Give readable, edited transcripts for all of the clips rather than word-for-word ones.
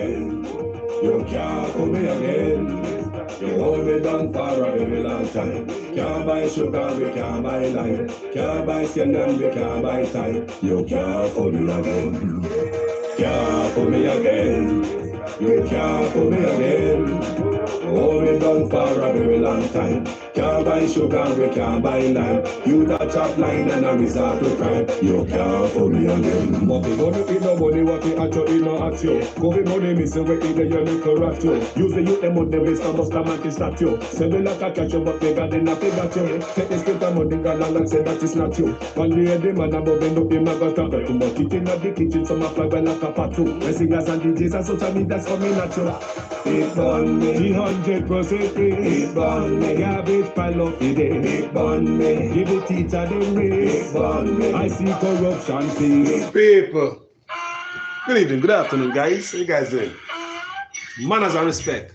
again. You can't fool me again. You hold me down for a very long time. Can't buy sugar, we can't buy lime. Can't buy skin and we can't buy time. You can't fool me again. Can't fool me again. You can't fool me again. Hold me down for a very long time. Can't buy sugar, we can't buy lime. You that chop line and a resort to crime. You can't fool me again. What we gonna eat no money, what we at you in no at you. Go be money, me say we eat the your little rat you. Use the youth, them money, waste and must come and stop you. Say we like a catch you, but we got enough to got you. Take the script and money, got and say that is not you. One day the man above end up him a got a bet. But kitchen at the kitchen, some a fly well like a pot too. When singers and DJs and social media's coming at you. It burn me, 100% free. It burn me, garbage pile up the day. It burn me, give the teacher them raise. It burn me, I see corruption please. People, good evening, good afternoon guys. How you guys doing? Manners and respect.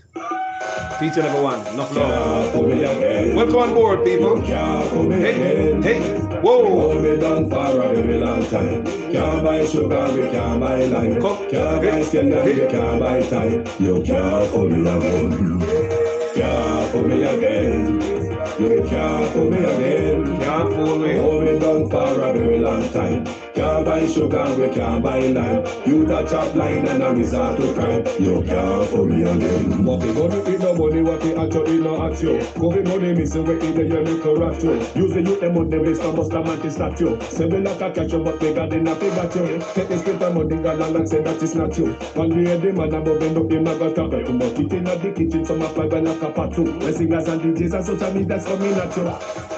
Each and every one, enough love. Welcome on board, people. Hey, hey, whoa. We done for a very long time. Can't buy sugar, we can't buy lime. Can't buy skin, we can't buy time. You can't fool me again. Can't fool me again. You can't fool me again. Can't fool me. We done for a very long time. Can't buy sugar, we can't buy lime. You that chop line and a resort to crime. You can't fool me again. What we gonna eat no money, what we at you in no at you. Go be money, me say we eat the your little rat you. Use the youth, them money, waste and must come and stop you. Say we like a catch you, but we got enough to got you. Take the script and money, got and say that is not you. One day the man above end up him a got a bet. But kitchen at the kitchen, some a fly well like a pot too. When singers and DJs and social media's coming at you.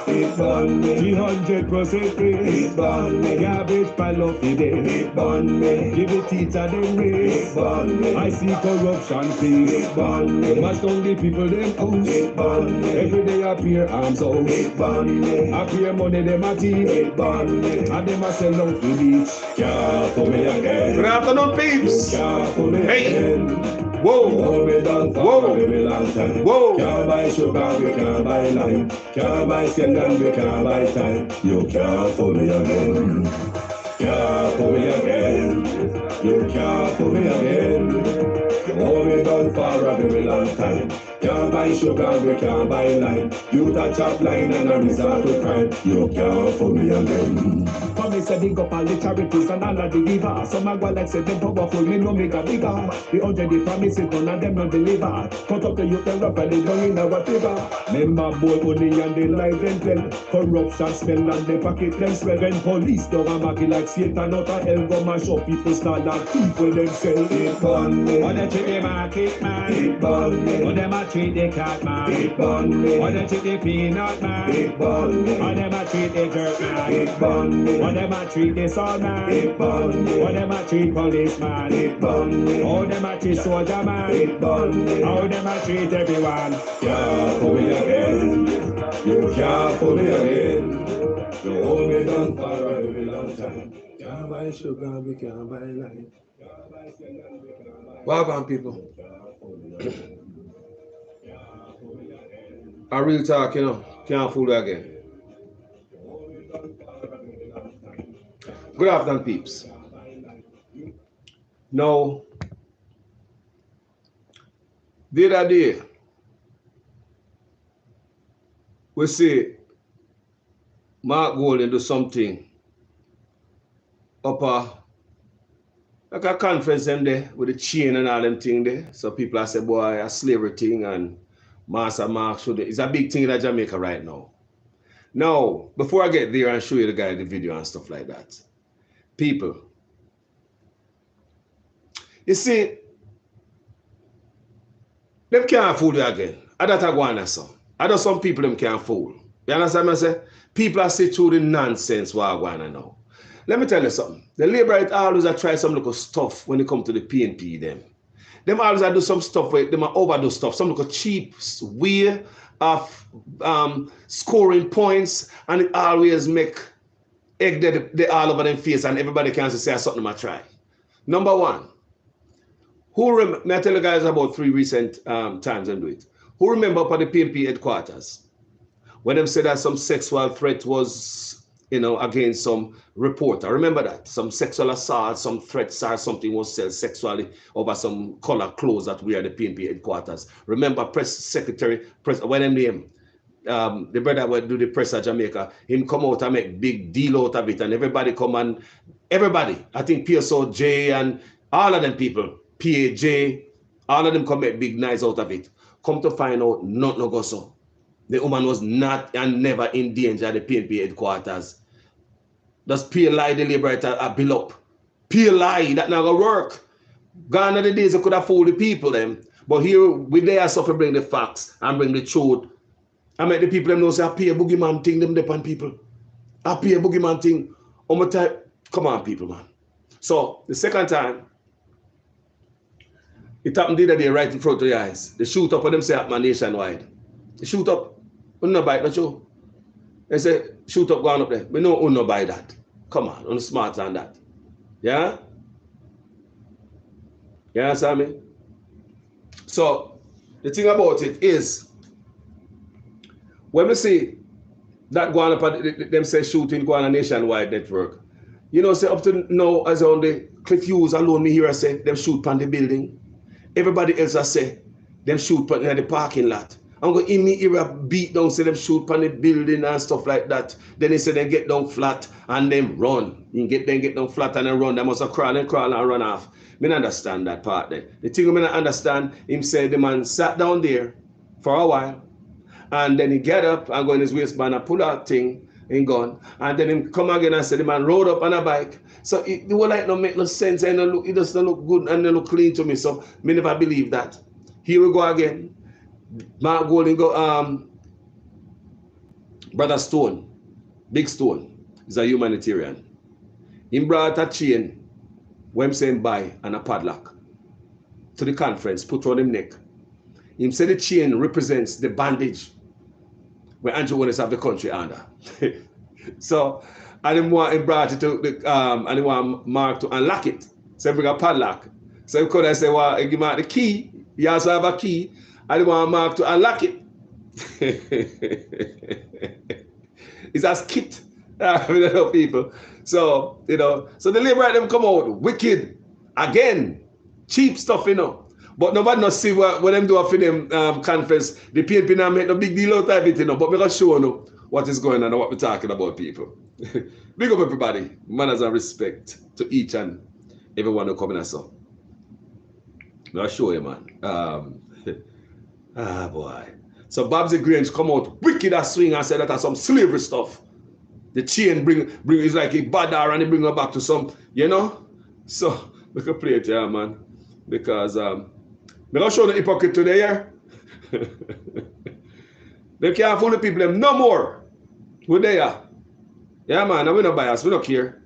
It burn me, 300% free. It burn me, garbage pile up the day. It burn me, give the teacher them raise. It burn me, I see corruption please. It burn me, mash down the people them house. It burn me, every day appear arms out. It burn me, appear money them a thief. It burn me, and them a sell out the beach. Can't fool me again. Good afternoon, peeps. Can't fool me Hey. again. Whoa. Whoa. Time. Whoa. Can't buy sugar, we can't buy lime. Can't buy skin and we can't buy time. You can't fool me again. Can't fool me again. You can't fool me again. We done for a very long time. Can't buy sugar, we can't buy lime. You that chop line and a resort to crime. You can't fool me again. For me say big up all the charities and all of the givers. Some a go like say them powerful, me no make a bigger. The 100 promises none of them no deliver. Cut up the youth and rap and they don't in our favor. Member boy money and they life and tell. Corruption smell and they pocket them swell. When police don't a mark it like Satan out of hell. Go mash up people start like people them sell. It burn me. Or they treat the market man. It burn me. Or them a treat the cat man. It burn me. Or they treat the peanut man. It burn me. Or them a treat the jerk man. It burn me. Or them a treat the soul man. It burn me. Or them a treat policeman. It burn me. Or them a treat soldier man. It burn me. Or them a treat everyone. Can't fool me again. You can't fool me again. You hold me down for a very long time. Can't buy sugar, we can't buy lime. Welcome, people. A real talk, you know. Can't fool you again. Good afternoon, peeps. Now, the other day, we see Mark Golden do something up like a conference them there with the chain and all them thing there. So people are say, boy, a slavery thing and Master Mark should. It's a big thing in Jamaica right now. Now, before I get there and show you the guy the video and stuff like that, people, you see, them can't fool you again. I don't want to say. I know some people them can't fool. You understand what I say? People are see through the nonsense what I want to know. Let me tell you something. The Labour always try some little stuff when it comes to the PNP them. Them always do some stuff where them overdo stuff, some little cheap way of scoring points, and it always make egg they all over them face and everybody can say something I try. Number one, may I tell you guys about 3 recent times and do it. Who remember up at the PNP headquarters when them said that some sexual threat was you know, against some reporter. Remember that? Some sexual assault, some threats or something was said sexually over some color clothes that we are the PNP headquarters. Remember press secretary, what them name? The brother would do the press at Jamaica, him come out and make big deal out of it, and everybody come and everybody, I think PSOJ and all of them people, PAJ, all of them come make big noise out of it. Come to find out, not no go so. The woman was not and never in danger at the PNP headquarters. Does pay lie the liberator a bill up? Pay lie, that not gonna work. Gone are the days I could have fooled the people them. But here we there so to bring the facts and bring the truth. I make the people them know say I pay a boogeyman thing them depend people. I pay a boogeyman thing. On my time, come on people, man. So the second time, it happened the other day right in front of your eyes. They shoot up and them say man nationwide. They shoot up. We no buy that show. They say shoot up going up there. We know who no buy that. Come on, I'm smarter than that. Yeah? You understand me? So the thing about it is when we see that going up them say shooting going on a nationwide network, you know, say up to now as on the Cliff Hughes alone me here I say them shoot on the building. Everybody else I say them shoot in the parking lot. I'm going in me era beat down, say them shoot on the building and stuff like that. Then they say they get down flat and them run. You get down flat and then run. They must have crawl and run off. Me not understand that part then. The thing I not understand, him say the man sat down there for a while and then he get up and go in his waistband and pull out thing and gone. And then him come again and say the man rode up on a bike. So it will like no make no sense and it doesn't look good and it look clean to me. So me never believe that. Here we go again. Mark Golding go, Brother Stone, Big Stone, is a humanitarian. He brought a chain, when saying buy, and a padlock to the conference, put on him neck. He said the chain represents the bandage where Andrew Willis have the country under. So, and he brought it to the, and he want Mark to unlock it. So he bring a padlock. So he could have said, well, he give Mark the key. He also have a key. I want Mark to unlock it. It's a skit with people. So, you know, so the liberal them come out wicked again, cheap stuff, you know. But nobody not see what them do for them conference. The PNP now make no big deal out of it, you know. But we're going to show you what is going on and what we're talking about, people. Big up everybody. Manners and respect to each and everyone who come in and so. I'll show you, man. Ah, boy. So Bobsy Grange come out wicked as swing and said that has some slavery stuff. The chain bring is like a badar and they bring her back to some, you know? So we can play it here, man. Because we're gonna show the hypocrite today here. They can't fool the people them no more. We're there. Yeah, man, we're not biased, we don't care.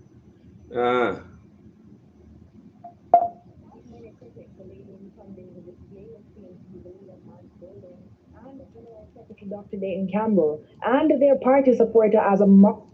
Dr. Dayton Campbell and their party supporter as a mock.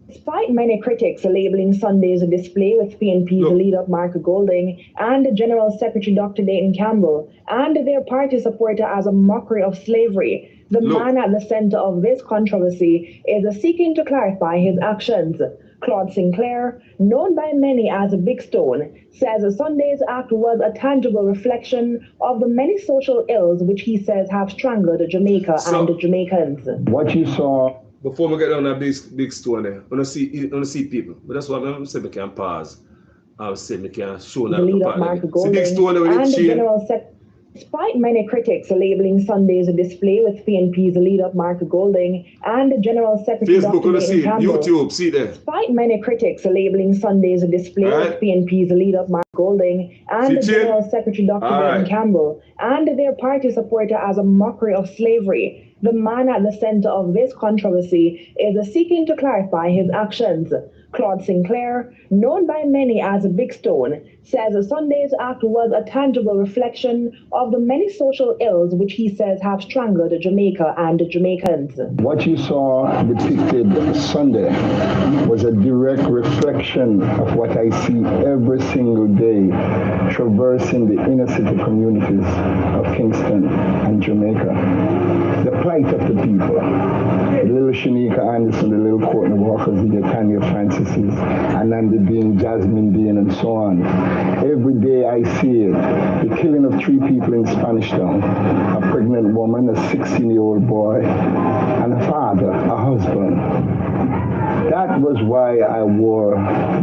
Despite many critics labeling Sunday's display with PNP's leader Mark Golding and General Secretary Dr. Dayton Campbell and their party supporter as a mockery of slavery, the man at the center of this controversy is seeking to clarify his actions. Claude Sinclair, known by many as Big Stone, says Sunday's act was a tangible reflection of the many social ills which he says have strangled Jamaica and Jamaicans. What you saw... Before we get on that big stone there, I want to see people. But that's why I'm saying we can pause. I'll say we can show that. The leader Mark Golding big stone with and the chain. General Despite many critics labeling Sunday's display with PNP's leader Mark Golding and General Secretary Facebook, Dr. Dayton Campbell, YouTube, see there. Despite many critics labeling Sunday's display with PNP's leader Mark Golding and General Secretary Dr. Dayton Campbell and their party supporter as a mockery of slavery, the man at the center of this controversy is seeking to clarify his actions. Claude Sinclair, known by many as Big Stone, says Sunday's act was a tangible reflection of the many social ills which he says have strangled Jamaica and Jamaicans. What you saw depicted Sunday was a direct reflection of what I see every single day traversing the inner city communities of Kingston and Jamaica. The plight of the people. The little Shanika Anderson, the little Courtney Walkers, the Tanya Francis's, Ananda Dean, Jasmine Dean, and so on. Every day I see it. The killing of 3 people in Spanish Town. A pregnant woman, a 16-year-old boy, and a father, a husband. That was why I wore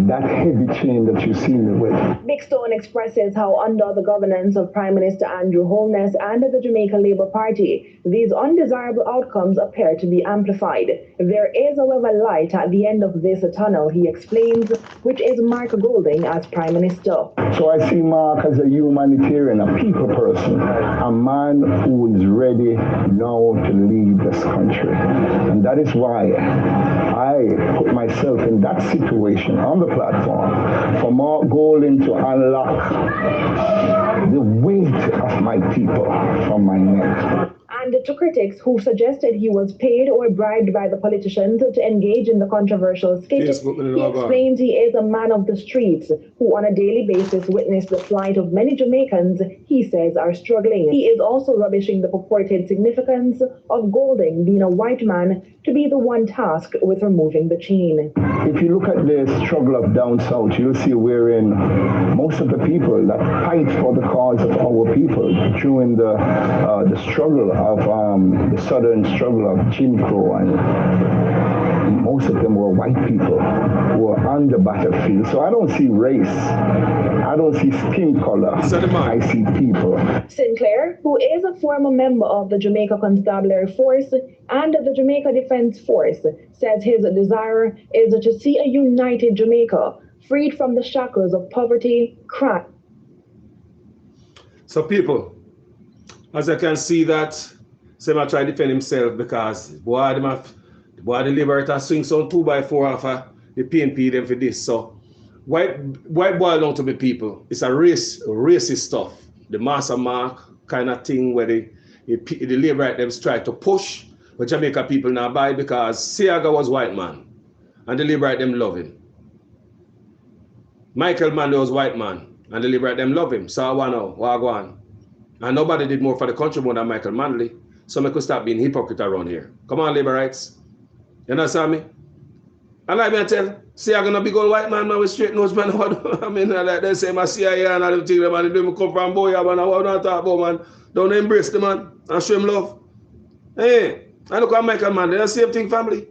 that heavy chain that you see me with. Big Stone expresses how under the governance of Prime Minister Andrew Holness and the Jamaica Labour Party, these undesirable outcomes appear to be amplified. There is, however, light at the end of this tunnel, he explains, which is Mark Golding as Prime Minister. So I see Mark as a humanitarian, a people person, a man who is ready now to lead this country. And that is why I put myself in that situation on the platform for Mark Golding to unlock the weight of my people from my neck. And to critics who suggested he was paid or bribed by the politicians to engage in the controversial skit, he explains he is a man of the streets who on a daily basis witness the plight of many Jamaicans he says are struggling. He is also rubbishing the purported significance of Golding being a white man to be the one tasked with removing the chain. If you look at the struggle of down south, you'll see wherein most of the people that fight for the cause of our people during the struggle of the southern struggle of Jim Crow, and most of them were white people who were on the battlefield. So I don't see race, I don't see skin color, I see people. Sinclair, who is a former member of the Jamaica Constabulary Force and the Jamaica Defense Force, says his desire is to see a united Jamaica, freed from the shackles of poverty, crime. So people, as I can see that, Sema try to defend himself because boy the Liberator swing some 2x4 off the PNP them for this. So white boy down to be people. It's a racist stuff. The Master Mark kind of thing where the Liberator them try to push, but Jamaica people now buy because Siaga was white man and the Liberator them love him. Michael Manley was white man and the Liberator them love him. So I want to know, what go on? And nobody did more for the country more than Michael Manley. So I could stop being hypocrite around here. Come on, labor rights. You understand me? And like me tell, see I'm gonna big old white man now with straight nose man. I mean like they say my CIA and all them things, man, they do come from boy, man. I want to talk about, man. Don't embrace the man and show him love. Hey, I look at Michael man, they're the same thing, family.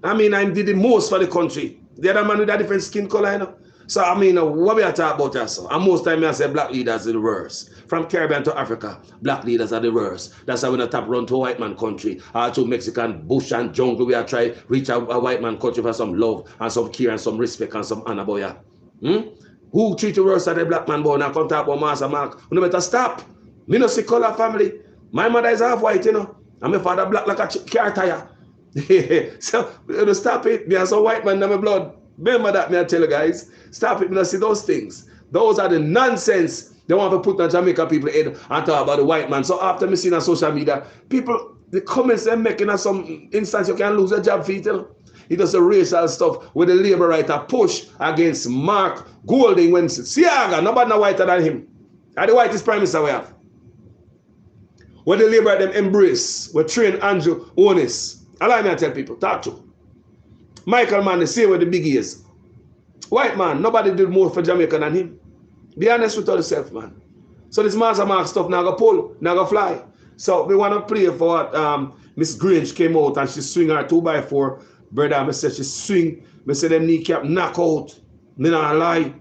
I mean, I did the most for the country. The other man with a different skin color, you know. So I mean, what we are talking about us? And most time I say black leaders are the worst. From Caribbean to Africa, black leaders are the worst. That's why we not tap run to a white man country, or to Mexican bush and jungle. We are trying to reach a white man country for some love and some care and some respect and some honor, boy. Who treat you worse than the black man boy? Now come talk about Master Mark. You better stop. Me no see color family. My mother is half white, you know. And my father black like a car tire. So you stop it. Me as a white man in my blood. Remember that, me I tell you guys. Stop it, me not see those things. Those are the nonsense they want to put on Jamaica people head and talk about the white man. So after me seeing on social media, people, the comments they're making at some instance, you can lose a job for you. It does the racial stuff with the labor writer push against Mark Golding when Siaga, nobody no whiter than him. And the whitest prime minister we have. When the labor them embrace, we train Andrew Onis. Allow me to tell people, talk to. Michael man, the same with the big ears. White man, nobody did more for Jamaica than him. Be honest with yourself, man. So this Master Mark stuff now go pull, now go fly. So we want to pray for what Miss Grange came out and she swing her 2x4. Brother, I said she swing. I said them kneecap knock out. Me not lie.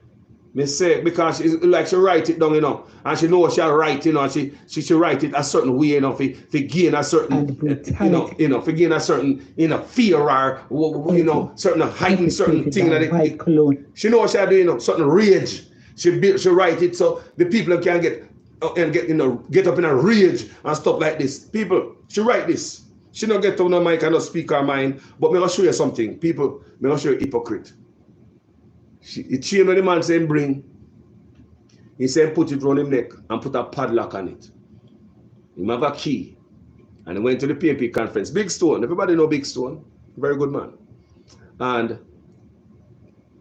Me say because she like she write it down, you know, and she know she write, you know, and she write it a certain way, you know, for gain a certain, you know, for gain a certain, you know, fear or you know, certain heightened certain thing that it, she know she do, you know, certain rage. She write it so the people can get you know, get up in a rage and stuff like this. People, she write this. She don't get on the mic and not speak her mind. But me gonna show you something. People, me gonna show you hypocrite. It chain when the man saying bring. He said put it around him neck and put a padlock on it. He have a key. And he went to the PNP conference. Big Stone. Everybody know Big Stone. Very good man. And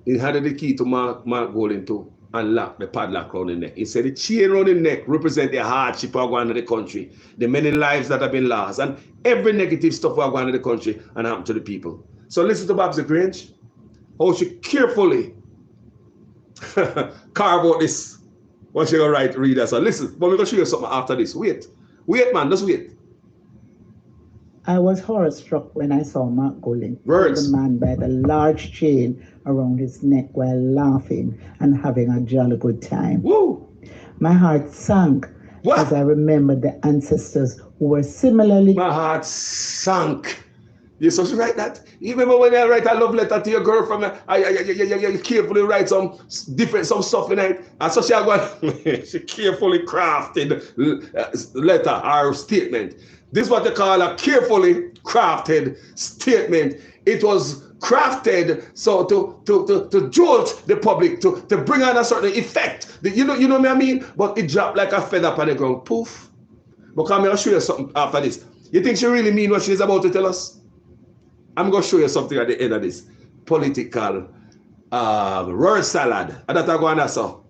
he had the key to Mark Golding too. and lock the padlock around the neck. He said the chain around the neck represent the hardship of going to the country, the many lives that have been lost, and every negative stuff we are going to the country and happen to the people. So listen to Bobsy Grange, how she carefully carve out this, what she gonna read that. So listen, but we're gonna show you something after this. Wait, man, just wait. I was horror-struck when I saw Mark Golding pull the man by the large chain around his neck while laughing and having a jolly good time. Woo. My heart sank as I remembered the ancestors who were similarly... My heart sank. You supposed to write that? You remember when I write a love letter to your girlfriend, I carefully write some stuff in it. And so she carefully crafted letter or statement. This is what they call a carefully crafted statement. It was crafted so to jolt the public, to bring on a certain effect. You know what I mean? But it dropped like a feather upon the ground. Poof. But come here, I'll show you something after this. You think she really mean what she's about to tell us? I'm going to show you something at the end of this political word salad. And that I'm going to saw.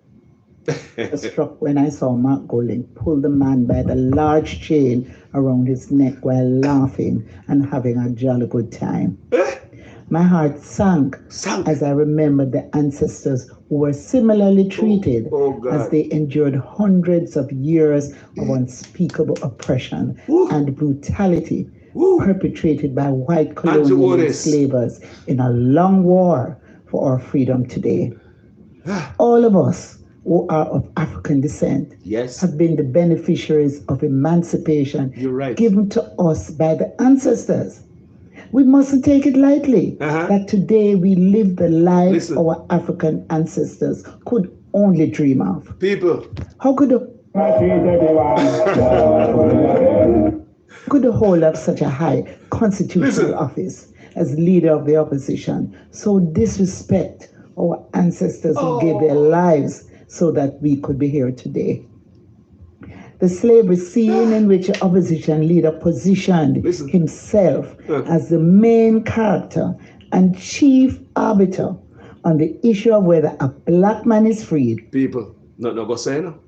I was struck when I saw Mark Golding pull the man by the large chain around his neck while laughing and having a jolly good time. My heart sank as I remembered the ancestors who were similarly treated as they endured hundreds of years of unspeakable oppression and brutality perpetrated by white colonial enslavers in a long war for our freedom today. All of us who are of African descent have been the beneficiaries of emancipation given to us by the ancestors. We mustn't take it lightly that today we live the lives our African ancestors could only dream of. People. How could the hold up such a high constitutional office as leader of the opposition so disrespect our ancestors who gave their lives so that we could be here today? The slavery scene in which the opposition leader positioned himself as the main character and chief arbiter on the issue of whether a black man is freed. People, no go say no.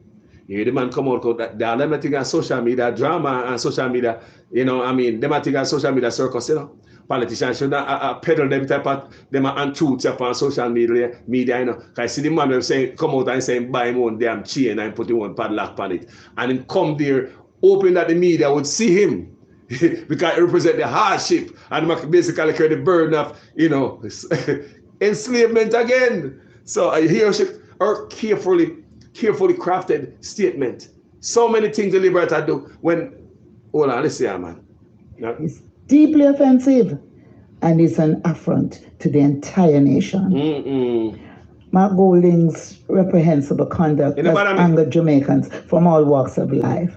You hear the man come out that they are limiting on social media drama and social media, you know, I mean, them are taking social media circus, you know. Politicians should not peddle them type of them untruths upon social media, you know. Cause I see the man saying come out and saying buy him one damn chain and put him one padlock on it. And him come there hoping that the media would see him because it represent the hardship and basically carry the burden of, you know, enslavement again. So I hear her carefully crafted statement. So many things the liberator do when hold on, let's see, man. No? It's deeply offensive and it's an affront to the entire nation. Mark Golding's reprehensible conduct has angered Jamaicans from all walks of life,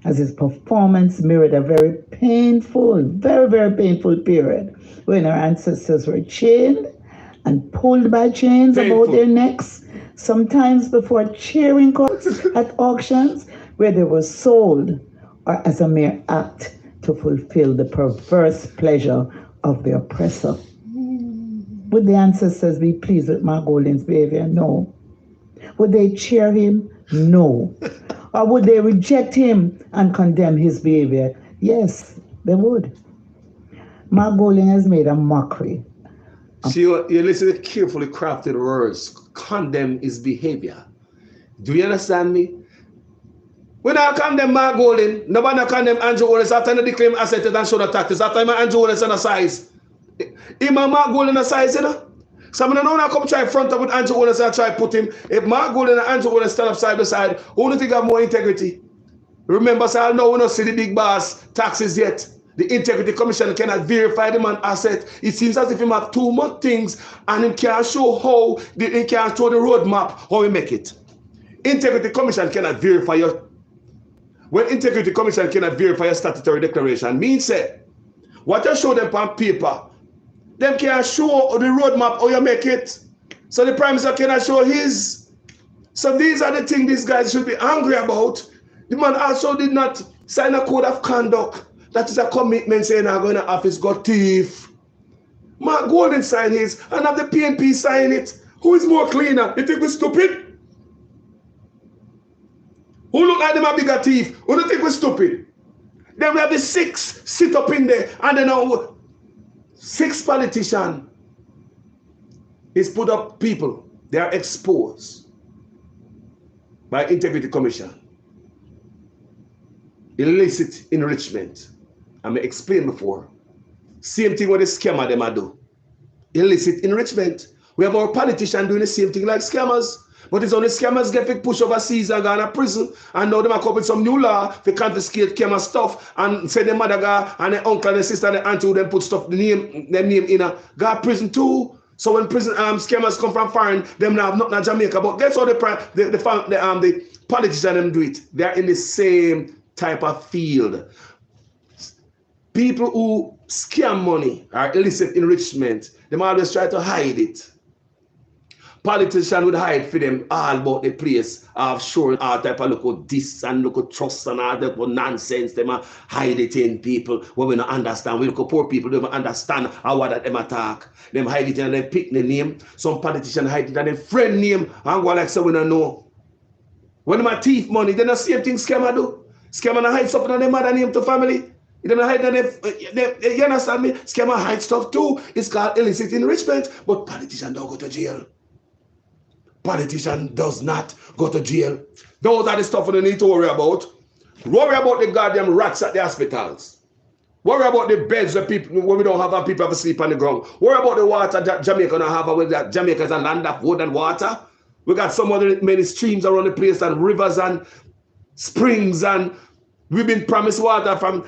as his performance mirrored a very painful, very, very painful period when our ancestors were chained and pulled by chains about their necks, sometimes before cheering courts at auctions where they were sold or as a mere act to fulfill the perverse pleasure of the oppressor. Would the ancestors be pleased with Mark Golding's behavior? No. Would they cheer him? No. Or would they reject him and condemn his behavior? Yes, they would. Mark Golding has made a mockery. See, you listen to carefully crafted words. Condemn his behavior. Do you understand me? When I condemn Mark Golding, nobody condemn Andrew Wallace after they claim assets and show the taxes. After him Andrew Wallace on a size. Him and Mark Golding a size, you know? So I'm not come try front up with Andrew Wallace and try put him. If Mark Golding and Andrew Wallace stand up side by side, who do you think have more integrity? Remember, so I know we don't see the big boss taxes yet. The Integrity Commission cannot verify the man's asset. It seems as if he have too much things and he can't show how, he can't show the roadmap how we make it. Integrity Commission cannot verify your, when Integrity Commission cannot verify your statutory declaration, means that what you show them on paper, them can't show the roadmap how you make it. So the Prime Minister cannot show his. So these are the things these guys should be angry about. The man also did not sign a code of conduct. That is a commitment saying I'm going to office got thief. Mark Golding sign his and have the PNP sign it. Who is more cleaner? You think we're stupid? Who look like them a bigger thief? Who don't think we're stupid? Then we have the 6 sit up in there, and then 6 politicians is put up people. They are exposed by Integrity Commission. Illicit enrichment. I may explain before. Same thing with the scammer them I do. Illicit enrichment. We have our politicians doing the same thing like scammers. But it's only scammers get pushed overseas and go to prison. And now they come up with some new law to confiscate scammer stuff and say the mother guy and the uncle and the sister and the auntie who them put stuff, their name in a go to prison too. So when prison scammers come from foreign, them now have nothing in Jamaica. But guess what the politicians them do it? They're in the same type of field. People who scam money or illicit enrichment, they always try to hide it. Politicians would hide for them all about the place, offshore, all type of local this and local trust and all that nonsense. They hide it in people when we don't understand. We look at poor people, they don't understand how that them attack. Them hide it and they pick the name. Some politicians hide it and their friend name and go like so we don't know. When them thief money, they the same thing scammer do. Scammer hide something on their mother name to family. They don't hide you understand me? Scammer hide stuff too. It's called illicit enrichment, but politicians don't go to jail. Politician does not go to jail. Those are the stuff we need to worry about. Worry about the goddamn rats at the hospitals. Worry about the beds where people when we don't have and people have to sleep on the ground. Worry about the water that Jamaica don't have with that Jamaica is a land of wood and water. We got some other many streams around the place and rivers and springs and we've been promised water from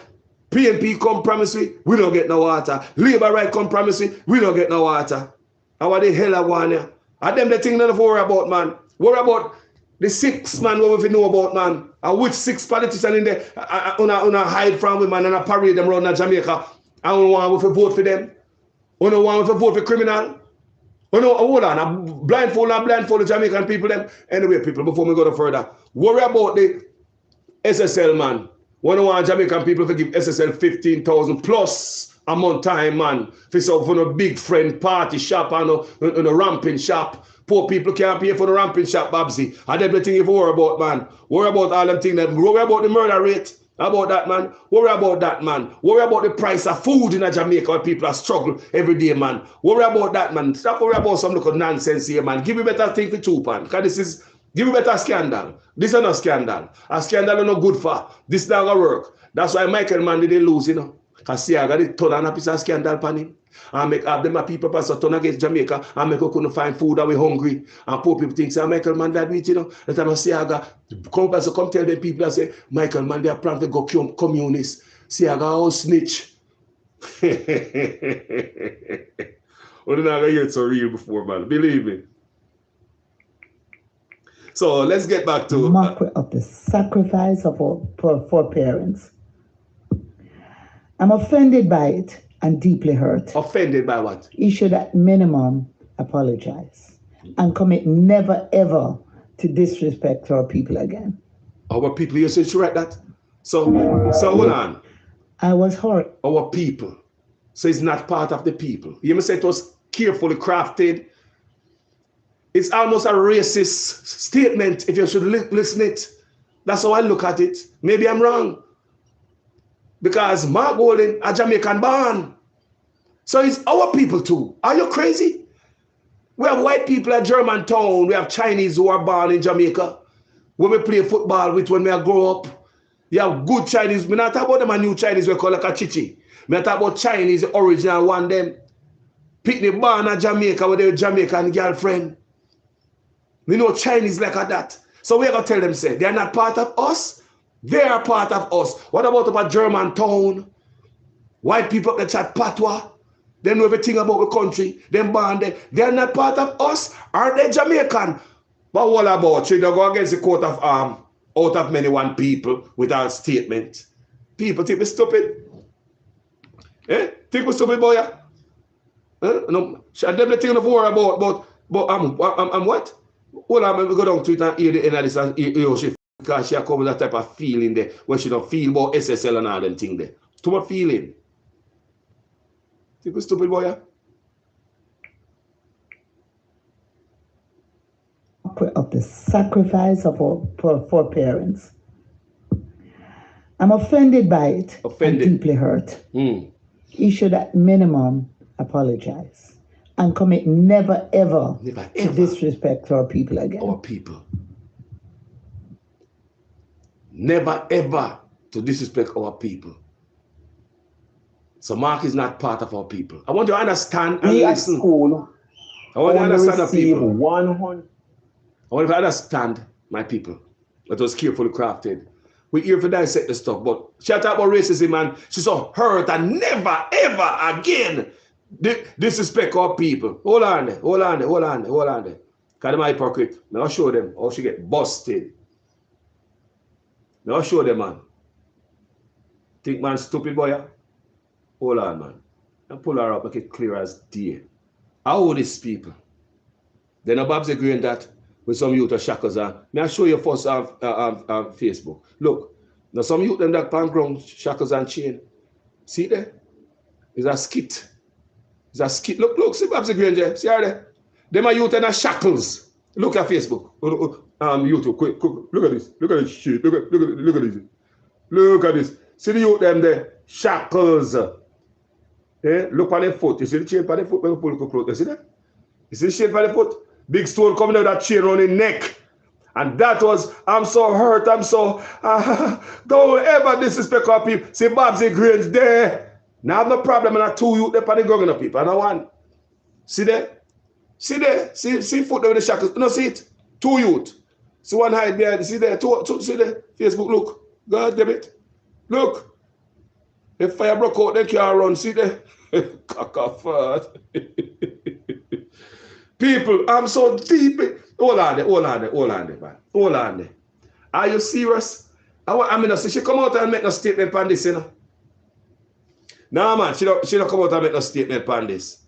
PNP come promise we don't get no water. Labour right come promise we don't get no water. And what the hell I want here? And them the thing that worry about, man. Worry about the 6 man what we know about, man. And which 6 politicians in there una hide from we, man, and parade them around Jamaica. And we want to vote for them. We don't want to vote for criminal. We know, hold on, I blindfold the Jamaican people them. Anyway, people, before we go no further, worry about the SSL, man. We don't want Jamaican people to give SSL 15,000 plus a month time, man. For a big friend party shop and a ramping shop. Poor people can't pay for the ramping shop, Bobsy. And everything you worry about, man. Worry about all them things. Worry about the murder rate. About that, man. Worry about that, man. Worry about the price of food in Jamaica where people are struggling every day, man. Worry about that, man. Stop worry about some little nonsense here, man. Give me better thing to chew, man. Because give me better scandal. This is not scandal. A scandal is not good for. This not gonna work. That's why Michael man didn't lose, you know. Because see, I got it turn on a piece of scandal upon him. And make up them people pass a turn against Jamaica and make us couldn't find food and we hungry. And poor people think, say, Michael man that with, you know. That time I see I got come tell them people and say, Michael man, they are planning to go communist. See, I got all snitch. Well, they're not gonna hear it so real before, man. Believe me. So let's get back to mockery of the sacrifice of our foreparents. I'm offended by it and deeply hurt. Offended by what? He should at minimum apologize and commit never ever to disrespect our people again. Our people, you said you write that? So hold on. I was hurt. Our people. So it's not part of the people. You must say it was carefully crafted. It's almost a racist statement if you should listen it. That's how I look at it. Maybe I'm wrong. Because Mark Golding, a Jamaican born. So it's our people too. Are you crazy? We have white people at Germantown. We have Chinese who are born in Jamaica. When we play football with when we grow up. You have good Chinese. We not talk about them a new Chinese we call like a chichi. We talk about Chinese, the original one them. Picnic born in Jamaica with their Jamaican girlfriend. We know Chinese like that. So we're going to tell them, say, they're not part of us. They are part of us. What about Germantown? White people up there chat patois. They know everything about the country. Them born there. They're not part of us. Are they Jamaican? But what about you? They go against the coat of arm out of many one people without statement. People think we're stupid. Eh? Think we're stupid, boy? Eh? No, and them the thing of worry about I'm what? Well, I'm going to go down to it and hear the end of this and hear she because she come with that type of feeling there where she don't feel about SSL and all them thing there. Too much feeling. Think we're stupid, boy? Of the sacrifice of our foreparents. I'm offended by it. Offended. And deeply hurt. He should at minimum apologize and commit never ever to disrespect our people again. Our people. Never ever to disrespect our people. So Mark is not part of our people. I want you to understand and listen. School, I want you to understand the people. 100. I want you to understand my people. That was carefully crafted. We're here to dissect the stuff, but she talk about racism and she's so hurt and never ever again disrespect our people. Hold on there. Because I'm a hypocrite. Now I'll show them how she get busted. Now I'll show them, man. Think man stupid boy, yeah? Hold on, man. And pull her up, make it clear as day. How old is people? Then a Bobsy agreeing that with some youth or shackles. May I show you first on Facebook? Look, now some youth them that pan ground, shackles and chain. See there? It's a skit. It's a skit. Look, see Bobsy Grange. See her there? Them are youth and shackles. Look at Facebook. YouTube, quick. Look at this. Look at this shit. Look at this. Look at this. See the youth them there? Shackles. Look on their foot. You see the chain on their foot? When you pull close. You see that? You see the chain on their foot? Big stone coming out that chain around the neck. And that was, I'm so hurt, I'm so, don't ever disrespect our people. See Bobsy Grange there. Now I have no problem, and I two youth there on the ground of people. And I want, see there? See there? See foot there with the shackles. No, see it? Two youth. See one hide behind, see there? Two, see there? Facebook, look. God damn it. Look. If fire broke out, they can't run. See there? Cockafat. People, I'm so deep. Hold on there, man. Hold on there. Are you serious? I mean, she come out and make no statement on this, you know? No, man, she don't come out and make no statement on this.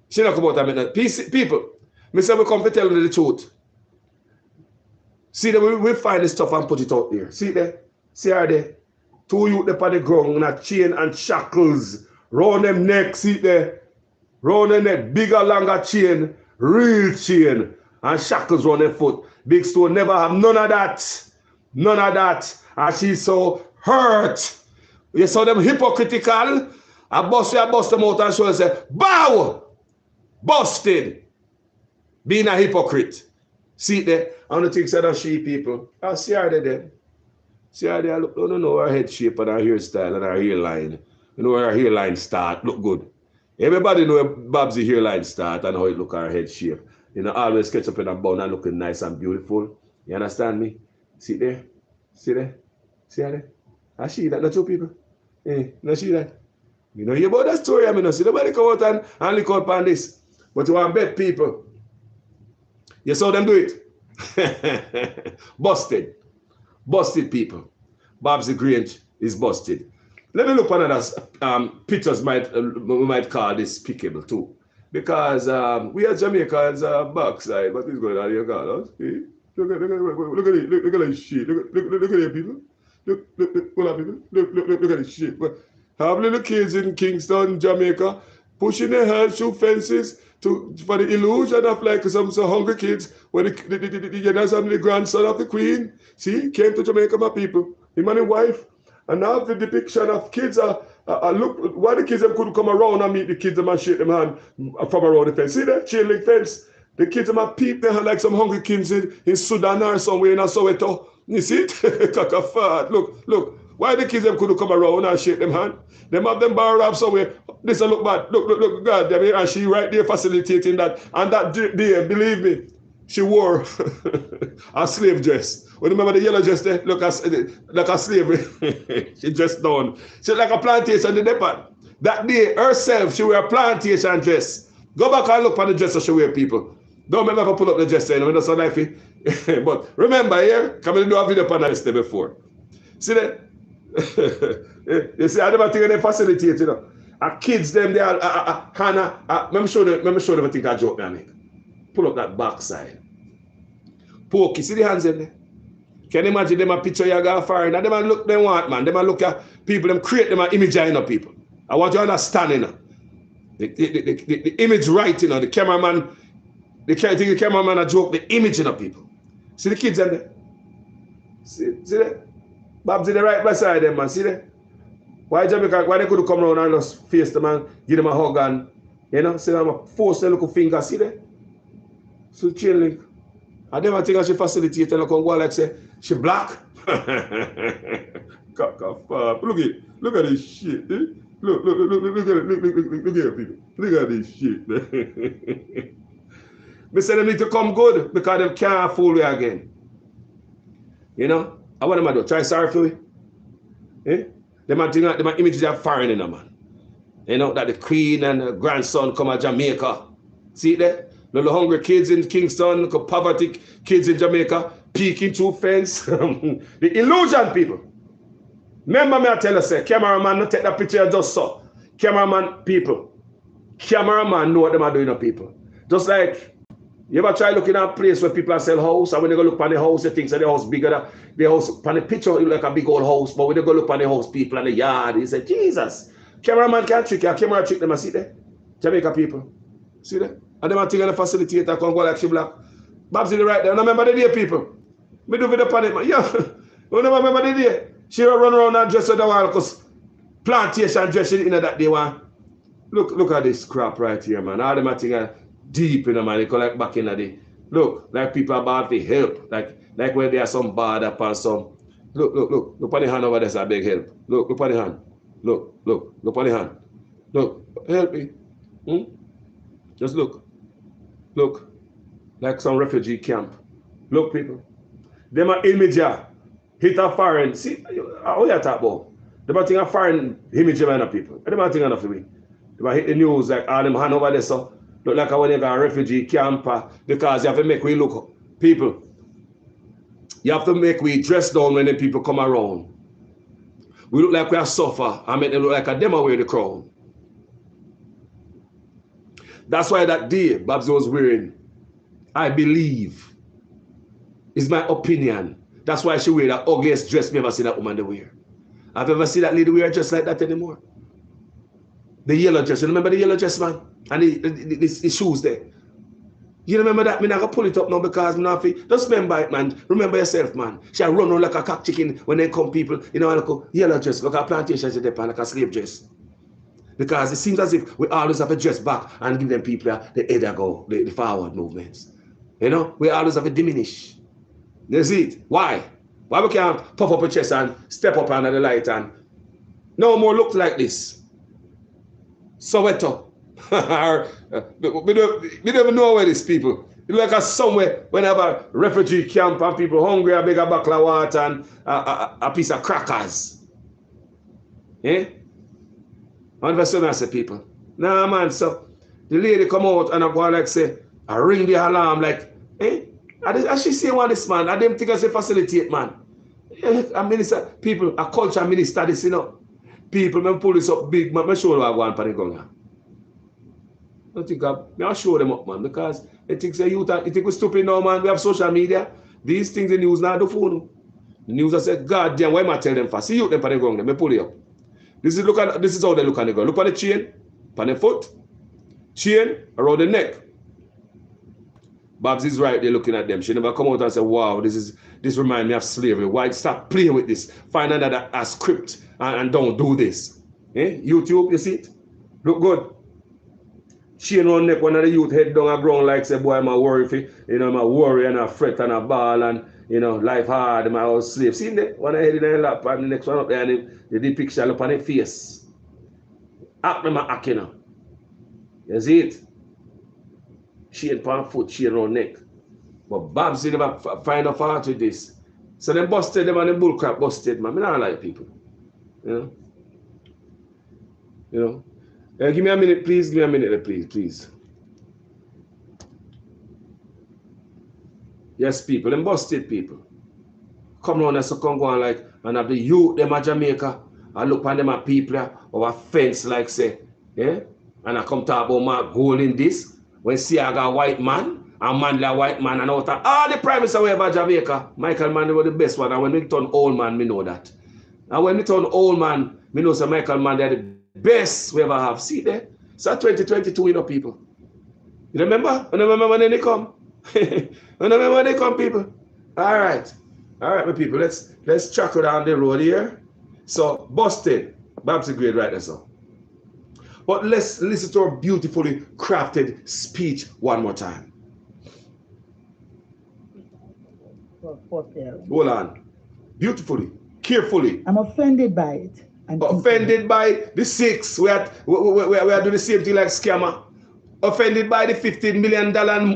She don't come out and make no... People, me say we come to tell you the truth. See that we find this stuff and put it out there. See there? See her there? Two youth there on the ground with a chain and shackles. Round them neck, see there? Round them neck, bigger, longer chain, real chain, and shackles round their foot. Big Stone never have none of that. None of that. And she's so hurt. You saw them hypocritical. I bust them out and show and say, bow! Busted! Being a hypocrite. See it there? I don't think that she people. I see her there. See her there, look, don't know her head shape and her hairstyle and her hairline. You know where her hairline start, look good. Everybody know Bobsy hairline start and how it look her head shape. You know, always catch up in a bun and looking nice and beautiful. You understand me? See there? See there? See her there? I see that, not two people. Not see that. You know, hear about that story, I mean, see nobody come out and look out on this. But you want to bet people. You saw them do it. Busted. Busted people. Bobsy Grange is busted. Let me look at another pictures we might call this pickable too. Because we are Jamaicans backside. What is going on here, God? Look at this shit. Look at the people. Look at this shit. Have little kids in Kingston, Jamaica, pushing their hands through fences for the illusion of like some hungry kids. When the grandson of the Queen, see, came to Jamaica, my people, him and his wife. And now the depiction of kids look why the kids them could come around and meet the kids and shake them hand from around the fence. See that chain link fence? The kids them peep their hand like some hungry kids in Sudan or somewhere in Soweto. You see it? Kakafat. Look. Why the kids them could come around and shake them hand? Them have them bar up somewhere. This look bad. Look, God damn it. And she right there facilitating that. And that day, believe me, she wore a slave dress. When you remember the yellow dress there? Look like a slave. She dressed down. She like a plantation in the depot. That day, herself, she wear a plantation dress. Go back and look at the dress that she wear, people. Don't remember to pull up the dress there. That's so knifey. But remember here, come and do a video on this day before. See that? You see, I never think they facilitate, you know. And kids, them, they are, Hannah, let me show them I think I joke, man. Pull up that backside. Pokey, see the hands in there? Can you imagine them a picture you got firing? And them look, them want, man. Them look at people, them create them an image of people. I want you to understand, you know. The image right, you know, the cameraman, the cameraman a joke, the image of people. See the kids in there? See that? Bobsy the right beside them, man. See there? Why Jamaica, why they could come around and just face them and give them a hug and, you know, say I'm a force their little finger, see there? So chain link. I never think I should facilitate and I can go like say, she black. Look at this shit. Eh? Look at it, people. Look at this shit. Me say them need to come good because they can't fool you again. You know? I want them to do. Try sorry for me. Eh? Them images are foreign in them, man. You know, that the queen and the grandson come to Jamaica. See it there? The hungry kids in Kingston, the poverty kids in Jamaica, peeking through fence. The illusion, people. Remember me, I tell you, say, cameraman, not take that picture just so. Cameraman, people. Cameraman know what them are doing to people. Just like, you ever try looking at a place where people are sell house, and when they go look on the house, they think that the house bigger than the house. On the picture, it look like a big old house, but when they go look on the house, people in the yard, they say, Jesus, cameraman can't trick you, camera trick them, I see there. Jamaica people. See there? And them are thinking the facilitator can go like she black. Bobsy the right there. Remember the day, people? Me do video on it, man. Yeah. You remember the day? She run around and dress with the wall because plantation dressing in that day one. Look at this crap right here, man. All them are thinking deep in the man. They call like back in the day. Look, like people are bad for help. Like when there are some bad up and some. Look on the hand over there, a big help. Look on the hand. Look on the hand. Look, help me. Just look. Look, like some refugee camp. Look, people. Them are image hit a foreign. See, how you talk about? Them are think a foreign image of people. Them are think enough to me. Them are hit the news like all them hand over there so look like when you got a refugee camp because you have to make we look. People, you have to make we dress down when the people come around. We look like we are suffer and make them look like a them wear the crown. That's why that day Bobsy was wearing, I believe, is my opinion. That's why she wear that ugliest dress me ever seen that woman to wear. I've ever seen that lady wear a dress like that anymore. The yellow dress, you remember the yellow dress, man? And the shoes there. You remember that? I'm not going to pull it up now because I'm not free. Just remember it, man. Remember yourself, man. She run around like a cock chicken when they come people, you know, like a yellow dress, like a plantation, she depend like a slave dress. Because it seems as if we always have to dress back and give them people the head go, the forward movements. You know, we always have to diminish. You see it? Why? Why we can't puff up a chest and step up under the light and no more look like this? Soweto. We don't even know where these people. It's like a somewhere when I have a refugee camp and people hungry, a big bottle of water and a piece of crackers. Eh? And for some I say people, nah man, so the lady come out and I go like say, I ring the alarm like, eh? I she say one this man, I didn't think I say facilitate man. A minister, people, a culture minister this, you know. People may pull this up big, man, I show them I go on for the gunga. I think I'll show them up, man, because they think say youth, you think we're stupid now, man. We have social media. These things the news now do phone. The news I said, God damn, why am I tell them fast? See you them for the gunga, me pull it up. This is how they look at the girl. Look at the chain, on the foot, chain around the neck. Bobsy's right there looking at them. She never come out and say, wow, this reminds me of slavery. Why stop playing with this? Find another script and don't do this. Eh? YouTube, you see it? Look good. Chain around neck, one of the youth head down the ground like say, boy, I'm a worry for, you know, I'm a worry and a fret and a ball and, you know, life hard, my old slave. See there? One head in the lap and the next one up there and the depiction up on their face. Act them act, you know. You see it? Chain pan foot, chain around neck. But Bobsy never find a fault with this. So they busted them and the bullcrap busted, man. I don't like people. You know? Give me a minute, please. Give me a minute, please. Yes, people. Them busted people. Come around and so come go on like, and have the youth, them at Jamaica, and look on them at people over fence like say, yeah? And I come talk about my goal in this. When see I got a white man, a man like a white man, and out of all the prime minister about Jamaica, Michael Mann was the best one. And when we turn old man, me know that. And when we turn old man, me know so Michael Mann, they're the best we ever have. See there? So 2022, you know, people. You remember? You remember when they come? You remember when they come, people? All right. All right, my people, let's track down the road here. So, Busted, Bobsy great right there, so. But let's listen to her beautifully crafted speech one more time. Hold on. Beautifully, carefully. I'm offended by it. Offended by the 6. We are doing the same thing like scammer. Offended by the $15 million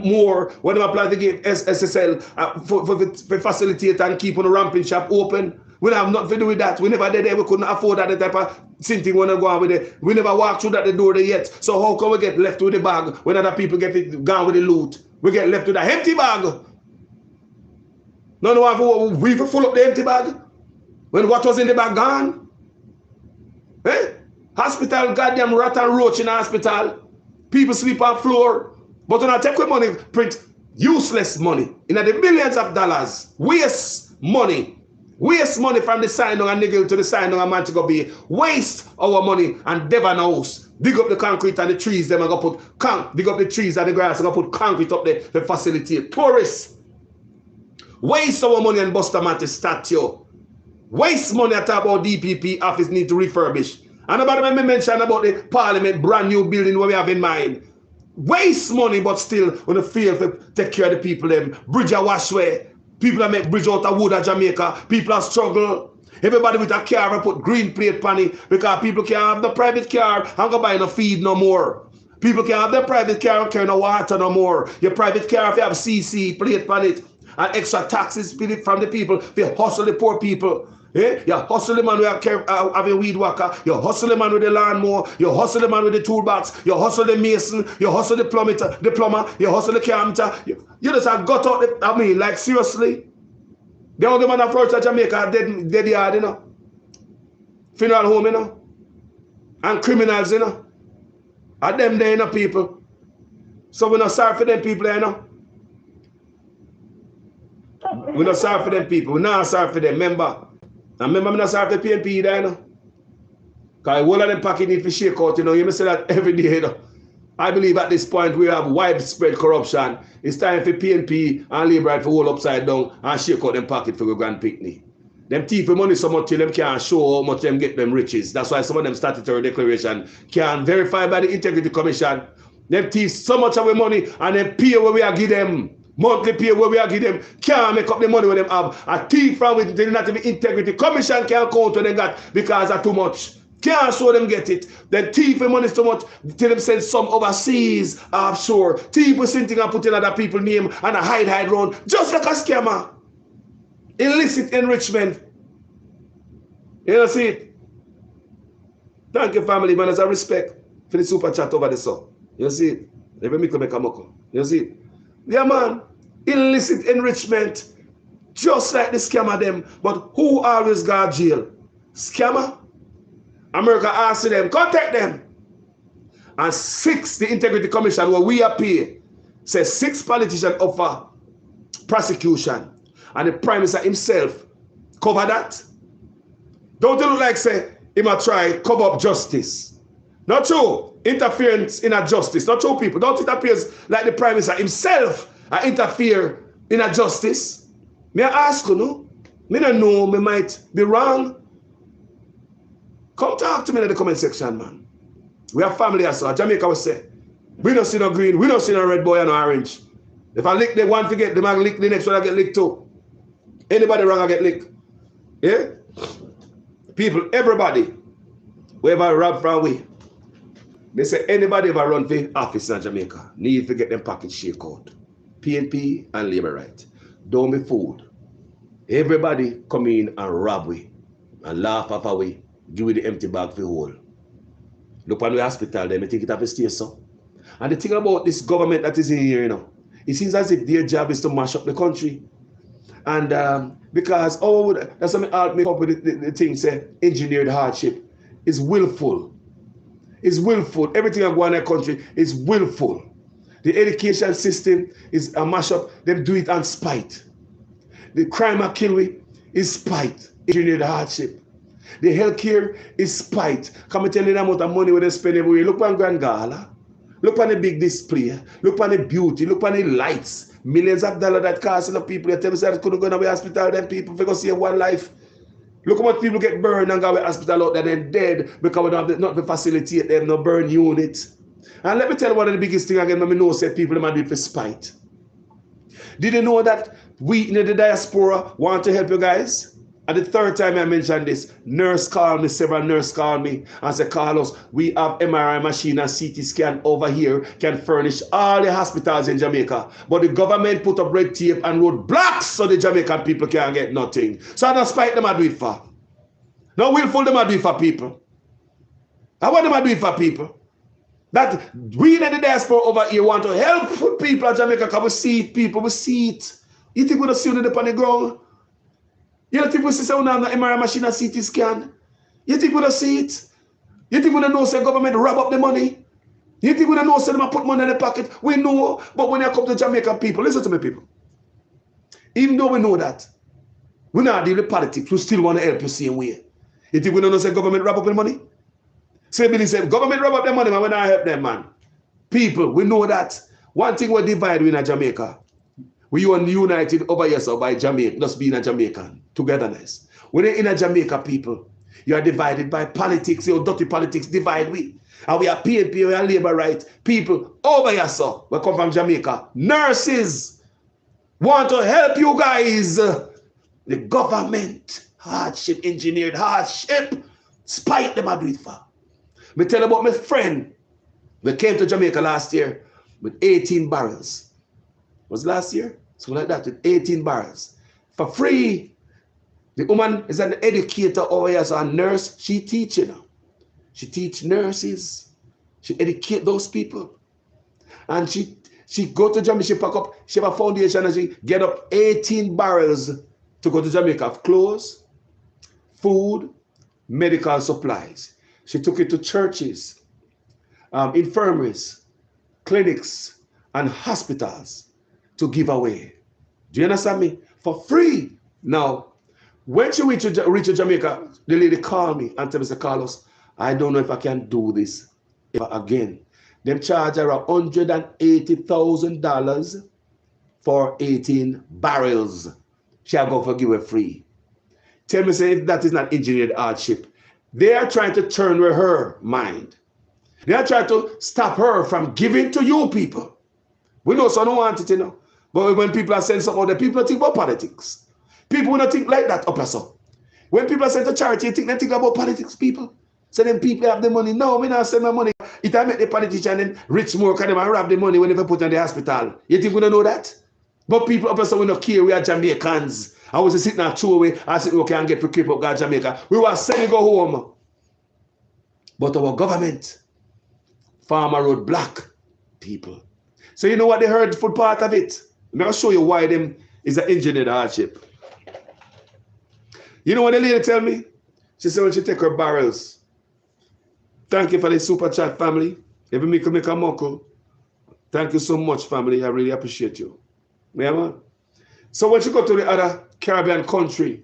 more when they plan to give SSL for facilitate and keep on the ramping shop open. We have nothing to do with that. We never did it. We couldn't afford that type of thing when we go on with it. We never walked through that the door there yet. So how can we get left with the bag when other people get it gone with the loot? We get left with a empty bag. No one we full up the empty bag. When what was in the bag gone? Eh? Hospital, goddamn rat and roach in the hospital. People sleep on floor. But when I take with money, print useless money. In the millions of dollars. Waste money. Waste money from the sign on a niggle to the sign on a man to go be. Waste our money and Devon house. Dig up the concrete and the trees. Them and go put dig up the trees and the grass and go put concrete up there to facilitate. Tourists. Waste our money and bust a man to statue. Waste money at about DPP office need to refurbish. And about me mention about the parliament brand new building where we have in mind. Waste money but still on the field to take care of the people them. Bridge a washway. People that make bridge out of wood at Jamaica. People that struggle. Everybody with a car put green plate on it because people can't have the private car and go buy no feed no more. People can't have their private car and carry no water no more. Your private car if you have CC plate on it and extra taxes from the people they hustle the poor people. Eh? You hustle the man with a weed whacker, you hustle the man with the lawnmower, you hustle the man with the toolbox, you hustle the mason, you hustle the plumber, you hustle the carpenter. You just have got out the, I mean, like seriously. The only man approach to Jamaica dead yard, you know. Funeral home, you know. And criminals, you know. And them there, you know, people. So we're not sorry for them people, you know. We're not sorry for them people. We're not sorry for them. Remember. And remember, I'm not sorry for the PNP there, you know. Because all of them package need to shake out, you know. You must say that every day, you know. I believe at this point we have widespread corruption. It's time for PNP and Labour to hold upside down and shake out them pocket for the grand picnic. Them thief money so much till them can't show how much them get them riches. That's why some of them statutory declaration can't verify by the Integrity Commission. Them thief so much of the money and them pay where we are give them. Monthly pay where we are give them. Can't make up the money when them have. A thief from it, not the Integrity Commission can't count when they got because of too much. Can't show them get it. Then thief money so much till them send some overseas, offshore. Thief was something and put in other people's name and a hide round. Just like a scammer. Illicit enrichment. You know, see it? Thank you, family, man. As a respect for the super chat over the sun. You see it? Every make a moko. You see it? Yeah, man. Illicit enrichment. Just like the scammer them. But who always got jail? Scammer? America asked them, contact them. And 6, the Integrity Commission, where we appear, says 6 politicians offer prosecution. And the Prime Minister himself cover that. Don't it look like, say, he might try cover up justice. Not true. Interference in a justice. Not true, people. Don't it appear like the Prime Minister himself interfere in a justice? May I ask you, no? Me don't know, me might be wrong. Come talk to me in the comment section, man. We have family as well. Jamaica will say, we don't see no green, we don't see no red boy and no orange. If I lick the one to get, the man lick the next one, I get licked too. Anybody wrong, I get licked. Yeah? People, everybody, whoever rob from we, they say anybody ever run for office in Jamaica need to get them package shake out. PNP and Labour right. Don't be fooled. Everybody come in and rob we and laugh off away. Give you the empty bag for whole. Look on the hospital, they may think it have to stay so. And the thing about this government that is in here, you know, it seems as if their job is to mash up the country. And because, that's something I'll make up with the thing, say, engineered hardship. It's willful. It's willful. Everything I go in the country is willful. The education system is a mash up. They do it on spite. The crime I kill with is spite. Engineered hardship. The healthcare is spite. Come and tell you the amount of money they spend every way. Look on Grand Gala. Look on the big display. Look on the beauty. Look on the lights. millions of dollars that costing the people. You tell me that couldn't go to the hospital, then people figure see one life. Look how much people get burned and go to the hospital out there, they're dead because we don't have not the facilitate them, no burn units. And let me tell you one of the biggest things again, when we know say people might be for spite. Did you know that we in the diaspora want to help you guys? And the third time I mentioned this, nurse called me, several nurses called me and said, Carlos, we have MRI machine and CT scan over here, can furnish all the hospitals in Jamaica. But the government put up red tape and roadblocks so the Jamaican people can't get nothing. So I don't spite them I do it for. No willful them I do it for people. I want them I do it for people. That we in the diaspora over here want to help people in Jamaica because we see it, people, we see it. You think we don't see it up on the ground? You don't think we see someone on the MRI machine and CT scan? You think we don't see it? You think we don't know say government rob up the money? You think we don't know say them put money in the pocket? We know, but when you come to Jamaican people, listen to me people. Even though we know that, we not deal with politics, we still want to help you same way. You think we don't know say government rob up the money? Say Billy said, government rob up the money, man, we not help them, man. People, we know that. One thing we divide in Jamaica. We are united over here so by Jamaica, just being a Jamaican, togetherness. When you're in a Jamaica people, you are divided by politics, your dirty politics divide we. And we are PNP, we are labor right. People over here so, we come from Jamaica. Nurses want to help you guys. The government, hardship, engineered hardship, spite them I do it for. Me tell you about my friend. We came to Jamaica last year with 18 barrels. Was last year? So like that, with 18 barrels. For free. The woman is an educator over here, so a nurse, she teaching. She teach nurses. She educate those people. And she go to Jamaica, she pack up, she have a foundation and she get up 18 barrels to go to Jamaica of clothes, food, medical supplies. She took it to churches, infirmaries, clinics, and hospitals to give away. Do you understand me? For free. Now, when she reached Jamaica, the lady called me and told me, Mr. Carlos, I don't know if I can do this ever again. Them charge her $180,000 for 18 barrels. She'll go for give her free. Tell me, say, if that is not engineered hardship. They are trying to turn with her mind. They are trying to stop her from giving to you people. We know so don't want it, you know. But when people are saying something, the people think about politics. People will not think like that up so. When people are saying to charity, they think about politics, people. So then people have the money. No, me not send my money. It I make the politician and rich more because they rob the money when they put in the hospital. You think we don't know that? But people up so we don't care, we are Jamaicans. I was sitting at 2 away, I said, okay, and get to creep up God Jamaica. We were saying go home. But our government, farmer road black people. So you know what the hurtful part of it? I'm going to show you why them is an engineered hardship. You know what the lady tell me? She said when she take her barrels, thank you for the super chat, family. If you make a muckle, thank you so much, family. I really appreciate you. Yeah, man. So when she go to the other Caribbean country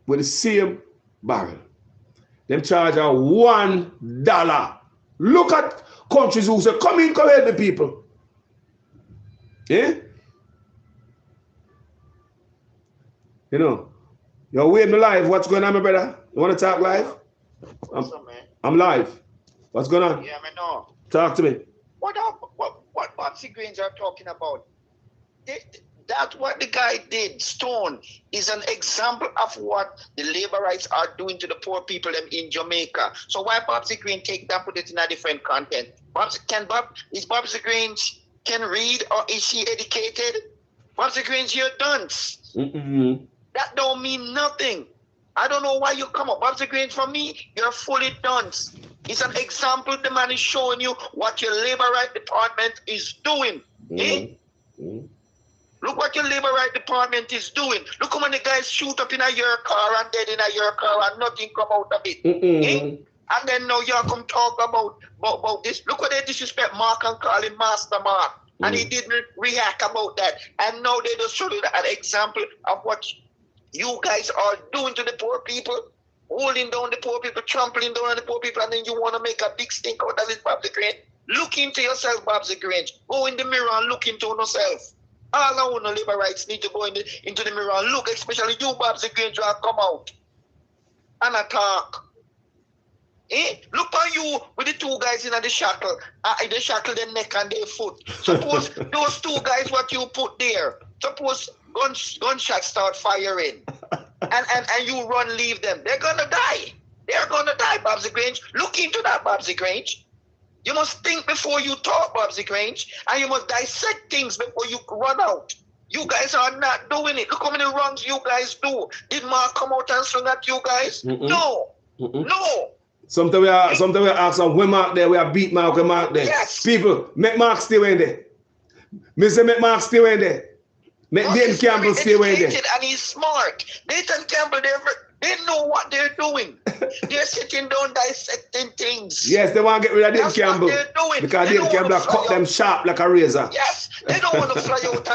with the same barrel, them charge her $1. Look at countries who say, come in, come help the people. Yeah? You know, you're waiting live. What's going on, my brother? You want to talk live? I'm live. What's going on? Yeah, I know. Talk to me. What Bobsy Grange are talking about? That's what the guy did. Stone is an example of what the labor rights are doing to the poor people in Jamaica. So why Bobsy Grange take that, put it in a different content? Is Bobsy Grange can read or is she educated? Bobsy Grange, you're dunce. That don't mean nothing. I don't know why you come up. Bobsy Grange, for me, you're fully dunce. It's an example. The man is showing you what your labor right department is doing. Look what your labor right department is doing. Look how many guys shoot up in your car and dead in your car and nothing come out of it. And then now you come talk about this. Look what they disrespect Mark and call him Master Mark. And he didn't react about that. And now they just show you an example of what you guys are doing to the poor people. Holding down the poor people, trampling down on the poor people, and then you want to make a big stink out of it, Bobsy Grange. Look into yourself, Bobsy Grange. Go in the mirror and look into yourself. All our labor rights need to go into the mirror and look, especially you, Bobsy Grange, come out and attack. Look on you with the two guys in the shackle. They shackle their neck and their foot. Suppose those two guys what you put there, suppose gunshots start firing and you run, leave them. They're gonna die. They're gonna die, Bobsy Grange. Look into that, Bobsy Grange. You must think before you talk, Bobsy Grange, and you must dissect things before you run out. You guys are not doing it. Look how many wrongs you guys do. Did Mark come out and swing at you guys? No. No. Sometimes we ask them, when Mark there, we are beat Mark, when Mark there. Yes. People, make Mark stay in there. Me say make Mark stay in there. Make Dayton Campbell stay in there. And he's smart. Dayton Campbell, they know what they're doing. They're sitting down dissecting things. Yes, they want to get rid of Dayton Campbell. What they're doing. Because Dayton Campbell cut them sharp like a razor. Yes, they don't want to fly out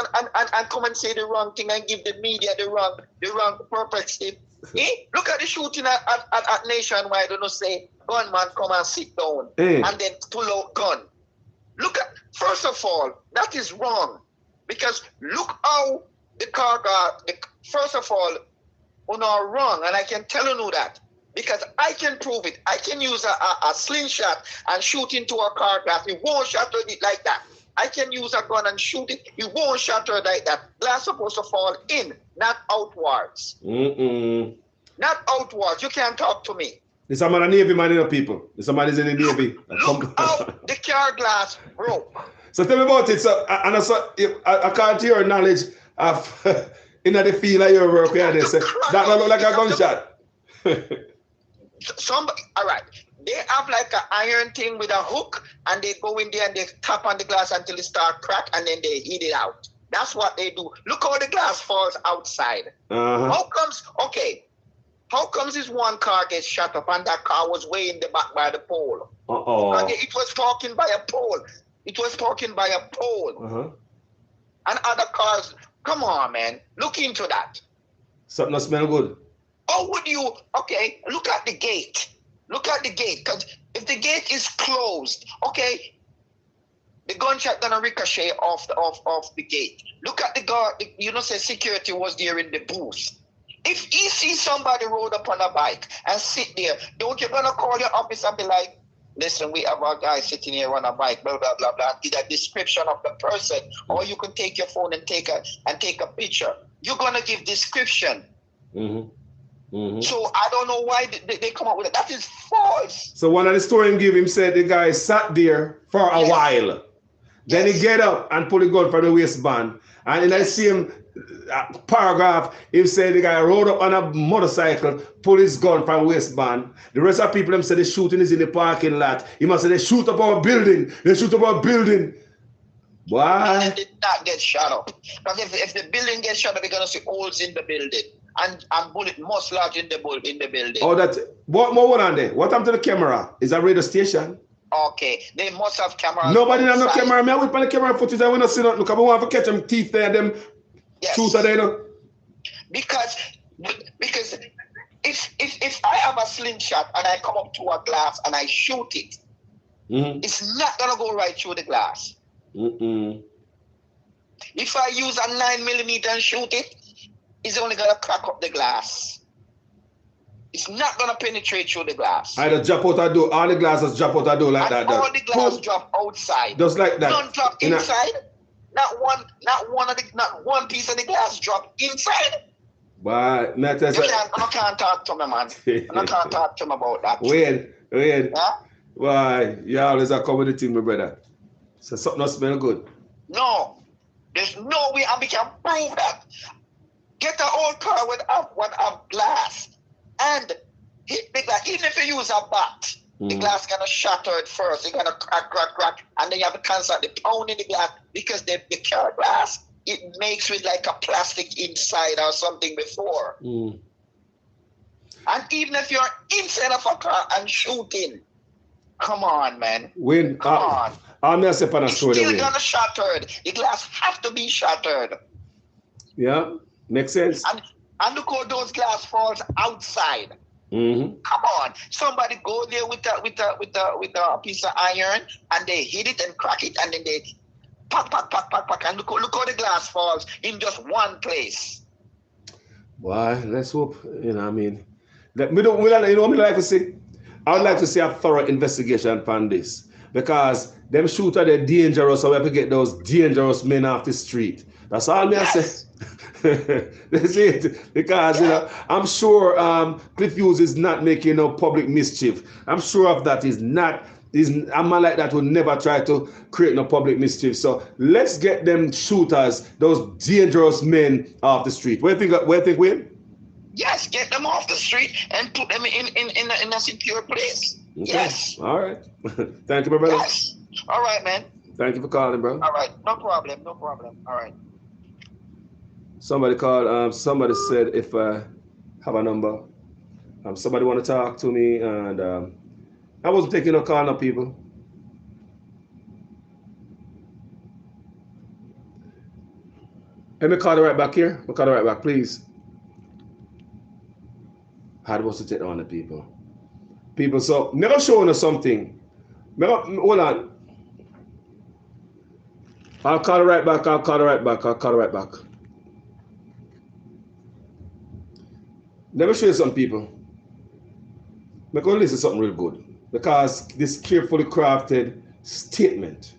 and come and say the wrong thing and give the media the wrong perspective. Look at the shooting at Nationwide, say, gunman come and sit down and then pull out gun. Look at, first of all, that is wrong. Because look how the car got, first of all, you are wrong, and I can tell you that. Because I can prove it. I can use a slingshot and shoot into a car glass. It won't shatter it like that. I can use a gun and shoot it. It won't shatter like that. Glass supposed to fall in, not outwards. Not outwards. You can't talk to me. There's some other Navy man in the people. There's somebody's in the Navy. Look how the car glass broke. So tell me about it. So, and according to your knowledge of in the field of your work, that don't look like a gunshot. Somebody, all right. They have like an iron thing with a hook, and they go in there and they tap on the glass until it starts crack, and then they heat it out. That's what they do. Look how the glass falls outside. How comes this one car gets shut up and that car was way in the back by the pole? And it was talking by a pole. It was talking by a pole. And other cars, come on, man. Look into that. Something that smell good. How would you, look at the gate. Look at the gate. Because if the gate is closed, the gunshot gonna ricochet off the gate. Look at the guard, say security was there in the booth. If you see somebody rode up on a bike and sit there, don't you gonna call your office and be like, listen, we have a guy sitting here on a bike, blah, blah, blah, blah, give a description of the person. Or you can take your phone and take a picture. You're gonna give description. So I don't know why they come up with it. That is false. So one of the story him give him said the guy sat there for a while. Then he get up and pull the gun from the waistband. And in that same paragraph, he said the guy rode up on a motorcycle, pull his gun from waistband. The rest of people them said the shooting is in the parking lot. He must say they shoot up our building. They shoot up our building. Why? They did not get shot up. Because if the building gets shot up, they're gonna see holes in the building. And bullet must lodge in the building. Oh, that what more on there? What happened to the camera? Is that radio station? Okay, they must have cameras. Nobody have no camera. Me I went on the camera footage. I want to see nothing. Look, I want to catch them teeth there, them shooter there. No? Because if I have a slingshot and I come up to a glass and I shoot it, it's not gonna go right through the glass. If I use a 9mm and shoot it, it's only gonna crack up the glass. It's not gonna penetrate through the glass. I just drop out a door. All the glasses drop out a door like that. All the glass drop outside. Just like that. None drop inside. Not one piece of the glass drop inside. But I can't talk to me, man. I can't talk to me about that. Wait. Huh? Why? You always a comedy thing, my brother. So something not smell good. No. There's no way and we can prove that. Get an old car with a glass and hit the glass. Even if you use a bat, the glass gonna shatter it first. It's gonna crack, and then you have to constantly pound in the glass because the car glass, it makes with like a plastic inside or something before. And even if you're inside of a car and shooting, come on, man. Come on. I'm not saying it's still gonna shatter. The glass have to be shattered. Yeah. Makes sense. And look how those glass falls outside. Come on, somebody go there with a piece of iron and they hit it and crack it and then Pack, pack, pack, pack, pack, and look how the glass falls in just one place. Why? Let's hope. You know, I mean, you know what I like to see? I would like to see a thorough investigation upon this, because them shooters, they're dangerous, so we have to get those dangerous men off the street. That's all me I say. That's it. Because you know, I'm sure Cliff Hughes is not making no public mischief. I'm sure of that. He's not. A man like that would never try to create no public mischief. So let's get them shooters, those dangerous men, off the street. Where do you think, Wayne? Yes, get them off the street and put them in a secure place. Okay. Yes. All right. Thank you, my brother. Yes. All right, man. Thank you for calling, bro. All right. No problem. No problem. All right. Somebody called. Somebody said if I have a number, somebody want to talk to me, and I wasn't taking no call, no people. Let me call it right back here. We'll call it right back, please. How was to take on the people? People, so never showing us something. Hold on. I'll call it right back. I'll call it right back. I'll call it right back. Let me show you some people. I'm going to listen to something real good. Because this carefully crafted statement,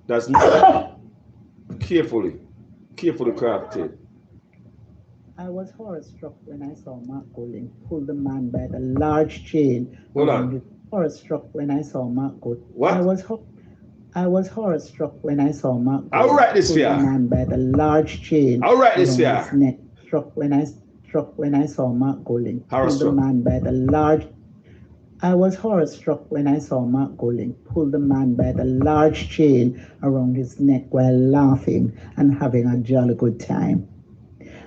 that's not carefully crafted. I was horror-struck when I saw Mark Golding pull the man by the large chain. Hold on. Horror-struck when I saw Mark Golding. What? I was horror-struck when I saw Mark Golding. I'll write this for you. Pull the man by the large chain. I'll write this for you. His neck. When I saw Mark Golding pull the man by the large. I was horror-struck when I saw Mark Golding pull the man by the large chain around his neck while laughing and having a jolly good time.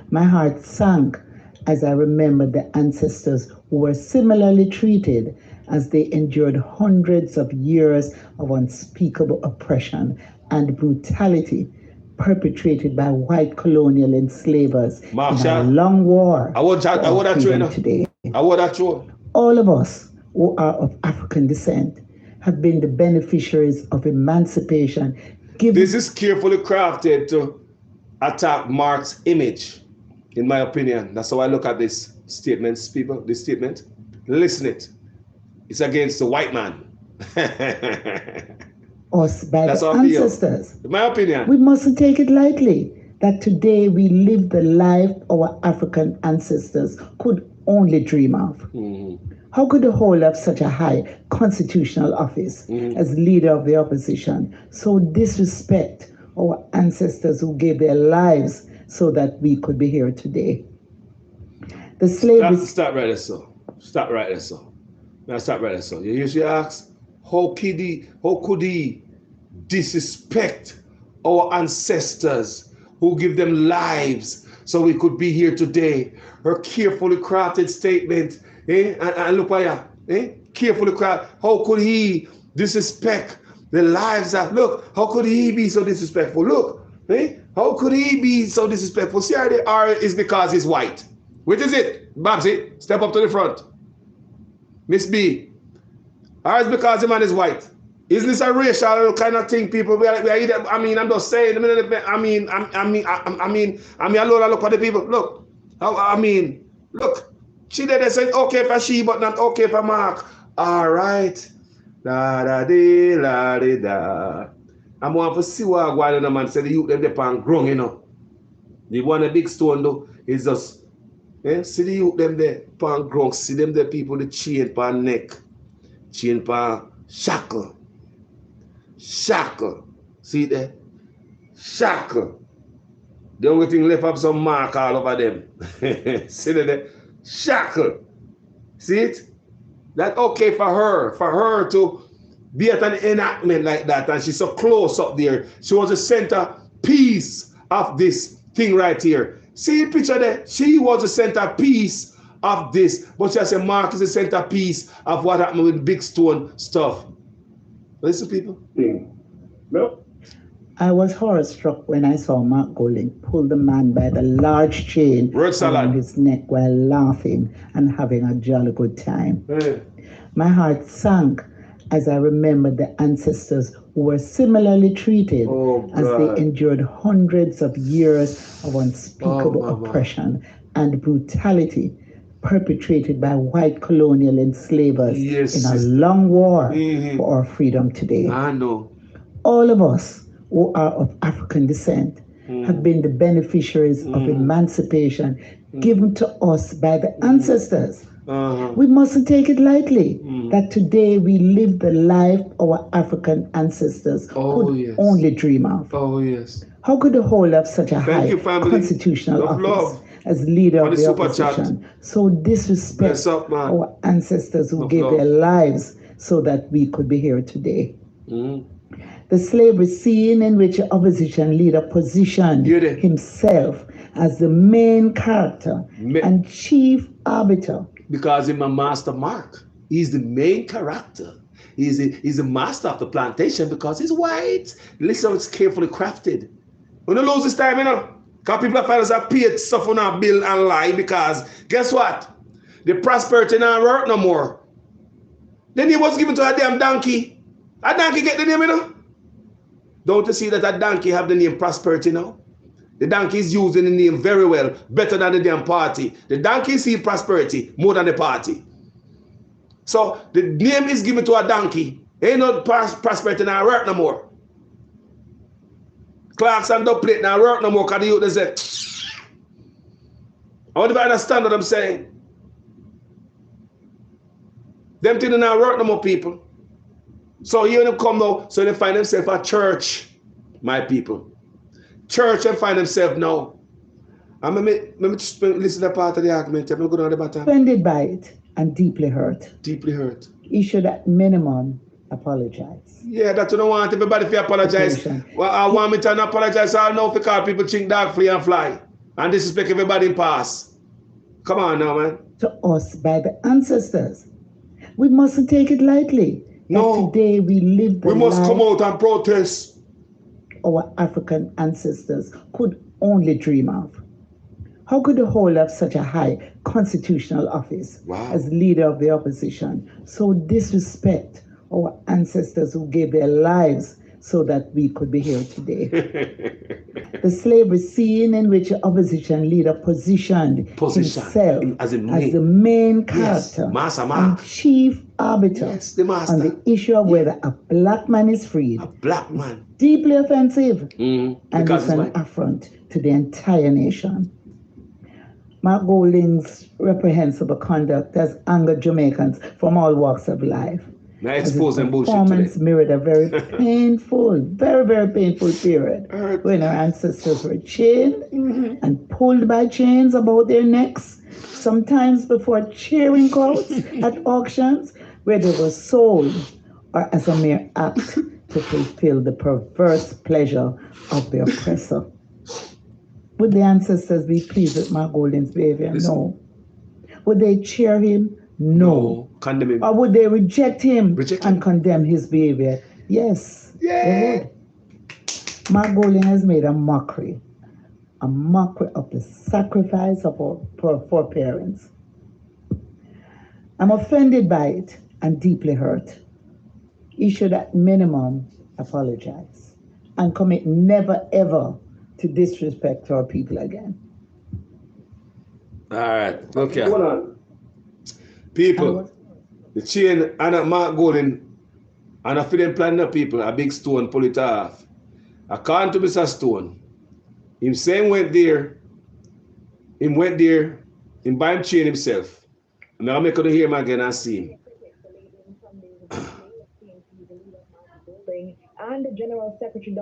My heart sank as I remembered the ancestors who were similarly treated as they endured hundreds of years of unspeakable oppression and brutality perpetrated by white colonial enslavers in a long war. Today. All of us who are of African descent have been the beneficiaries of emancipation. This is carefully crafted to attack Mark's image, in my opinion. That's how I look at this statement, people. This statement, listen it. It's against the white man. Us by That's the our ancestors. In my opinion. We mustn't take it lightly that today we live the life our African ancestors could only dream of. Mm-hmm. How could the holder of such a high constitutional office as leader of the opposition so disrespect our ancestors who gave their lives so that we could be here today? The slavery... Stop right there, sir. Stop right there, sir. Now stop right there, sir. You usually ask, how could he disrespect our ancestors who give them lives so we could be here today? Her carefully crafted statement, and look why, carefully crafted. How could he disrespect the lives of, look, how could he be so disrespectful? Look, how could he be so disrespectful? See, the R is because he's white. Which is it? Bobsy, step up to the front. Miss B. R is because the man is white. Isn't this a racial kind of thing, people? I mean, I'm just saying. I mean, alone, I look at the people. Look, look. She did. They said okay for she, but not okay for Mark. All right. Da da dee la dee da. I'm going to see what going on, man. Say the youth them depend grung, you know. The one a big stone though is just. See the youth them there pan grung. See them the people the chain pan neck. Chain pan shackle. Shackle. See there? Shackle. The only thing left up some mark all over them. See there? Shackle. See it? That's okay for her to be at an enactment like that, and she's so close up there. She was the centerpiece of this thing right here. See the picture there? She was the centerpiece of this, but she said Mark is the centerpiece of what happened with Big Stone stuff. Listen, people. No. I was horror-struck when I saw Mark Golding pull the man by the large chain around his neck while laughing and having a jolly good time. My heart sank as I remember the ancestors who were similarly treated as they endured hundreds of years of unspeakable oppression and brutality perpetrated by white colonial enslavers in a long war for our freedom today. I know. All of us who are of African descent have been the beneficiaries of emancipation given to us by the ancestors. We mustn't take it lightly that today we live the life our African ancestors could only dream of. Oh, yes. How could the whole of such a high constitutional office as leader of the opposition so disrespect our ancestors who gave their lives so that we could be here today? The slavery scene in which the opposition leader positioned himself as the main character and chief arbiter. Because he's a master mark. He's the main character. He's a master of the plantation because he's white. Listen, it's carefully crafted. We don't lose this time, you know. Because people find us have paid stuff on our bill and lie because guess what? The prosperity not work no more. The name was given to a damn donkey. A donkey get the name, you know. Don't you see that a donkey have the name prosperity now? The donkey is using the name very well, better than the damn party. The donkey see prosperity more than the party. So the name is given to a donkey. Ain't no prosperity now work no more. Clocks and dub plate now work no more because the youth they say. I want to understand what I'm saying. Them things now work no more, people. So here they come now, so they find themselves at church, my people. Church and find themselves now. And let me listen to part of the argument. I'm not going on the matter. Offended by it and deeply hurt. Deeply hurt. He should at minimum apologize. Yeah, that's what I want everybody to apologize. Well, I want me to apologize. I know if you call people chink dog, flea and fly. And disrespect everybody in pass. Come on now, man. To us by the ancestors. We mustn't take it lightly. No. Today we live the we must life come out and protest. Our African ancestors could only dream of. How could the whole of such a high constitutional office as leader of the opposition so disrespect our ancestors who gave their lives so that we could be here today? The slavery scene in which the opposition leader positioned himself as the main character and chief arbiter on the issue of whether a black man is freed. A black man. Deeply offensive and it's an affront to the entire nation. Mark Golding's reprehensible conduct has angered Jamaicans from all walks of life. Now exposing bullshit performance mirrored a very painful, very, very painful period when our ancestors were chained and pulled by chains about their necks, sometimes before cheering crowds at auctions where they were sold or as a mere act to fulfill the perverse pleasure of the oppressor. Would the ancestors be pleased with Mark Golding's behavior? No. Would they cheer him? No. Condemn him. Or would they reject him and condemn his behavior? Yes, they would. Mark Golding has made a mockery of the sacrifice of our foreparents. I'm offended by it and deeply hurt. He should at minimum apologize and commit never ever to disrespect our people again. All right, okay. Hold on. People, the chain and Mark Golding and a feeling planning of people, a big stone pull it off. According to Mr. Stone, him saying went there, him buy him chain himself. I'm gonna make you hear him again and see him. And the General Secretary,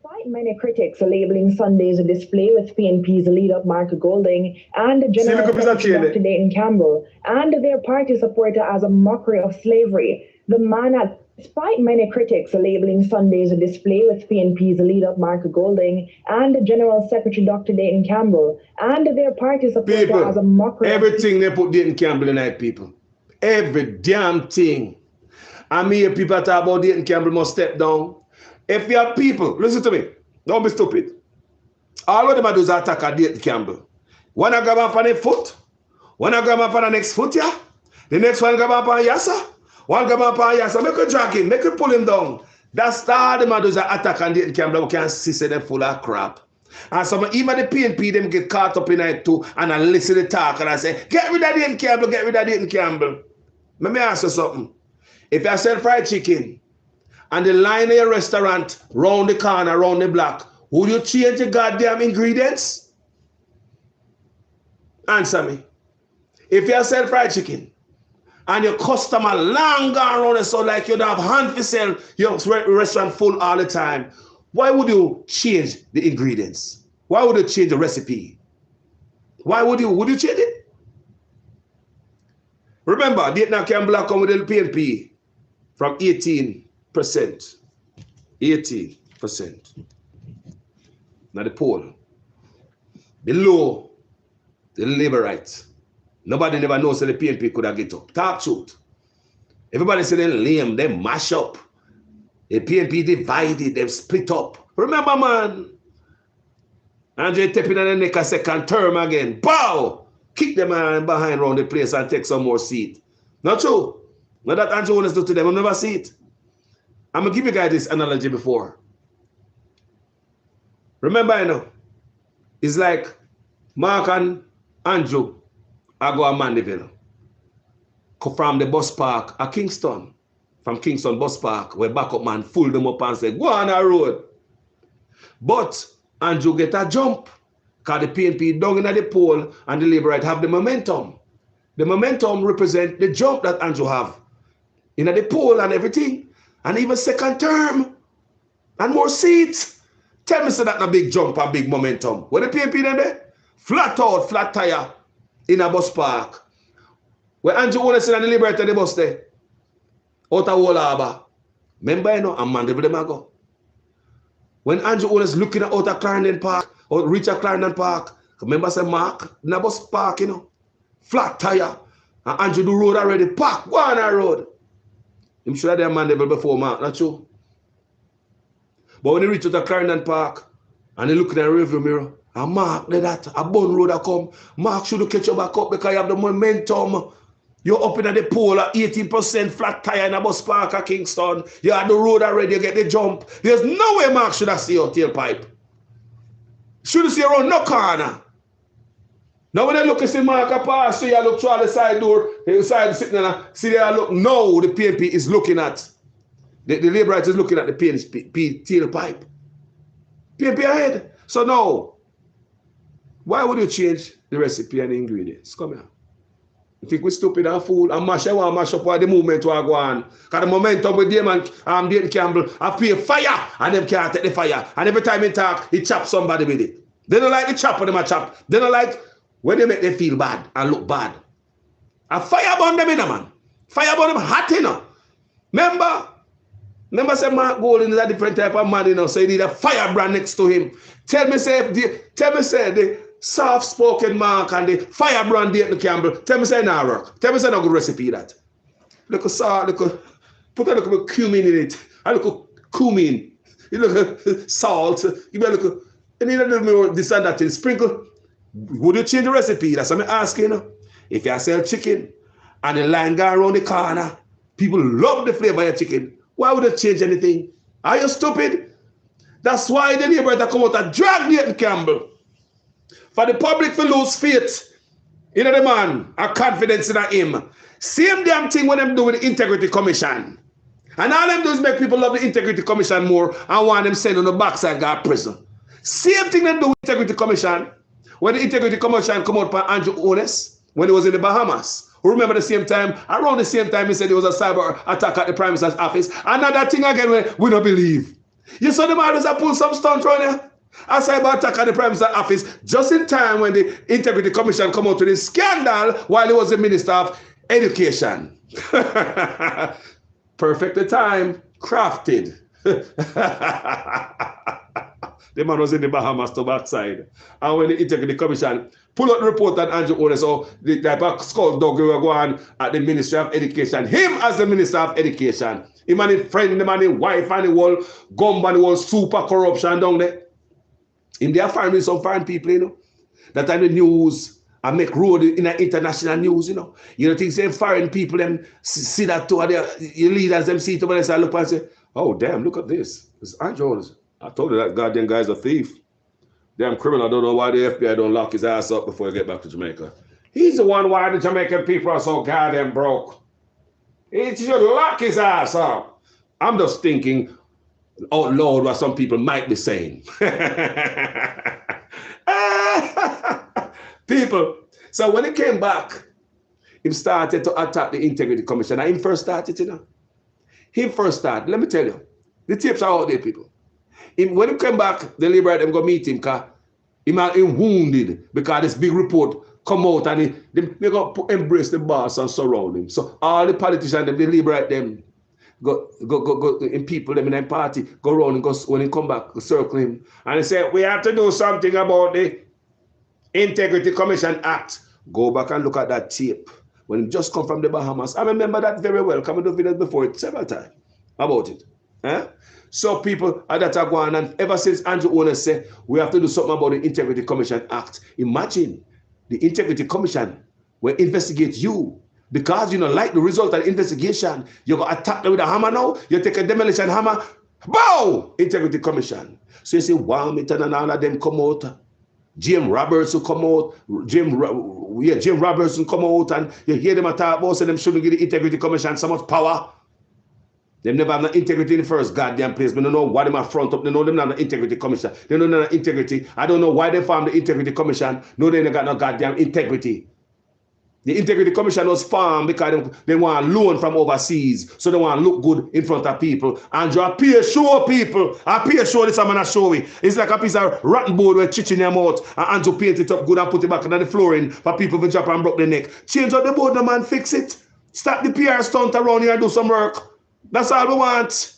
despite many critics labeling Sunday's display with PNP's leader Mark Golding and the General Secretary Dr. Dayton Campbell and their party supporter as a mockery of slavery, the man had, despite many critics labeling Sunday's display with PNP's leader Mark Golding and the General Secretary Dr. Dayton Campbell and their party supporter as a mockery. Everything they put Dayton Campbell in night, people. Every damn thing. I mean, people talk about Dayton Campbell must step down. If you have people, listen to me, don't be stupid. All of them do is attack at Dayton Campbell. One grab up on the foot, one grab up on the next foot, yeah. The next one grab up on Yassa. One come up and so make you drag him, make you pull him down. That's all the man does an attack and Dayton Campbell. We can see say them full of crap. And some even the PNP them get caught up in it too, and I listen to the talk and I say, get rid of Dayton Campbell, get rid of Dayton Campbell. Let me ask you something. If you sell fried chicken and the line of your restaurant round the corner, round the block, would you change the goddamn ingredients? Answer me. If you sell fried chicken and your customer long gone around and so like you don't have hand for sale, your restaurant full all the time, why would you change the ingredients? Why would you change the recipe? Why would you change it? Remember, Dayton Campbell come with the PNP from 18%. 18%. Now the poll. Below the labor rights. Nobody never knows that the PNP could have get up. Talk truth. Everybody say they lame, they mash up. The PNP divided, they split up. Remember, man. Andre tapping on the neck a second term again. Pow! Kick them man behind around the place and take some more seat. Not true. Not that Andrew Jones do to them. I'll never see it. I'm going to give you guys this analogy before. Remember, you know, it's like Mark and Andrew are going to Mandeville. From the bus park at Kingston. From Kingston bus park, where backup man pull them up and say, go on the road. But Andrew get a jump. Because the PNP down in the poll and the Labour right have the momentum. The momentum represent the jump that Andrew have. In the poll and everything. And even second term. And more seats. Tell me so that a big jump and big momentum. Where the PNP then there? Flat out, flat tire in a bus park. Where Andrew Jones and the Labour right the bus there. Out of Wall Harbour. Remember, you know, and Mandeville them go. When Andrew Jones looking at out of Clarendon Park, or reach at Clarendon Park, remember say Mark, in a bus park, you know, flat tire, and Andrew do road already, park, go on that road. I'm sure they're Mandeville before Mark, not true. But when he reach out of Clarendon Park, and he look in the rearview mirror, and Mark did that, a bun road that come, Mark should catch you back up because you have the momentum. You're up in the pole at 18% flat tire in a bus park at Kingston. You have the road already, you get the jump. There's no way Mark should have seen your tailpipe. Should have seen around no corner. Now when I look and see Mark a pass, so you look through the side door, the side sitting there, see there look, no, the PNP is looking at, the Labour right is looking at the PNP tailpipe. PNP ahead. So no. Why would you change the recipe and the ingredients? Come here. You think we're stupid and fool and mash up while the movement will go on. Because the momentum with them and Dayton Campbell have pay fire and them can't take the fire. And every time he talk, he chop somebody with it. They don't like the chop when they chop. They don't like when they make them feel bad and look bad. A fire burn them in a man. Fire burn them hot in a. Remember say Mark Golding is a different type of man, you know, so you need a firebrand next to him. Tell me say the soft-spoken Mark and the firebrand Dayton Campbell, tell me say no work. Tell me say no good recipe that. Look salt, put a little cumin in it. A little cumin. You look salt. You look, and you know more this and that thing. Sprinkle. Would you change the recipe? That's what I'm asking. You know? If you sell chicken and the line go around the corner, people love the flavor of your chicken. Why would you change anything? Are you stupid? That's why the Labour that come out and drag Dayton Campbell. For the public to lose faith in the man and confidence in him. Same damn thing when them do with the Integrity Commission. And all them do is make people love the Integrity Commission more and want them sent on the backside go to prison. Same thing they do with the Integrity Commission. When the Integrity Commission come out by Andrew Jones when he was in the Bahamas. Remember the same time, around the same time he said there was a cyber attack at the Prime Minister's office. Another thing again we don't believe. You saw the man was pull some stunt around here. A cyber attack at the Prime Minister's office just in time when the Integrity Commission come out with this scandal while he was the Minister of Education. Perfect time, crafted. The man was in the Bahamas to backside. And when the Integrity Commission pull out the report that Andrew Jones, so the type of skulldog we were going at the Ministry of Education, him as the Minister of Education, him and his friend, him and his wife and the whole gum and the whole super corruption down there. In their family, some foreign people, you know, that time the news and make road in the international news, you know. You don't think say foreign people them see that too, your leaders them see it when they look and say, oh damn, look at this. It's Andrew. I told you that goddamn guy's a thief. Damn criminal. I don't know why the FBI don't lock his ass up before he get back to Jamaica. He's the one why the Jamaican people are so goddamn broke. He should lock his ass up. I'm just thinking out loud what some people might be saying. People, so when he came back, he started to attack the Integrity Commission. And he first started, you know. He first started, let me tell you, the tapes are out there, people. When he came back, the Liberal them go meet him because he wounded because this big report come out and they go embrace the boss and surround him. So all the politicians, the Liberal them, go in people them in that party, go around and go when he come back, circle him. And he say, we have to do something about the Integrity Commission Act. Go back and look at that tape. When he just come from the Bahamas. I remember that very well. Come and do videos before it several times about it. Eh? So people are that are going, and ever since Andrew Owner said we have to do something about the Integrity Commission Act. Imagine the Integrity Commission will investigate you. Because you don't like the result of the investigation, you're going to attack them with a hammer now. You take a demolition hammer, bow! Integrity Commission. So you see, Warmington and all of them come out. Jim Roberts will come out. Jim Roberts will come out, and you hear them attack about so them shouldn't give the Integrity Commission so much power. They never have no integrity in the first goddamn place. But they don't know why they are front up. They know them not the Integrity Commission. They know no integrity. I don't know why they formed the Integrity Commission. No, they ain't got no goddamn integrity. The Integrity Commission was formed because they want loan from overseas. So they want to look good in front of people. And you appear show people. Appear show this I'm going to show you. It's like a piece of rotten board with chich in your mouth. And Andrew paint it up good and put it back on the flooring for people to drop and broke their neck. Change out the board, no man, fix it. Stop the PR stunt around here and do some work. That's all we want.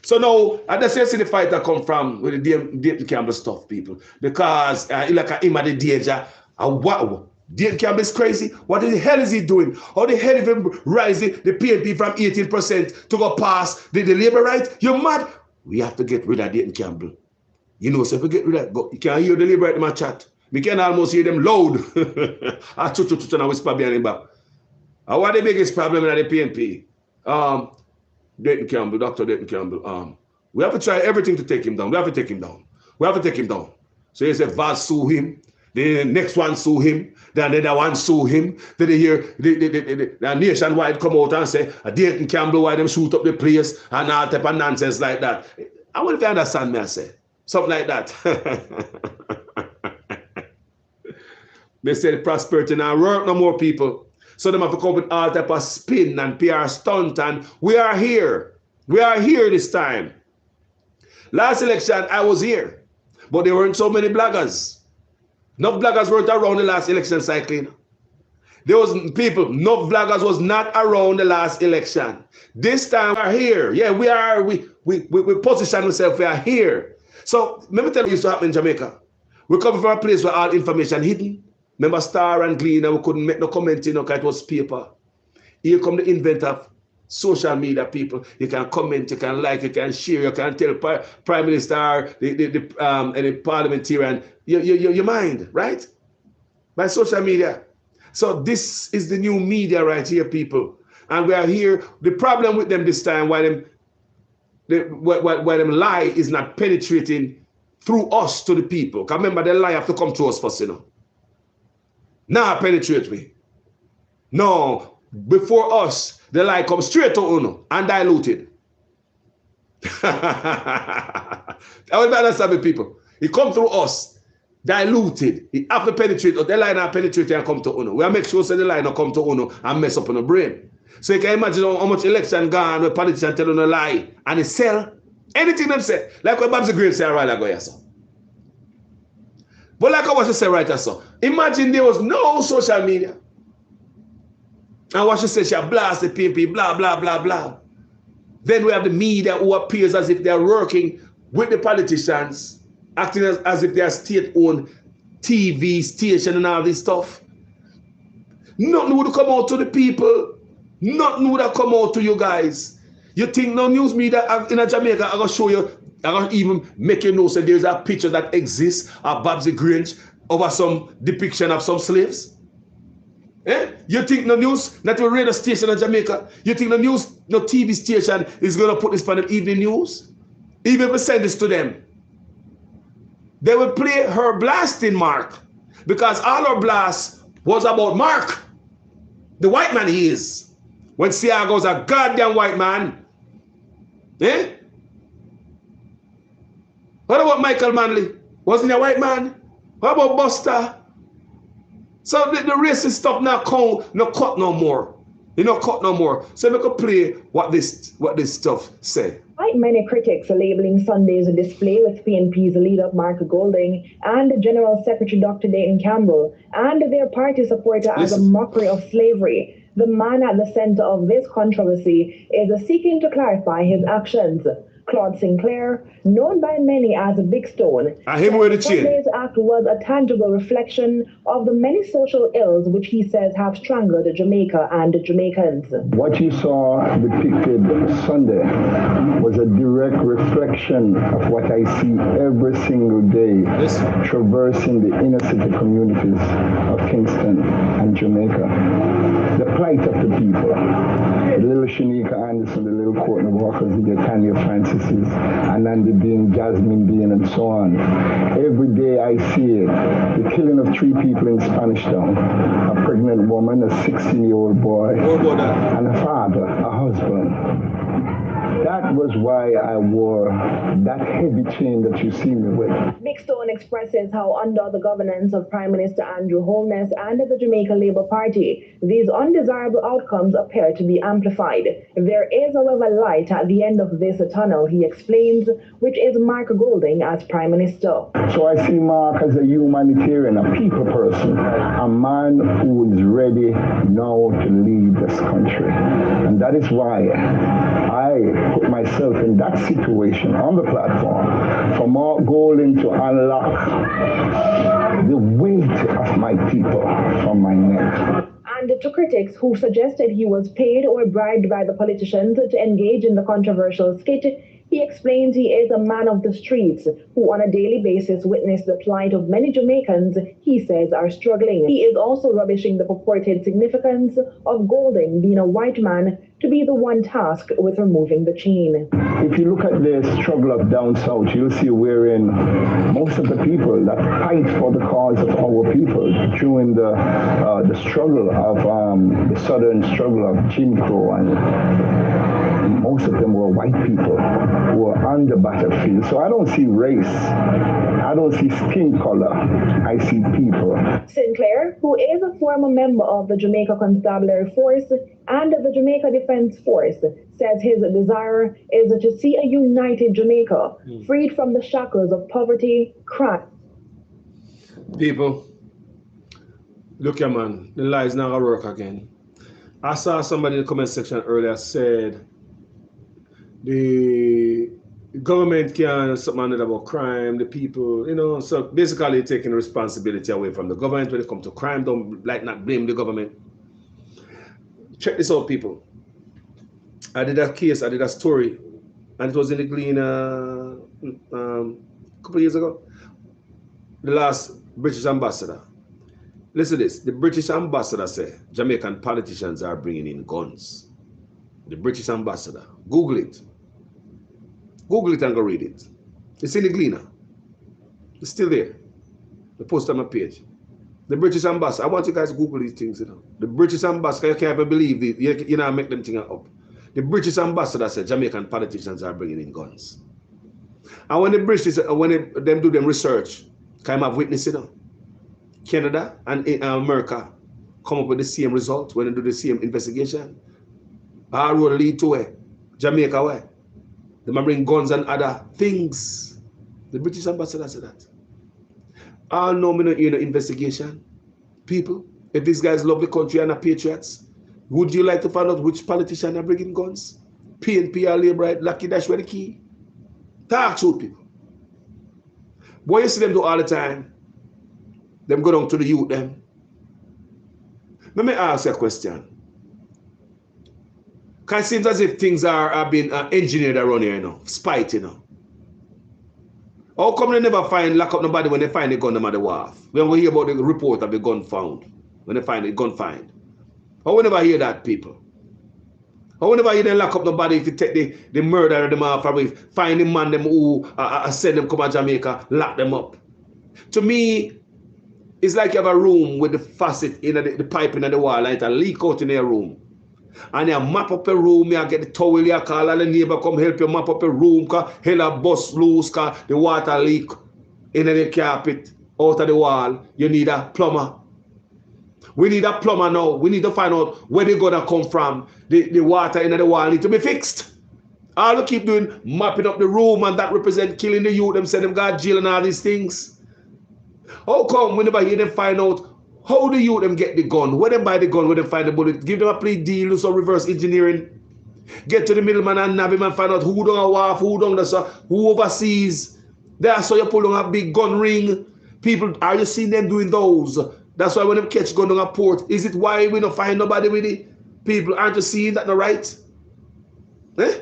So now, I just see the fighter come from with the Dayton Campbell stuff, people. Because like him at the danger. Wow, Dayton Campbell is crazy. What the hell is he doing? How the hell is he rising the PNP from 18% to go past the labor right? You're mad. We have to get rid of Dayton Campbell. You know, so if we get rid of that, you can't hear the labor right in my chat. We can almost hear them loud. I whisper behind him back. What the biggest problem in the PNP? Dayton Campbell, Dr. Dayton Campbell. We have to try everything to take him down. We have to take him down. We have to take him down. So he said, Vaz sue him. The next one sue him. Then the other one sue him. Then they hear the nationwide come out and say, Dayton Campbell, why them shoot up the place and all type of nonsense like that. I wonder if you understand me, I say. Something like that. They said prosperity now work no more, people. So they have to come with all type of spin and PR stunt, and we are here. We are here this time. Last election, I was here, but there weren't so many bloggers. No bloggers weren't around the last election cycle. There was people, no bloggers was not around the last election. This time we are here. Yeah, we are. We position ourselves. We are here. So let me tell you what used to happen in Jamaica. We come from a place where all information hidden. Remember Star and Glean, and we couldn't make no comment, you know, because it was paper. Here come the inventor of social media, people. You can comment, you can like, you can share, you can tell Prime Minister, the parliamentarian, your mind, right? By social media. So this is the new media right here, people. And we are here. The problem with them this time, why them lie is not penetrating through us to the people. Because remember, the lie have to come to us first, you know. Now penetrate me. No, before us, the lie comes straight to Uno and diluted. I would understand people. It comes through us, diluted. It have to penetrate, or the lie not penetrate and come to Uno. We have to make sure so the lie not come to Uno and mess up on the brain. So you can imagine how much election gone where politicians tell on a lie and they sell anything them say. Like what Bobsy Busted said a while ago, yes, sir. But like I was say right there, so imagine there was no social media. And what she said, she blast the PNP, blah, blah, blah, blah. Then we have the media who appears as if they're working with the politicians, acting as if they're state-owned TV station and all this stuff. Nothing would come out to the people. Nothing would have come out to you guys. You think no news media in Jamaica are going to show you, I'm going to even make you know, so there's a picture that exists of Bobsy Grange over some depiction of some slaves? Eh? You think the news, not the radio station in Jamaica, you think the news, the TV station is going to put this on the evening news? Even if we send this to them, they will play her blasting Mark, because all her blast was about Mark, the white man he is. When Siago's a goddamn white man. Eh? What about Michael Manley? Wasn't he a white man? What about Buster? So the racist stuff not cut no more. You know, cut no more. So we could play what this stuff say. Like many critics are labeling Sunday's display with PNP's leader Mark Golding and General Secretary Dr. Dayton Campbell and their party supporter as a mockery of slavery. The man at the center of this controversy is seeking to clarify his actions. Claude Sinclair, known by many as Big Stone, Sunday's act was a tangible reflection of the many social ills which he says have strangled Jamaica and Jamaicans. What you saw depicted Sunday was a direct reflection of what I see every single day traversing the inner city communities of Kingston and Jamaica. The plight of the people. The little Shanika Anderson, the little Courtney Walkers, the Tanya Francis, and then the being Jasmine Bean and so on. Every day I see it. The killing of 3 people in Spanish Town. A pregnant woman, a 16-year-old boy, and a father, a husband. That was why I wore that heavy chain that you see me with. Big Stone expresses how under the governance of Prime Minister Andrew Holness and the Jamaica Labour Party, these undesirable outcomes appear to be amplified. There is, however, light at the end of this tunnel, he explains, which is Mark Golding as Prime Minister. So I see Mark as a humanitarian, a people person, a man who is ready now to lead this country. And that is why I put myself in that situation on the platform for Mark Golding to unlock the weight of my people from my neck. And to critics who suggested he was paid or bribed by the politicians to engage in the controversial skit, he explains he is a man of the streets who on a daily basis witness the plight of many Jamaicans he says are struggling. He is also rubbishing the purported significance of Golding being a white man to be the one tasked with removing the chain. If you look at the struggle of down south, you'll see wherein most of the people that fight for the cause of our people during the struggle of the southern struggle of Jim Crow, and most of them were white people who were on the battlefield. So I don't see race, I don't see skin color, I see people. Sinclair, who is a former member of the Jamaica Constabulary Force and the Jamaica Defense Force, says his desire is to see a united Jamaica, freed from the shackles of poverty, crime. People, look here, man, the lies not gonna work again. I saw somebody in the comment section earlier said the government can something about crime, the people, you know, so basically taking responsibility away from the government when it comes to crime. Don't not blame the government. Check this out, people. I did a story, and it was in the Glean a couple of years ago. The last British ambassador. Listen to this. The British ambassador said Jamaican politicians are bringing in guns. The British ambassador. Google it. Google it and go read it. It's in the Gleaner. It's still there. The post on my page. The British ambassador. I want you guys to Google these things, you know. The British ambassador, you can't even believe it. You know, make them things up. The British ambassador said Jamaican politicians are bringing in guns. And when the British, them do them research, kind of witness, you know, Canada and America come up with the same result when they do the same investigation. Our road lead to where? Jamaica where? They might bring guns and other things. The British ambassador said that. I know me not in the investigation. People, if these guys love the country and are patriots, would you like to find out which politician are bringing guns? PNP or Labour, right? Lucky Dash where the key. Talk to people. Boy, you see them do all the time. Them go down to the youth them. Let me ask you a question. Because it seems as if things are being engineered around here, you know, spite, you know. How come they never lock up nobody when they find the gun them at the wharf? We don't hear about the report of the gun found. When they find the gun find. How we never hear that, people? How we never hear them lock up nobody if you take the murder of them off, or find the man them who send them come to Jamaica, lock them up. To me, it's like you have a room with the faucet in the pipe in the wall, and it a leak out in your room. And you map up a room, you get the towel, you call all the neighbor come help you map up a room, because hell a bus loose, because the water leak in the carpet, out of the wall. You need a plumber. We need a plumber now. We need to find out where they're going to come from. The water in the wall need to be fixed. All we keep doing, mapping up the room, and that represent killing the youth, them send them God jail and all these things. How come we never hear them find out how the youth them get the gun? Where they buy the gun? Where they find the bullet? Give them a plea deal, do some reverse engineering. Get to the middleman and nab him and find out who don't a wharf, who don't the who overseas. That's why you pull on a big gun ring. People, are you seeing them doing those? That's why when them catch gun on a port, is it why we don't find nobody with it? People, aren't you seeing that no right? Eh?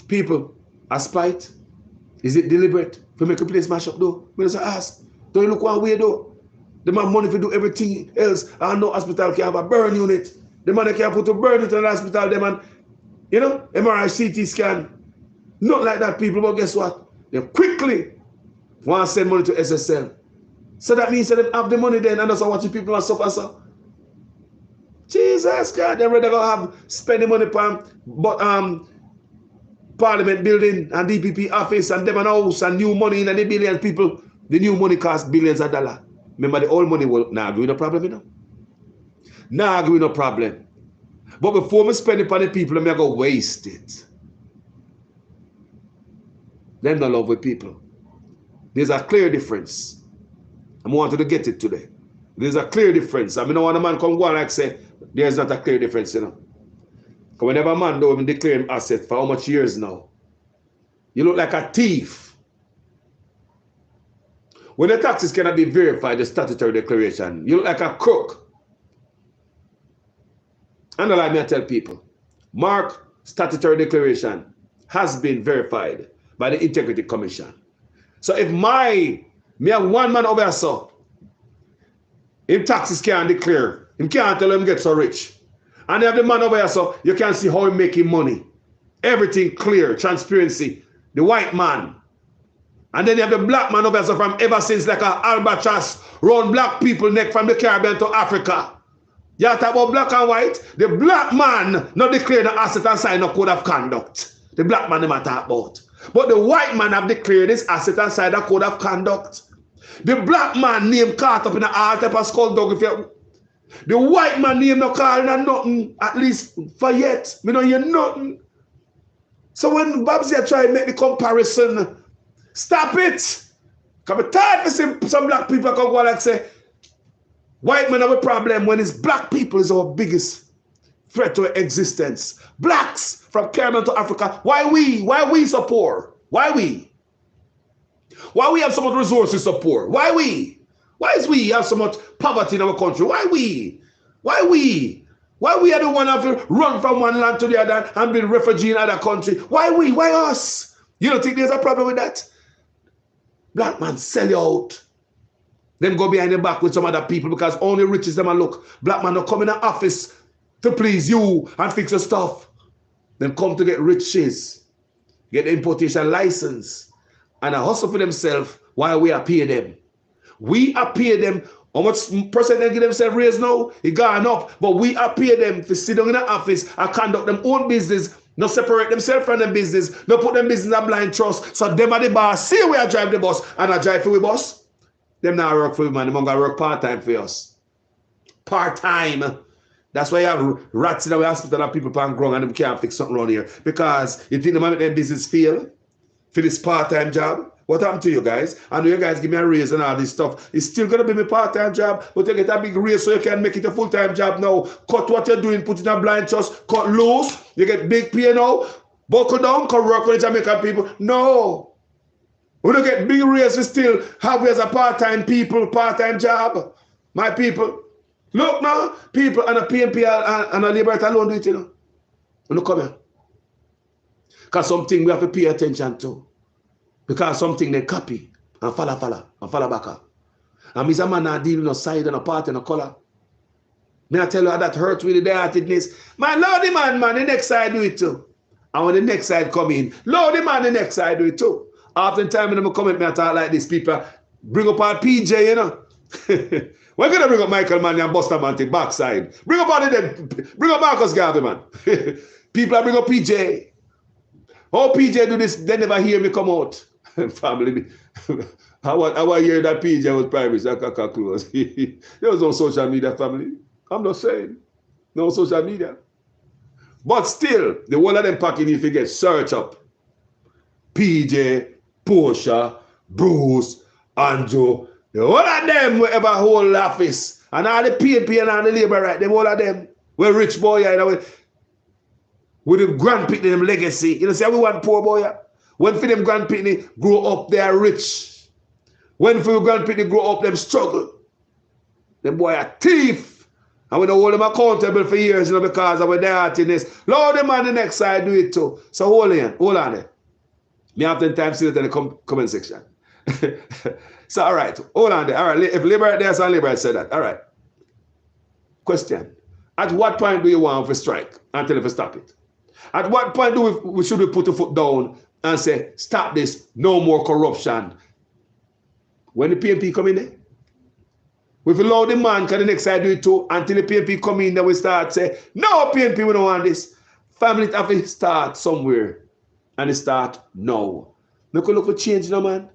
People, a spite. Is it deliberate? To make a place mash up though? We just ask. Don't you look one way though? The man money to do everything else. And no hospital can have a burn unit. The man can put a burn unit in the hospital. The man, you know, MRI, CT scan. Not like that, people. But guess what? They quickly want to send money to SSL. So that means that they have the money then, and that's how watching people suffer. So, Jesus God, they're ready to have spend the money on Parliament building and DPP office and them and house and new money in the billions. People, the new money costs billions of dollars. Remember, the old money will now agree no problem, you know. Now agree no problem. But before we spend it on the people, I'm going to waste it. Them no love with people. There's a clear difference. I wanted to get it today. There's a clear difference. I mean, when a man come go and say, there's not a clear difference, you know. Because whenever a man don't even declare him asset for how much years now, you look like a thief. When the taxes cannot be verified, the statutory declaration, you look like a crook. And allow me to tell people, Mark statutory declaration has been verified by the Integrity Commission. So if me have one man over so, him taxes can't declare, him can't tell him get so rich. And you have the man over here so, you can see how he making money. Everything clear, transparency. The white man. And then you have the black man over here from ever since like an albatross round black people neck from the Caribbean to Africa. You talk about black and white. The black man not declared an asset and sign a code of conduct. The black man never talk about. But the white man have declared his asset and signed a code of conduct. The black man name caught up in all type of skullduggery. The white man name no calling and nothing, at least for yet. Me don't hear nothing. So when Bobsy try to make the comparison, stop it. Because I'm tired of seeing some black people come go and say, white men have a problem when it's black people is our biggest threat to existence. Blacks from Caribbean to Africa. Why we? Why we so poor? Why we? Why we have so much resources so poor? Why we? Why is we have so much poverty in our country? Why we? Why we? Why we are the one have to run from one land to the other and be refugee in other country? Why we? Why us? You don't think there's a problem with that? Black man sell you out. Then go behind the back with some other people because only riches them and look. Black man don't come in the office to please you and fix your stuff. Then come to get riches, get the importation license, and hustle for themselves while we are paying them. We are paying them. How much percent they give themselves raise now? It gone up. But we are paying them to sit down in the office and conduct them own business, not separate themselves from them business, not put them business in blind trust. So them are the boss. See where I drive the bus and I drive for the bus. Them now work for you, man. Them gonna work part-time for us. Part-time. That's why you have rats in our hospital and people pan ground and them can't fix something around here. Because you think they might make their business fail for this part-time job. What happened to you guys? I know you guys give me a raise and all this stuff. It's still going to be my part-time job, but you get a big raise so you can make it a full-time job now. Cut what you're doing, put it in a blind trust, cut loose, you get big pay now, buckle down, come work with the Jamaican people. No. We don't get big raise, we still have we as a part-time people, part-time job. My people. Look now, people and a PMP and a Liberty alone do it, you know. Look come here. Because something we have to pay attention to. Because something they copy and follow back up. And Mr. Man not dealing no side and a part and a color. May I tell you that hurt with the heartedness. Man, Lordy man, the next side do it too. And when the next side come in, Lordy man, the next side do it too. Oftentimes when them come at me and talk like this, people bring up our PJ, you know. We're gonna bring up Michael man and Buster man to backside. Bring up all of them, bring up Marcus Garvey, man. People bring up PJ. Oh, PJ do this, they never hear me come out. Family. I hear that PJ was private, so I can't close. There was no social media, family. I'm not saying. No social media. But still, the whole of them packing, if you get search up. PJ, Portia, Bruce, Andrew, the whole of them will ever hold office. And all the PNP and all the labor right, them all of them. We're rich boy, you know, with the grandpicking them legacy. You know, see, we want poor boy. When for them grandpicking grow up, they are rich. When for the grandpicking grow up, them struggle. Them boy are thief. And we don't hold them accountable for years, you know, because of their heartiness. Lord, them on the next side do it too. So hold on there. Me oftentimes see it in the comment section. So, all right, hold on there. All right, if Liberate there's some Liberate said that. All right. Question. At what point do you want to strike until if we stop it? At what point do should we put a foot down and say, stop this, no more corruption? When the PNP come in there? We've allowed the man, because the next side do it too, until the PNP come in, then we start say, no, PNP, we don't want this. Family have to start somewhere. And it start now. Make us look for change, no man.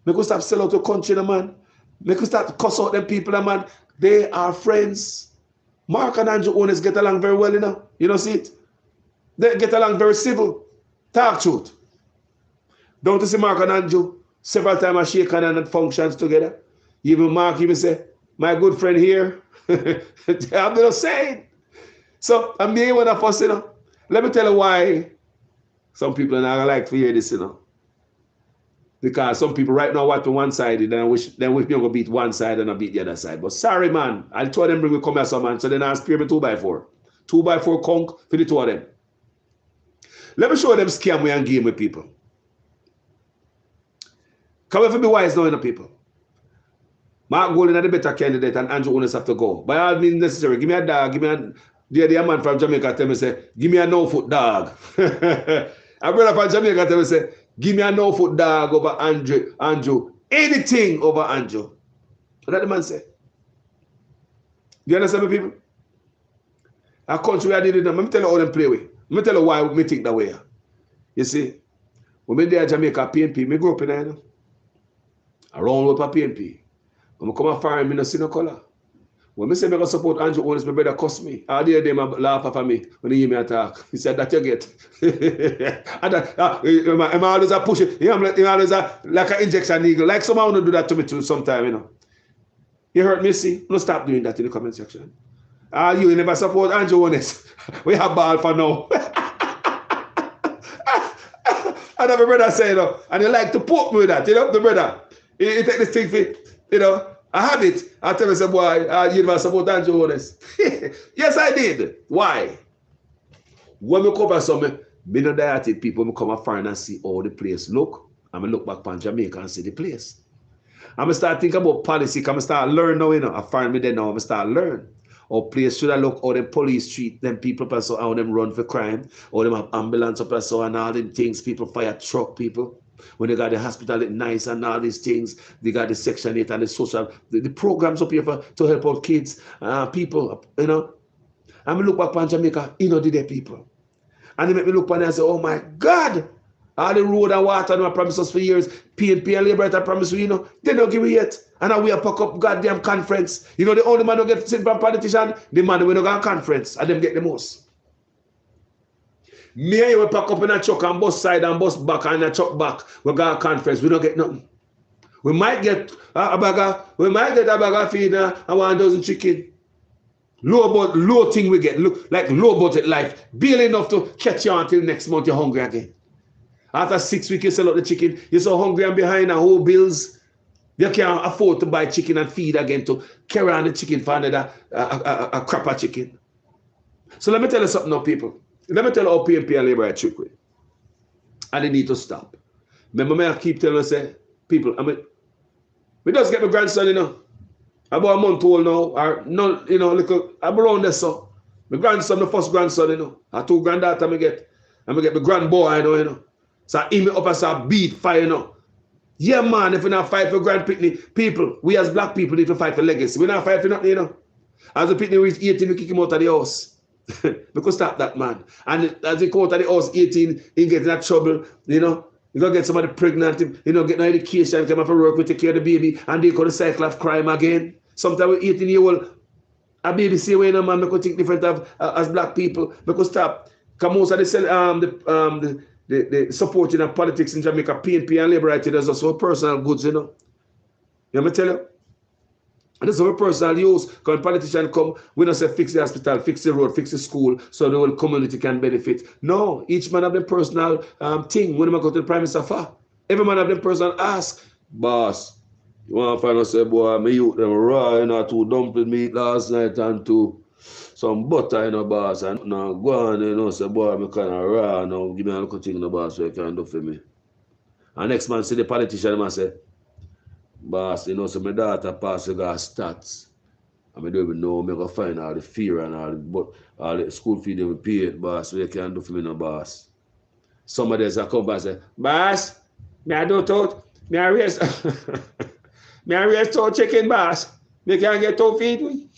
Make us stop sell out the country, no man. Make us start cuss out them people, no man. They are friends. Mark and Andrew owners get along very well, you know. You know, see it? They get along very civil. Talk truth. Don't you see Mark and Andrew several times I shake hands and functions together? Even Mark even say, my good friend here. I'm not saying. So I'm the one of us, you know. Let me tell you why some people are not like to hear this, you know. Because some people right now want to one side, and then wish you're going to beat one side and not beat the other side. But sorry, man. I told them bring me come here, some man. So then I spare me 2x4. 2x4 conk for the two of them. Let me show them scam and game with people. Come here for be wise now, you know, people. Mark Golden are the better candidate and Andrew Owners have to go. By all means necessary. Give me a dog. Give me a... The man from Jamaica tell me, say, give me a no-foot dog. A brother from Jamaica tell me, say, give me a no-foot dog over Andrew. Anything over Andrew. What that the man say? Do you understand me, people? A country I did it. Let me tell you how them play with. Let me tell you why we think that way. You see, when we there Jamaica PNP, me grew up in there, you know? Around with a PNP. When I come and fire me, no see no color. When I say I support Andrew Owners, my brother cuss me. All day they laugh at me when they hear me attack. He said, that you get. I'm always a push it. I'm always like an injection needle. Like someone will do that to me too sometime, you know. You heard me, see? No, stop doing that in the comment section. You never support Andrew Owners. We have ball for now. And my brother say, you know, and he like to poke me with that, you know, the brother. He take this thing for, you know, I have it. I tell myself, boy, you never support Andrew Owners. Yes, I did. Why? When we cover some minor-dieted people, we come and find and see how the place look. And I look back on Jamaica and see the place. I'm going to start thinking about policy. I'm going to start learn now, you know. I find me there now. I'm going to start learn. How place should I look, how them police treat them people, so how them run for crime, how them have ambulance up and so and all them things, people fire truck people. When they got the hospital at nice and all these things, they got the Section 8 and the social, the programs up here to help out kids, people, you know. And I look back on Jamaica, you know, did they people. And they make me look back and say, oh my God, all the road and water and promised us for years, PNP and Labour promised we, you know, they don't give it yet. And now we have pack up goddamn conference. You know, the only man who get sent from politician, the man who don't go conference, and them get the most. Me and you will pack up in a truck and bus side and bus back and a truck back. We got a conference. We don't get nothing. We might get a bag of feed and 1 dozen chicken. Low thing we get. Look like low budget life. Barely enough to catch you until next month you're hungry again. After 6 weeks you sell out the chicken. You're so hungry and behind and whole bills. You can't afford to buy chicken and feed again to carry on the chicken for another a crapper chicken. So let me tell you something now, people. Let me tell you how PNP and Labour are trick with. And they need to stop. Remember, I keep telling say, people, I mean, we just get my grandson, you know. About a month old now, or no, you know, little, I'm around there, so. My grandson, the first grandson, you know. I 2 granddaughter I get my grandboy, you know. So I aim it up as a beat fire, you know. Yeah, man, if we not fight for grand picnic, people, we as black people need to fight for legacy. We not fight for nothing, you know. As a picnic reach 18, we kick him out of the house. We could stop that, man. And as he come out of the house 18, he gets in trouble, you know. You go get somebody pregnant, you know, get no education, come up for work, we take care of the baby, and they go to cycle of crime again. Sometimes with 18-year-old, a baby say, well, no, man, we could think different of, as black people. We could stop. Because most of the supporting of politics in Jamaica, PNP and Labour Right, there's also personal goods, you know. You know me tell you? And there's our personal use. Because when politicians come, we don't say fix the hospital, fix the road, fix the school, so the whole community can benefit. No, each man have their personal thing when they go to the Prime Minister for. Every man have their personal ask. Boss, you want to find out, say, boy, me youth them raw, you know, 2 dumpling meat last night and 2 some butter, you know, boss, and now go on, you know, say, boy, I'm kind of raw, now give me a little thing, you know, boss, so you can do for me. And next man see the politician, and say, boss, you know, so my daughter pass the gas stats. I don't even know, I'm going to find all the fear and all the school fee they will pay it, boss, so you can do for me, no, boss. Some of them come back and say, boss, me I do thought, me I raise, me I raise 2 chicken, boss. Me can't get 2 feet.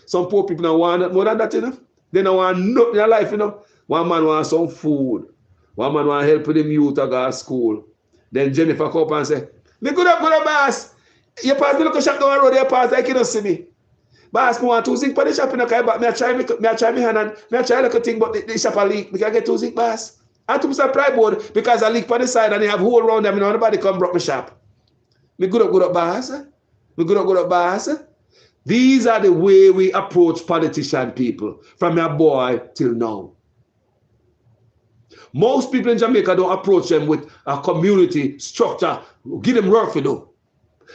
Some poor people don't want more than that, you know. They don't want nothing in their life, you know. One man wants some food. One man wants help with them youth to go to school. Then Jennifer come up and say, me good up, boss. You pass me look a shop down the road, you pass, like you don't see me. Boss, me want 2 zinc for the shop in the car, but me I try my hand and me I try like a thing, but the shop a leak. Me can get 2 zinc, boss. I took some plywood because I leak on the side and they have hole around them, you know, nobody come broke my shop. Me good up, boss. Me good up, boss. These are the way we approach politician people from your boy till now. Most people in Jamaica don't approach them with a community structure, give them work to do.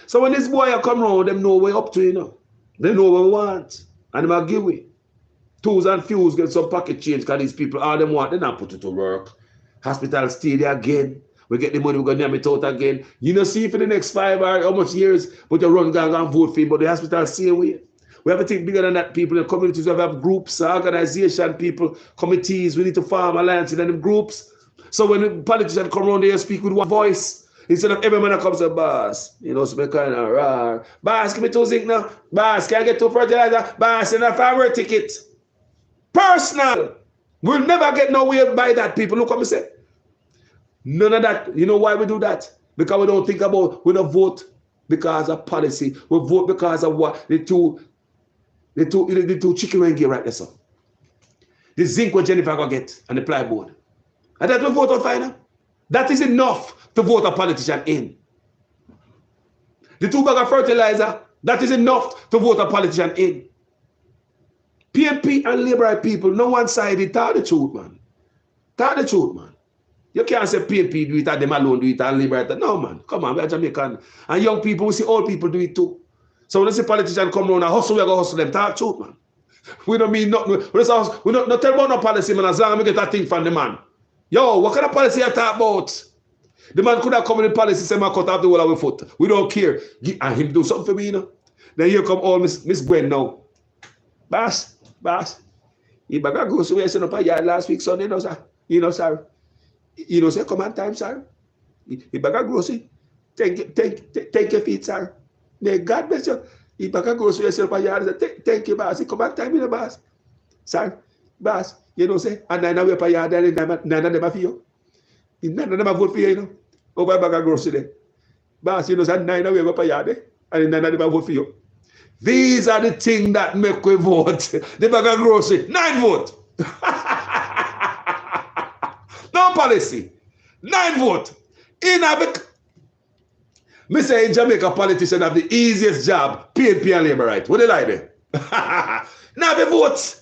So when this boy come around, them know what up to, you know. They know what we want. And they give we. Tools and fuels get some pocket change because these people, all them want, they not put it to work. Hospital stay there again. We get the money, we're going to name it out again. You know, see for the next 5 or how much years, but you run gang and vote for it, but the hospital stay away. We have to think bigger than that, people in the communities. We have groups, organization, people, committees. We need to form alliances in them groups. So when the politicians come around there, speak with one voice. Instead of every man that comes to boss, you know, so me kind of raw. Boss, give me 2 zinc now. Boss, can I get 2 fertilizer? Boss, and a firework ticket. Personal. We'll never get nowhere by that, people. Look what me say. None of that. You know why we do that? Because we don't think about, we don't vote because of policy. We vote because of what the two chicken wing get right there, so. The zinc what Jennifer go get and the plywood. And that we vote on final. That is enough to vote a politician in. The 2 bag of fertilizer, that is enough to vote a politician in. PNP and Labour Right people, no one sided, tell the truth, man. Tell the truth, man. You can't say PNP do it and them alone do it and Labour Right. No, man. Come on, we are Jamaican. And young people, we see old people do it too. So when they see politicians come around and hustle, we are going to hustle them. Tell the truth, man. We don't mean nothing. We don't tell about no policy, man, as long as we get that thing from the man. Yo, what kind of policy you talk about? The man could have come in the policy, say, man, cut off the whole of our foot. We don't care. And him do something for me, you know. Then here come all Miss Gwen now. Boss, you better go so we set up a yard last week, Sunday, no, sir. You know, sir. You know, say, come on time, sir. You better go see. Take your feet, sir. May God bless you. You better go so you set up a yard. Thank you, boss. Come on time, you know, boss. Sir, boss, you know, say, and 9 away per yard, and 9 of them for you. 9 of them vote for you, you know. Over back a grocery there. Boss, you know, say 9 away per yard, and 9 of them vote for you. These are the things that make we vote. The bag of grocery, 9 vote. No policy, 9 vote. Me say in Jamaica, politicians have the easiest job, PNP and Labour Right. What they like there? Now they vote.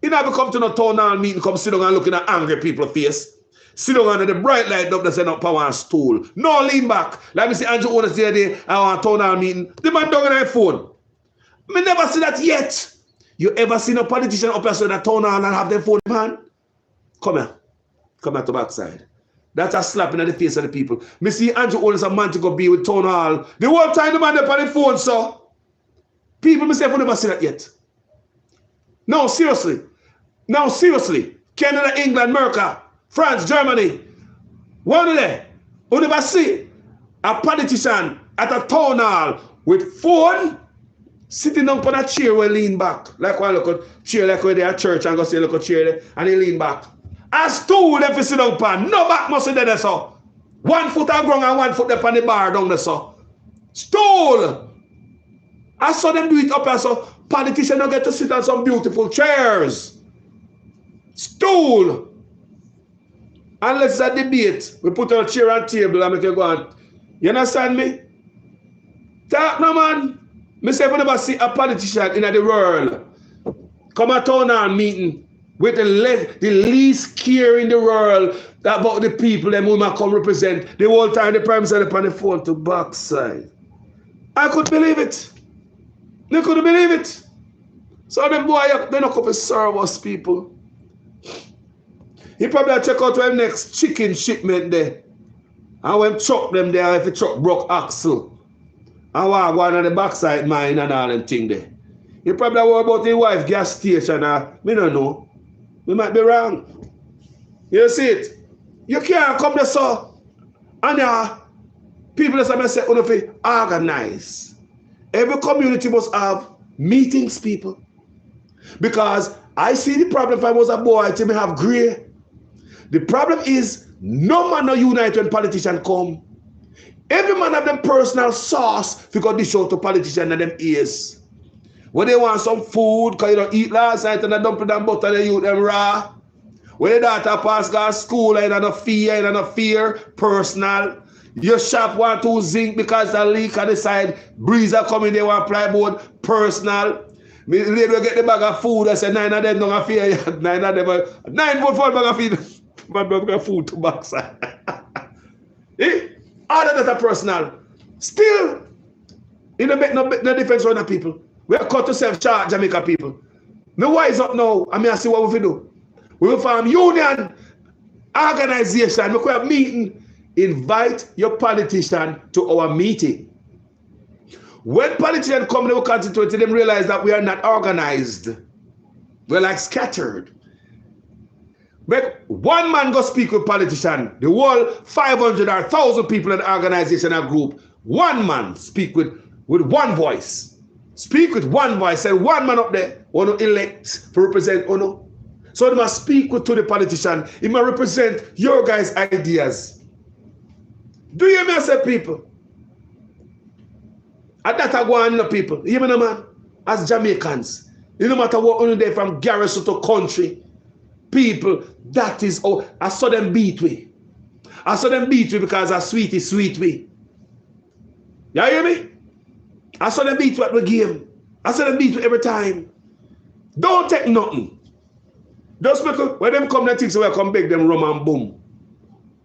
You never come to no town hall meeting, come sit down and look in at angry people's face. Sit down under the bright light up that say no power and stool. No lean back. Like me see Andrew Owners the other day, I want a town hall meeting. The man down on their phone. Me never see that yet. You ever seen a politician up here so that town hall and have their phone in hand? Come here. Come at the backside. That's a slap in the face of the people. Me see Andrew Owens a man to go be with Town Hall. The whole time the man up on the phone, so. People myself will never see that yet. No, seriously. No, seriously. Canada, England, America, France, Germany. One of them. You never see a politician at a town hall with phone sitting down on a chair where lean back. Like one look at chair like where they are church and go see a look at chair there and he lean back. A stool if you sit down pan. No back must be there so. 1 foot on ground and 1 foot up on the bar down there so. Stool. I saw them do it up there so politicians don't get to sit on some beautiful chairs. Stool. Unless it's a debate, we put a chair and table and make you go on. You understand me? Talk no man. Me say if you never see a politician in the world come a town hall meeting with the least care in the world about the people them who might come represent the whole time the prime minister upon the phone to backside. I could believe it. They couldn't believe it. So them boy they not come to serve us people. He probably check out when next chicken shipment there. And when truck them there, if the truck broke axle. And walk one on the backside mine and all them thing there. He probably worry about his wife gas station me don't know. We might be wrong. You see it? You can't come there so. And people that say organize. Every community must have meetings, people. Because I see the problem if I was a boy, to me have grey. The problem is no man no unite when politicians come. Every man have them personal sauce if you got dish out to politicians and them ears. When they want some food, because you don't eat last night and they dump it down butter, they use them raw. When the daughter pass go to school, I don't fear, personal. Your shop want to zinc because the leak on the side, breeze are coming, they want plywood, personal. Me later get the bag of food, I say 9 of them don't fear, 9 of them, 9 foot for bag of feed. Man, bag of food to backside. Eh? All of that are personal. Still, you don't make no difference around the people. We are cut to self-charge Jamaica people. Me wise up now, and me I see what we do. We will form union, organization, we have meeting. Invite your politician to our meeting. When politicians come to our constituency, they realize that we are not organized. We're like scattered. But one man go speak with politician, the whole 500 or 1,000 people in the organization or group, one man speak with one voice. Speak with one voice, and one man up there want to elect to represent Ono. So they must speak to the politician. He must represent your guys' ideas. Do you hear me, I say, people? And that are going on, people. You hear me, man? As Jamaicans, you no matter what only they from garrison to country, people, that is how I saw them beat we. I saw them beat we because a sweetie sweet we. You hear me? I saw them beat we at the game. I saw them beat we every time. Don't take nothing. Just because when them come, they think so we come beg them rum and boom.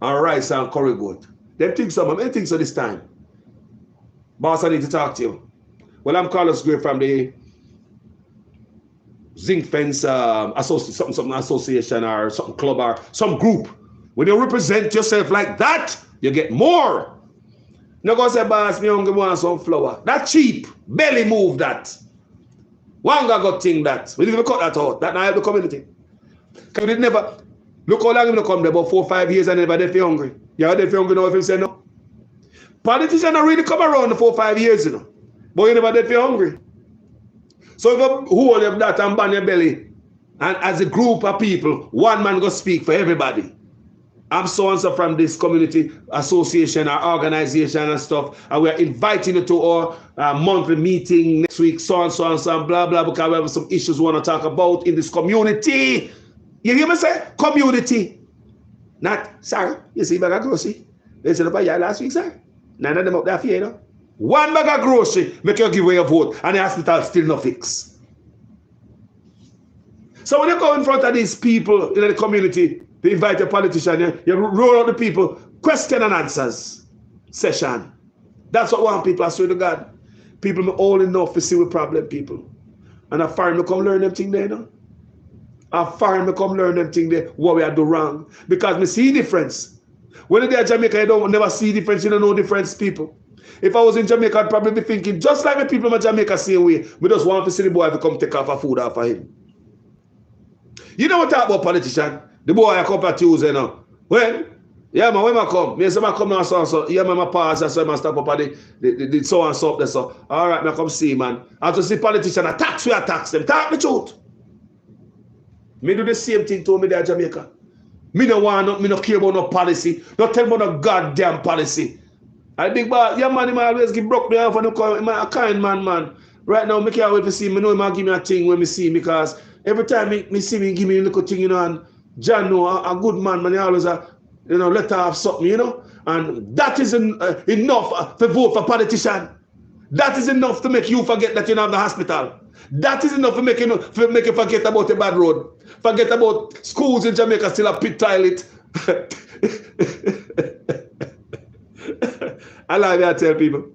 And rice and curry goat. Them think so, man. They think so this time. Boss, I need to talk to you. Well, I'm Carlos Gray from the Zinc Fence something association or something club or some group. When you represent yourself like that, you get more. No go say, boss, me hungry want some flour. That cheap. Belly move that. One guy got thing that. We didn't cut that out. That now help the community. Because we did never. Look how long you come there, about 4 or 5 years and never they feel hungry. Yeah, they feel hungry now if you say no. Politicians don't really come around the 4 or 5 years, you know. But you never they feel hungry. So if you hold up that and ban your belly, and as a group of people, one man go speak for everybody. I'm so and so from this community association or organization and stuff, and we're inviting you to our monthly meeting next week, so and so and so, and blah, blah, because we have some issues we want to talk about in this community. You hear me say? Community. Not, sir, you see bag of grocery? They said up a year last week, sir. None of them up there for you, you know? One bag of grocery, make you give away your vote, and the hospital still not fixed. So when you go in front of these people in the community, they invite a politician, you roll out the people, question and answers session. That's what one people, I swear to God. People are old enough to see the problem, people. And a foreign come learn them thing there, you know? A foreign come learn them thing there, what we are doing wrong. Because we see difference When you're in Jamaica, you don't never see difference, you don't know difference, people. If I was in Jamaica, I'd probably be thinking, just like the people in Jamaica same way, we just want to see the boy to come take off a food off of him. You know what talk about politician? The boy I come for Tuesday now. When? Yeah, man, when I come? Me say I come now, so yeah, man, I pause, so I stop up at the so and so up there, so. All right, I come see, man. I to see politician attacks, we attacks them. Talk the truth. Me do the same thing to me there in Jamaica. Me no want, me no care about no policy. Don't tell me about no goddamn policy. I think, but yeah, man, he might always give broke me off and a kind man. Right now, I can't wait to see him. I know he might give me a thing when I see him, because every time me see him, give me a little thing, you know, and John know, a good man, he always, let her have something, you know, and that is enough to vote for politician. That is enough to make you forget that you're not in the hospital. That is enough to make you forget about the bad road. Forget about schools in Jamaica still a pit toilet. I like that. I tell people,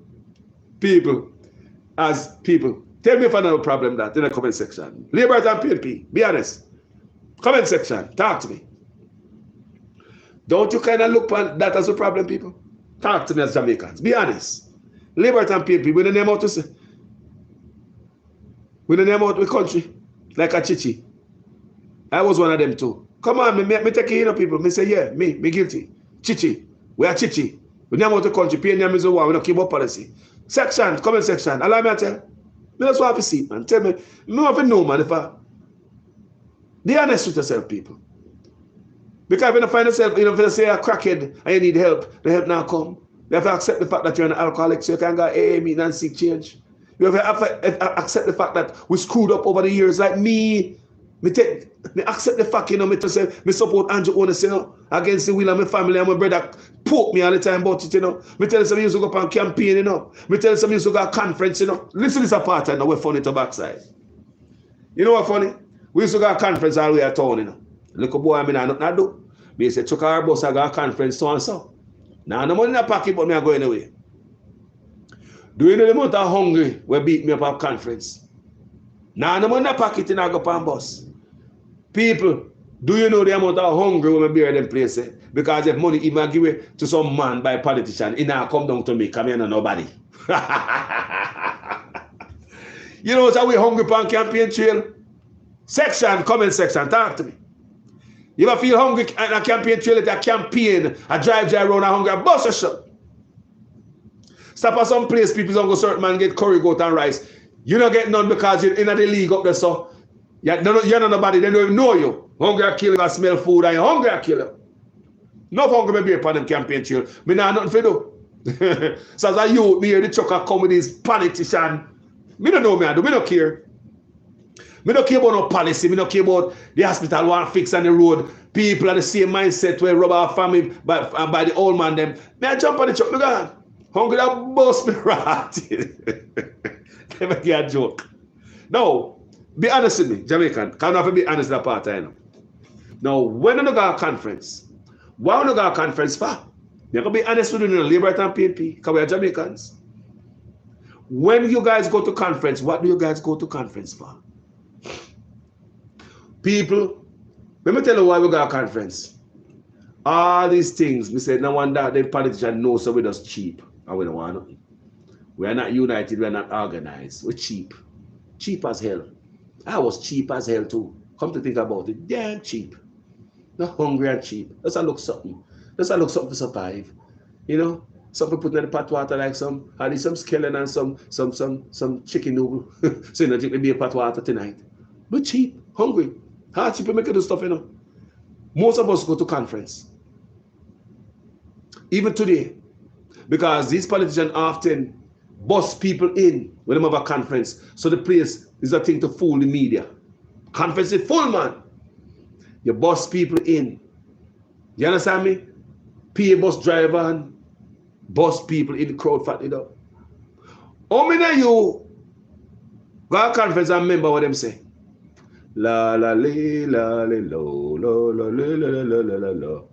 tell me if I know a problem that in the comment section. Liberals and PNP, be honest. Comment section, talk to me. Don't you kind of look at that as a problem, people? Talk to me as Jamaicans, be honest. Liberals and PNP, we don't name out to say. We don't name out the country like a chichi. I was one of them too. Come on, me take it in, people. Me say, yeah, me guilty. Chichi, we are chichi. We name out the country, pay name is the one, we don't keep up policy. Section, comment section, allow me to tell. Me just want to see, man. Tell me, me want to know, man, if I... Be honest with yourself, people. Because if you find yourself, if you say a crackhead and you need help, the help now come. You have to accept the fact that you're an alcoholic, so you can go AA meeting and seek change. You have to accept the fact that we screwed up over the years, like me accept the fact, you know, me to say, me support Andrew Onis, you know, against the will of my family and my brother poke me all the time about it, you know. Me tell you some used to go up on campaign, you know. Me tell you some used to go to conference, you know. Listen to this apart, and we're funny to backside. You know what funny? We used to go to conference all the way at town, you know. Little boy, I mean, I nothing to do. Me say, chuck our bus, I go to conference, so and so. Now, no money in the pocket, but me I go anyway. Do you know the amount of hungry we beat me up at conference? Now, no money in the pocket, and I go on bus. People, do you know the amount of hungry when we bear them places? Because if money even give it to some man by politician, it now come down to me, come here and nobody. You know how we hungry on campaign trail? Section, comment section, talk to me. You ever feel hungry on a campaign trail at a campaign, a drive around a hungry, a bus a shot? Stop at some place, people don't go certain man get curry, goat and rice. You don't get none because you're in the league up there, so you're not nobody, they don't even know you. Hungry I kill you, I smell food, and you're hungry I kill you. No hungry me be upon them campaign trail. Me nah nothing for do. So as a youth, me hear the trucker come with these politicians. Me don't know me I do, me don't care. Me don't care about no policy, me don't care about the hospital want fix on the road. People are the same mindset where rob our family by the old man them. Me I jump on the truck, look at that. Hungry that bust me right. Never get a joke. No, be honest with me, Jamaican. Can't have to be honest with that part, I know. Now, when you go to a conference, why you go to a conference for? You're going to be honest with you, Liberal and PNP, because we are Jamaicans. When you guys go to conference, what do you guys go to conference for? People, let me tell you why we go to a conference. All these things, we said, no wonder the politician knows so we just cheap. And we don't want nothing. We are not united, we are not organized. We're cheap. Cheap as hell. I was cheap as hell too. Come to think about it, damn cheap. Not hungry and cheap. Let's look something. Let's look something to survive. You know? Something put in the pot water like some skeleton and some chicken noodle. So you know, drink maybe a pot water tonight. But cheap, hungry. Hardship make do stuff, you know. Most of us go to conference. Even today. Because these politicians often bust people in when they have a conference. So the place is a thing to fool the media. Conference is full, man. You bust people in. You understand me? Pay a bus driver and bust people in the crowd, fat it up. How many of you go to a conference and remember what them say? La la li la li lo lo lo lo lo lo lo lo.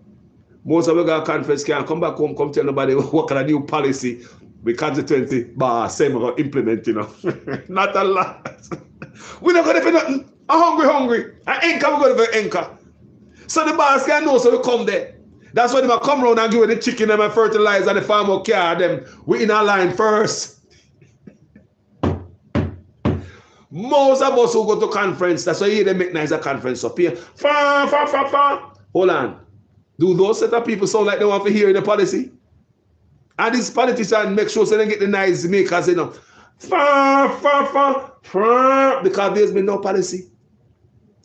Most of you go to conference can't come back home, come tell nobody what kind of new policy we constituency same we're going to implement, you know. Not a lot. We're not going to do nothing. I'm hungry. I ain't we're going to anchor. So the boss can know, so we come there. That's why they come around and give the chicken them and fertilizer and the farmer car them. We in a line first. Most of us who go to conference, that's why you they make nice a conference up here. Hold on. Do those set of people sound like they want to hear the policy? And these politicians make sure so they get the nice makers, you know. Because there's been no policy.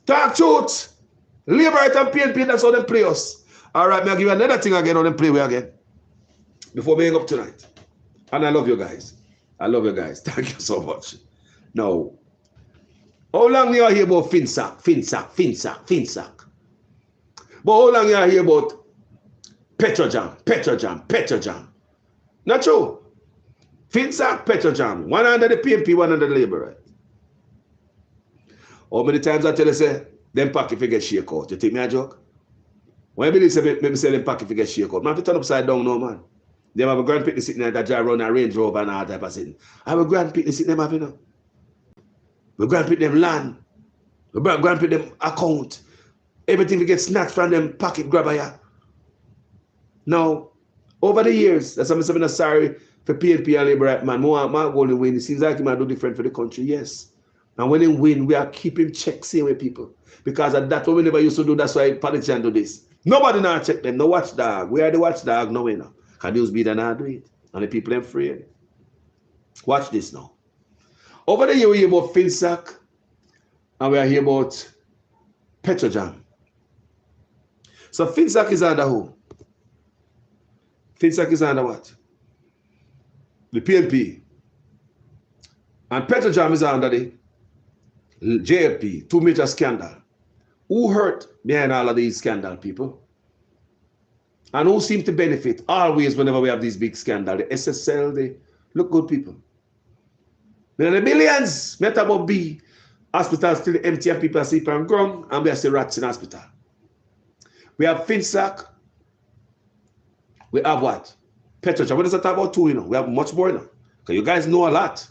Talk truth. Liberate and PNP, that's how they play us. All right, I'll give you another thing again on them play we again. Before we hang up tonight. And I love you guys. I love you guys. Thank you so much. Now, how long you hear about Finsack? But how long you hear about Petrojam? Not true. Finsack, Petrojam. One under the PNP, one under the Labour. Right? How many times I tell you, say, them pocket figure shake out. You think me a joke? When I believe maybe say them pocket figure shake out. Man, if you turn upside down, no man. They have a grand picnic sitting there that drive around a Range Rover and all type of thing. I have a grand picnic sitting there, you know. We grand pick them land. We grand pick them account. Everything we get snatched from them pocket grabber ya. Now, over the years, that's why I'm saying sorry for PNP and Labour right man. More going to win. It seems like he might do different for the country, yes. And when they win, we are keeping check same way people. Because that's what we never used to do. That's why politicians do this. Nobody now check them. No watchdog. We are the watchdog. No way now. Can those be that now do it? And the people are afraid. Watch this now. Over the year we hear about Finsack and we are here about Petrojam. So Finsack is under who? Finsack is under what? The PNP. And Petrojam is under the JLP, two major scandals. Who hurt behind all of these scandal people? And who seem to benefit always whenever we have these big scandals? The SSL, they look good people. There are the millions, met about B. Hospitals still empty and people are sleeping on ground and we are still rats in hospital. We have Finsack. We have what? Petrojam. What does that talk about too, you know? We have much more, you know. Because you guys know a lot.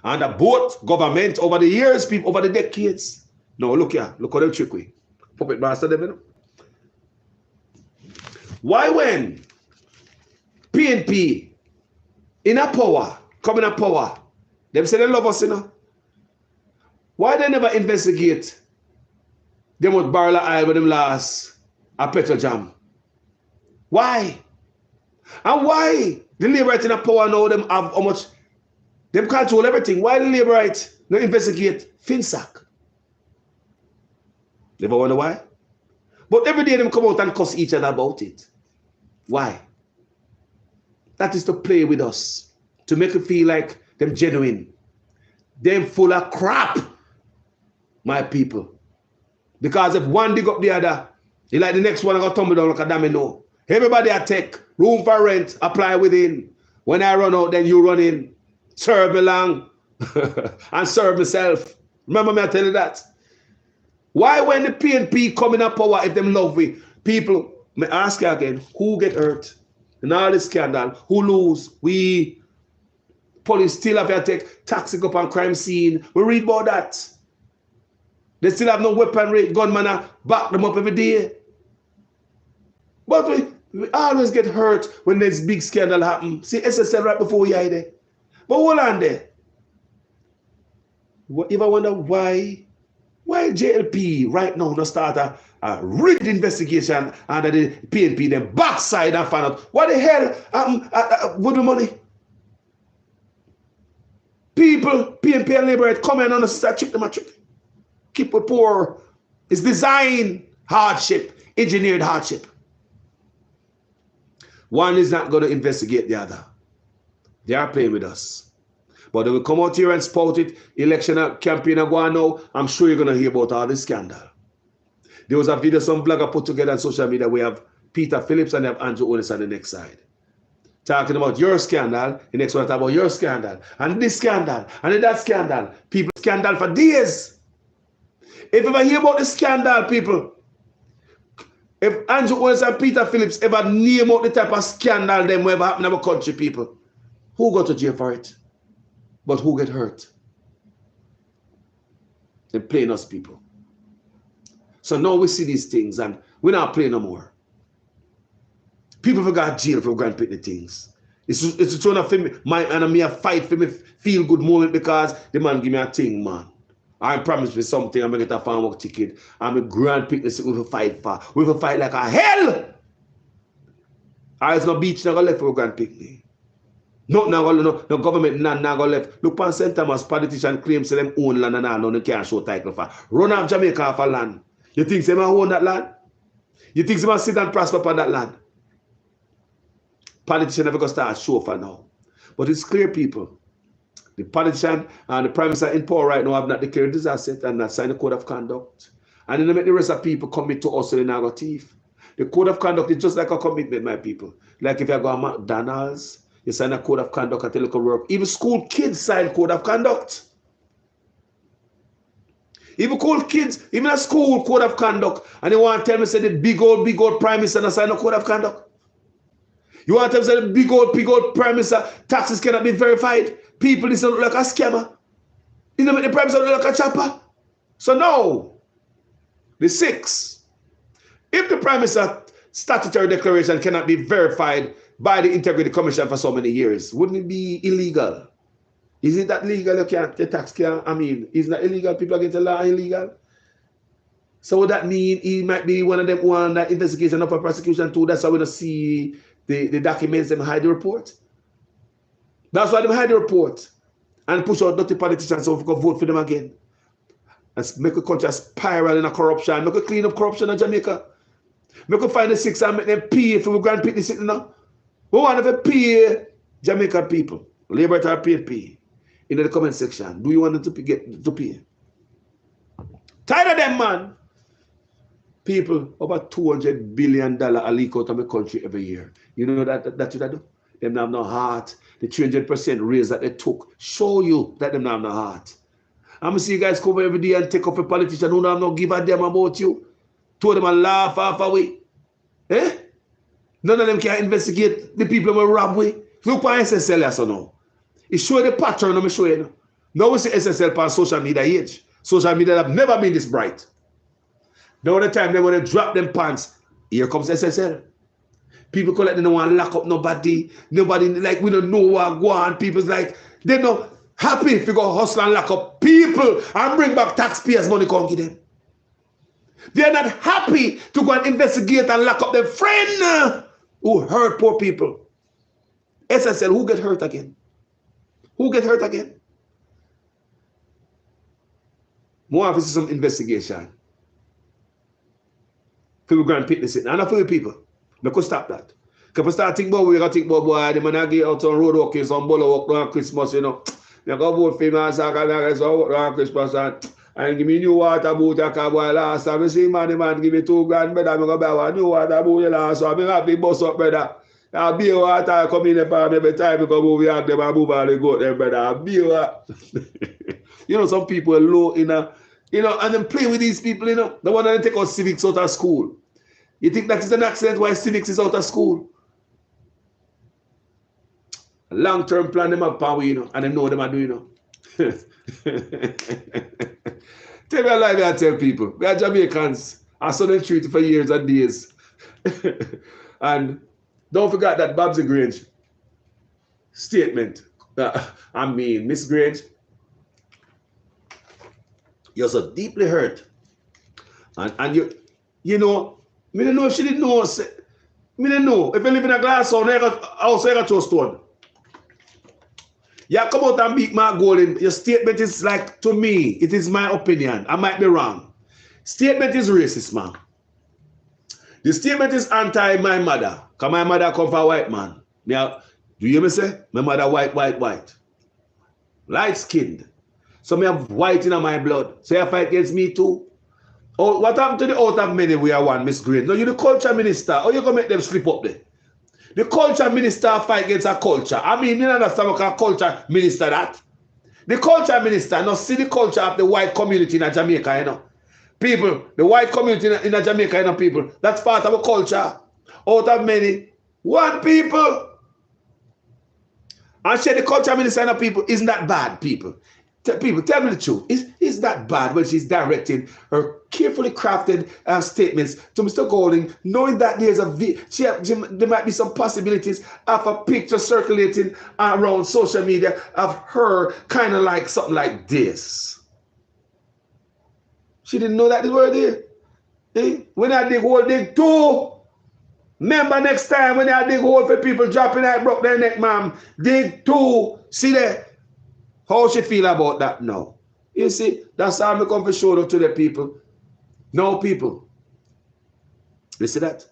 And the both government over the years, people over the decades. No, look here. Look how they trick we. Puppet master them, you know. Why when PNP in a power, coming a power, them say they love us, you know. Why they never investigate them with barrel of oil with them last a Petrojam? Why? And why the Labour in a power now them have how much them control everything? Why the Labour not investigate Finsack? Never wonder why? But every day them come out and cuss each other about it. Why? That is to play with us, to make it feel like them genuine. Them full of crap, my people. Because if one dig up the other, you like the next one going to tumble down like a domino. Everybody attack, room for rent, apply within. When I run out, then you run in. Serve me long and serve myself. Remember me I tell you that? Why when the PNP come in a power, if them love we, people, me ask you again, who get hurt? In all this scandal, who lose? We police still have to take taxi up on crime scene. We read about that. They still have no weaponry, gunmen back them up every day. But we always get hurt when there's big scandal happen. See, SSL right before we are there. But hold on there. If I wonder why JLP right now not start a rigged investigation under the PNP, them backside and find out what the hell happened with the money. People, PNP and Labour come in and start trick them a trick. Keep it poor. It's design hardship, engineered hardship. One is not going to investigate the other. They are playing with us. But they will come out here and spout it. Election campaign are going now. I'm sure you're going to hear about all this scandal. There was a video some blogger put together on social media. We have Peter Phillips and they have Andrew Onis on the next side. Talking about your scandal. The next one talk about your scandal. And this scandal. And that scandal. People scandal for days. If you ever hear about the scandal, people, if Andrew Onis and Peter Phillips ever name out the type of scandal them ever happen in our country, people, who go to jail for it? But who get hurt? They're playing us, people. So now we see these things and we're not playing no more. People forgot jail for grand pick the things. It's trying to for me, and me a fight for me feel good moment because the man give me a thing, man. I promise me something, I'm gonna get a farm work ticket. I'm a grand pick this we will fight for. We will fight like a hell. There's no beach not gonna left for a grand pick me. No government not gonna left. Look on St. Thomas politician claims them own land and all, no can't show title for. Run off Jamaica for land. You think they might own that land? You think they might sit and prosper upon that land? Politician never gonna start show for now. But it's clear, people. The politician and the prime minister in power right now have not declared disaster and not signed a code of conduct. And then they make the rest of people commit to us in our thief. The code of conduct is just like a commitment, my people. Like if you go to McDonald's, you sign a code of conduct at the local work. Even school kids sign code of conduct. Even school kids, even a school code of conduct. And they want to tell me, say the big old prime minister not sign a code of conduct. You want to tell me, say the big old prime minister taxes cannot be verified. People, this look like a scammer. You know, the prime minister look like a chopper. So no. The 6. If the prime minister statutory declaration cannot be verified by the Integrity Commission for so many years, wouldn't it be illegal? Is it that legal? You can't, the tax can, I mean, isn't that illegal? People are getting the law illegal. So would that mean he might be one of them one that investigation of a prosecution too? That's why we don't see the documents them hide the report. That's why they hide the report and push out dirty politicians so we can vote for them again. And make a country spiral in a corruption. Make a clean up corruption in Jamaica. Make a find the 6 and make them pay for we grand pick this now. We want to pay Jamaican people. Labour are pay. In the comment section. Do you want them to pay? Tired of them, man. People, over $200 billion a leak out of the country every year. You know that should I do? Them have no heart. The 300% raise that they took show you that them have no heart. I'm going to see you guys come every day and take up a politician who have no give a damn about you. Two of them and laugh half away. Eh? None of them can investigate the people who rob with. Look for SSL as now. It show the pattern I'm showing you. Now we see SSL on social media age. Social media have never been this bright. Now the time they want to drop them pants, here comes SSL. People collect, they don't want to lock up nobody. Nobody, like, we don't know what go on. People's like, they're not happy if you go hustle and lock up people and bring back taxpayers' money, come give them. They're not happy to go and investigate and lock up their friend who hurt poor people. SSL, who get hurt again? Who get hurt again? More of some investigation. People go and pick this in. And not for the people. We could stop that. Because we start thinking about, we got to think about, boy, the man get out on road walking, some bolo walk on Christmas, you know. You go vote for me and say, I walk on Christmas and give me new water boot, I can buy last time. I see man, the man give me $2 grand, brother, I'm going to buy one new water boot last time. I'm happy bus up, brother. I'll be water come in the farm every time because we have them and move all the goat there, brother. I'll be water. You know, some people are low in a, you know, and then play with these people, you know. The one that take out Civics out of school. You think that is an accident why Civics is out of school? Long-term plan them up power, you know, and they know what they are doing, you know. Tell me a lie, I tell people. We are Jamaicans. I saw them treated for years and days. And don't forget that Bobsy Grange statement. I mean, Miss Grange, you're so deeply hurt. And you know, I don't know if she didn't know. I don't know. If you live in a glass house, I got your stone. You come out and beat my goal. Your statement is like, to me, it is my opinion. I might be wrong. Statement is racist, man. The statement is anti my mother. Because my mother come from a white man. Now, do you hear me say? My mother white. Light skinned. So I have white in my blood. So you fight against me too. Oh, what happened to the out of many we are one, Miss Green? No, you're the culture minister. Or you going to make them slip up there? The culture minister fight against a culture. I mean, you understand what a culture minister that? The culture minister, now see the culture of the white community in Jamaica, you know. People, the white community in Jamaica, you know, people, that's part of a culture. Out of many, one people. And share the culture minister, you know, people, isn't that bad, people? People, tell me the truth. Is that bad when she's directing her carefully crafted statements to Mr. Golding, knowing that there's there might be some possibilities of a picture circulating around social media of her kind of like something like this? She didn't know that they were there. Eh? When I dig hole, dig two. Remember next time when I dig hole for people dropping that broke their neck, ma'am. Dig two. See there? How she feel about that now? You see, that's how I come for show to the people. No, people. You see that?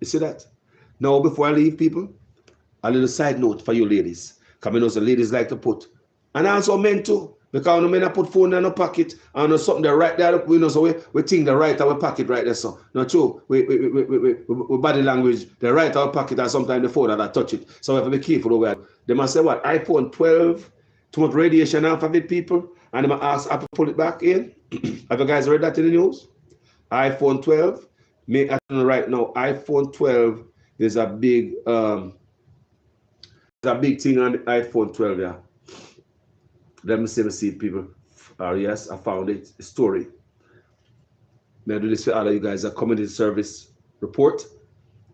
You see that? Now, before I leave, people, a little side note for you ladies. Because I know some ladies like to put, and also men too, because when men put phone in our pocket, and there's something there right there, we know, so we think the right our pocket right there, so. Not true. We body language, the right our pocket, and sometimes the phone that touch it. So we have to be careful over there. They must say what? iPhone 12, too much radiation off of it, people, and they must ask Apple to pull it back in. Have you guys read that in the news? iPhone 12, right now, iPhone 12 is a big thing on the iPhone 12, yeah. Let me see people. Yes, I found it. A story. May I do this for all of you guys? A community service report.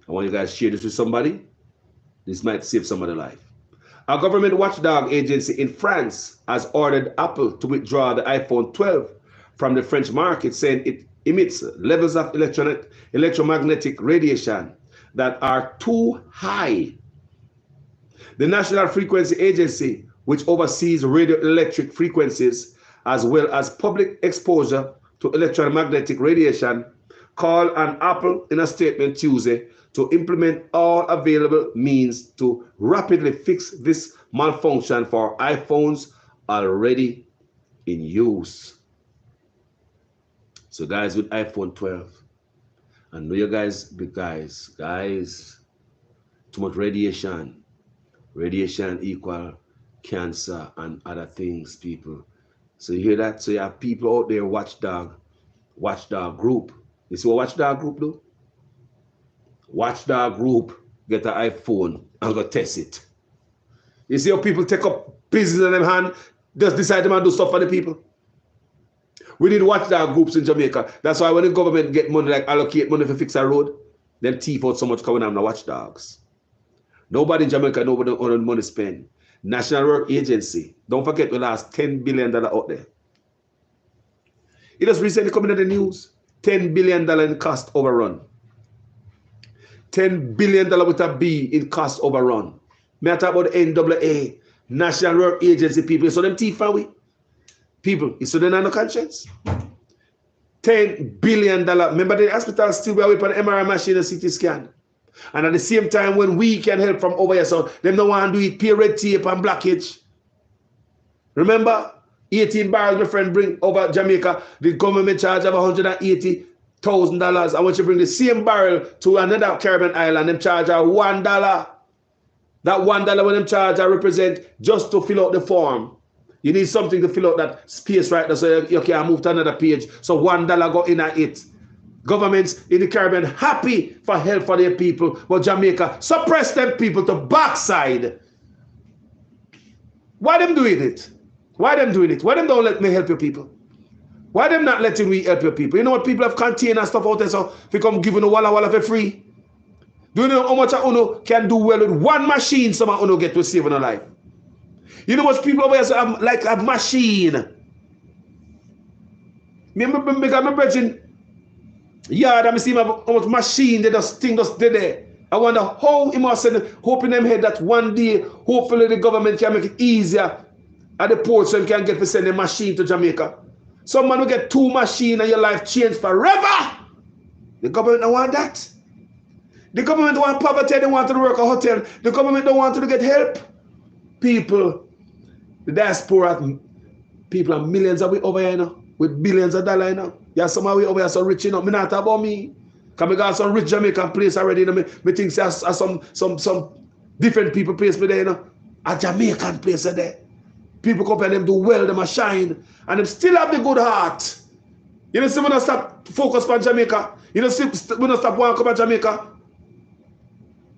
I want you guys to share this with somebody. This might save somebody's life. A government watchdog agency in France has ordered Apple to withdraw the iPhone 12 from the French market, saying it emits levels of electromagnetic radiation that are too high. The National Frequency Agency, which oversees radioelectric frequencies as well as public exposure to electromagnetic radiation, called on Apple in a statement Tuesday to implement all available means to rapidly fix this malfunction for iPhones already in use. So guys, with iPhone 12, I know you guys, big guys, too much radiation. Radiation equal cancer and other things, people. So you hear that? So you have people out there, watchdog group. You see what watchdog group do? Watchdog group get an iPhone and go test it. You see how people take up business in them hand, just decide to do stuff for the people. We need watchdog groups in Jamaica. That's why when the government get money, like allocate money for fix a road, them thief out so much coming on the watchdogs. Nobody in Jamaica, nobody on money spend. National Work Agency, don't forget we lost $10 billion out there. It just recently coming in the news, $10 billion in cost overrun. $10 billion with a B in cost overrun. May I talk about the NAA, National Work Agency people. So them thief are we? People, you saw them on the conscience? $10 billion. Remember the hospital still be away for the MRI machine and CT scan. And at the same time, when we can help from over here, so them don't want to do it, pay red tape and blockage. Remember, 18 barrels my friend bring over Jamaica, the government charge of $180,000. I want you to bring the same barrel to another Caribbean island, them charge $1. That $1 when them charge represent just to fill out the form. You need something to fill out that space right there so you can move to another page. So $1 go in at it. Governments in the Caribbean happy for help for their people, but Jamaica suppress them people to backside. Why them doing it? Why them doing it? Why them don't let me help your people? Why them not letting me help your people? You know what, people have container stuff out there, so if you come giving a walla for free. Do you know how much Uno can do well with one machine some Uno get to save in a life? You know what people over here have like a machine. Remember my brethren, yeah, I see how much machine they just thing just did there. I wonder how he must send, hoping them head that one day, hopefully the government can make it easier at the port so you can get to send a machine to Jamaica. Some man will get 2 machines and your life changed forever. The government don't want that. The government don't want poverty, they want to work a hotel. The government don't want to get help. People, the diaspora, people are millions of we over here, you know, with billions of dollars, you know. Yeah, some of we over here so rich, you know. Me not talk about me. Because I got some rich Jamaican place already, you know. Me think some different people place me there, you know. A Jamaican place there. People come and them do well, them a shine. And them still have the good heart. You know, see, we don't stop focus on Jamaica. You know, see, we don't stop wanting to come to Jamaica.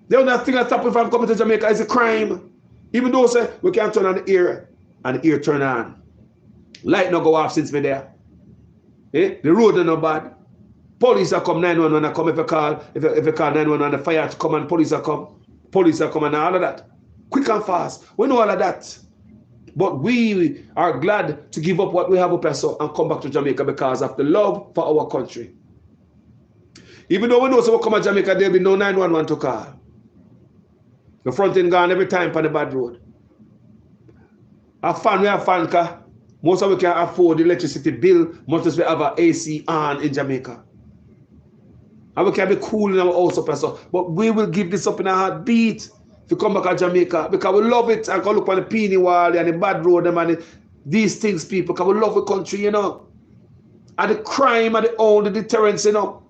The only thing that stop me from coming to Jamaica is a crime. Even though say we can turn on the ear and the ear turn on. Light no go off since me there. Eh? The road are not bad. Police are come 911 and come if you call 911 the fire to come and police are come. Police are come and all of that. Quick and fast. We know all of that. But we are glad to give up what we have up here so and come back to Jamaica because of the love for our country. Even though we know someone come to Jamaica, there'll be no 911 to call. The front end gone every time on the bad road. We have fan car. Most of us can afford the electricity bill, much as we have an AC on in Jamaica. And we can be cool in our house up so, but we will give this up in a heartbeat if you come back to Jamaica because we love it and go look on the Peony Wall and the bad road and these things, people, because we love the country, you know. And the crime and the deterrence, you know.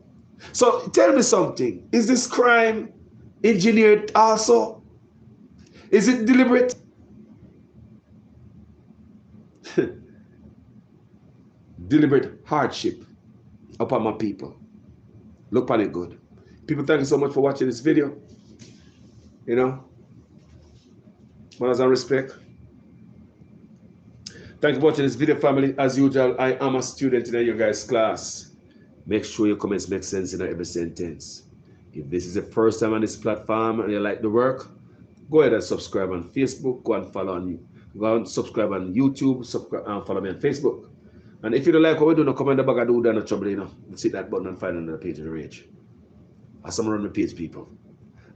So tell me something. Is this crime engineered also? Is it deliberate? Deliberate hardship upon my people. Look on it good. People, thank you so much for watching this video. You know, manners and respect. Thank you for watching this video, family. As usual, I am a student in your guys' class. Make sure your comments make sense in every sentence. If this is the first time on this platform and you like the work, go ahead and subscribe on Facebook. Go and follow on you. Go and subscribe on YouTube. Subscribe and follow me on Facebook. And if you don't like what we do, no comment the bag of do, no trouble, you know. Hit that button and find another page of the rage. As some run the page, people.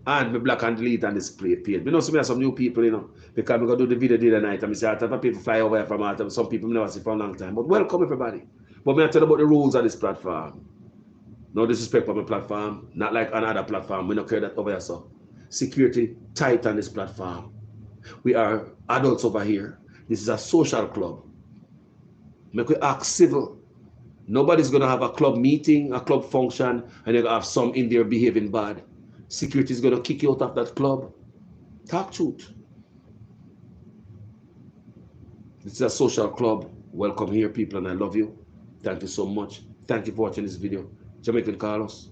And me black and delete on this page. You know, some have some new people, you know, because I'm going to do the video the other night and I say, I have people fly over here from out. Some people never see for a long time. But welcome, everybody. But me tell you about the rules of this platform. No disrespect for my platform. Not like another platform. We don't care that over here, so. Security tight on this platform. We are adults over here. This is a social club. Make we act civil. Nobody's going to have a club meeting, a club function, and you're going to have some in there behaving bad. Security is going to kick you out of that club. Talk truth. This is a social club. Welcome here, people, and I love you. Thank you so much. Thank you for watching this video. Jamaican Carlos.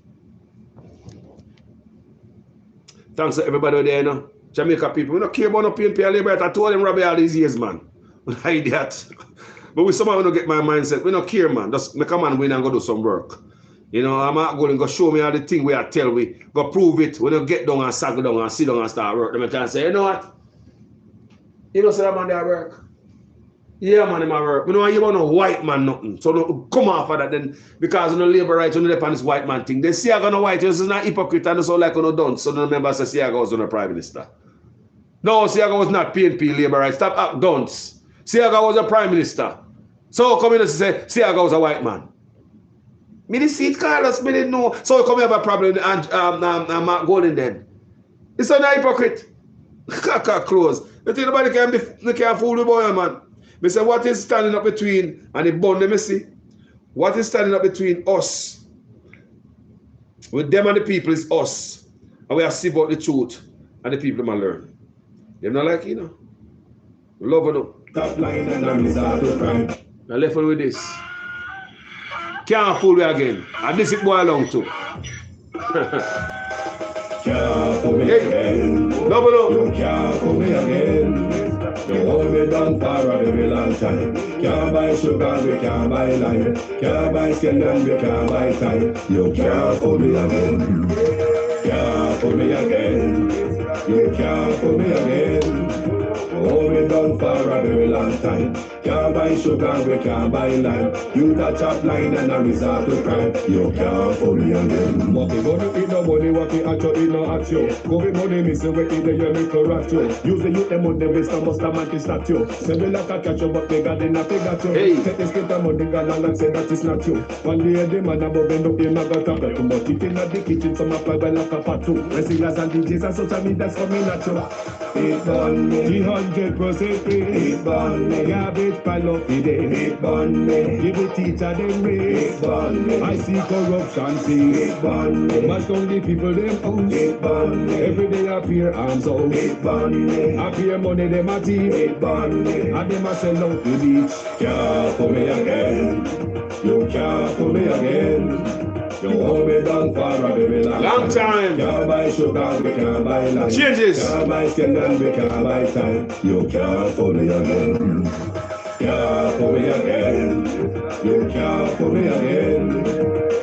Thanks to everybody there, you know. Jamaica people, we don't care about no PNP and Labour. I told them Robbie all these years, man. I idiot. But we somehow don't get my mindset. We don't care, man. Just make a man win and go do some work. You know, I'm not going to go show me all the thing we I tell we. Go prove it. When you get down and sag down and sit down and start work, then can say, you know what? You know, say that man there work. Yeah, man, in my work. You know, you want no white man nothing. So don't come off of that then because you know labor rights, you know, on this white man thing. They see I gonna white, this is not hypocrite and so like you know done. So the members say Siaga was on the Prime Minister. No, Siaga was not PNP labor rights. Stop act dunce. Siaga was a Prime Minister. So come in and say Siaga was a white man. Me the seat Carlos, me didn't know. So come here have a problem and Mark Golden then. It's a hypocrite. Kaka close. You think nobody can fool the boy, man. Me say what is standing up between and the bond let me see. What is standing up between us? With them and the people is us. And we have to see about the truth and the people might learn. They're not like you know. We love them. Top line and I'm resort to crime. Now left with this. Can't fool me again. And this is boy along too. Can't fool me again. Double up. You can't fool me again. You hold me down for a very long time. Can't buy sugar, we can't buy lime. Can't buy skin and we can't buy time. You can't fool me again. Can't fool me again. You can't fool me again. Hold me down for a very long time. Can't buy sugar, we can't buy lime. You the top line and a resort to crime. You can't fool me again. What we gonna eat no money, what we actually no action. Go with money, miss you, we eat the yellow corruption. Use the youth, them on the waste, must have man to statue. Say we like a catch you, but they got in a figure too. Take the skit and money, gun and say that is not you. One day the man above end up in a got up. Too much eating at the kitchen, some apply by like a fat too. When singers and DJs and social media, that's coming at you. It on me, 300% free. It on me, garbage pile up the day. It on me, give the teacher them raise. It on me, I see corruption see. It on me, mash down the people them house. It on me, every day appear arms out. It on me, appear money them a team. It on me, and them a sell out the beach. Can't fool me again. You can't fool me again. You hold me down for a very long time. Can't buy sugar, we can't buy lime. Changes. Can't buy skin and we can't buy time. You can't fool me again. can't pull me again. You can't pull me again.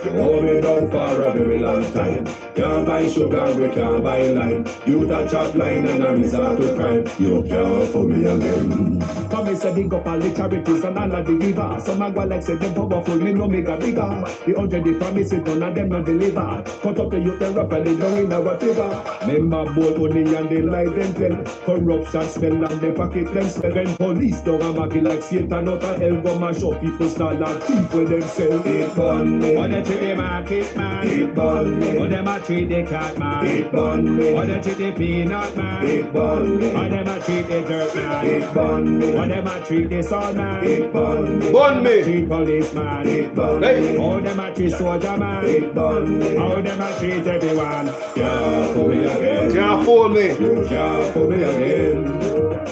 You hold me down for a very long time. Can't buy sugar, we can't buy lime. You touch up line and I resort to crime. You can't pull me again. Come and say big up all the charities and all of the givers. Some of like say them powerful, me no make a bigger. The 100 promises, none of them no deliver. Cut up the youth, they rap and they don't in our favor. Member bold money and they lie them tell. Corruption smell and they pocket them smell. When police don't have market like Satan out of hell, go mash up people start like thief with themselves. It burn me. When they treat the market man, It burn me. when them a treat the cat man, It burn me. when they treat the peanut man, It burn me. when them a treat the dirt man, It burn me. when them a treat the sun man, It burn me. Burn me. treat policeman, It burn Hey. me. how them a treat soldier man, It burn me. how them a treat everyone. Can't pull me again. Can't fool me. You can't pull me again.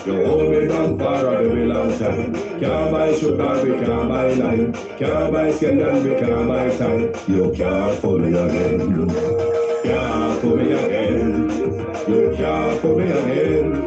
You hold me down for a very long time. Can't buy sugar, we can't buy lime. Can't buy skin and we can't buy time. You can't pull me again. Can't pull me again. You can't pull me again.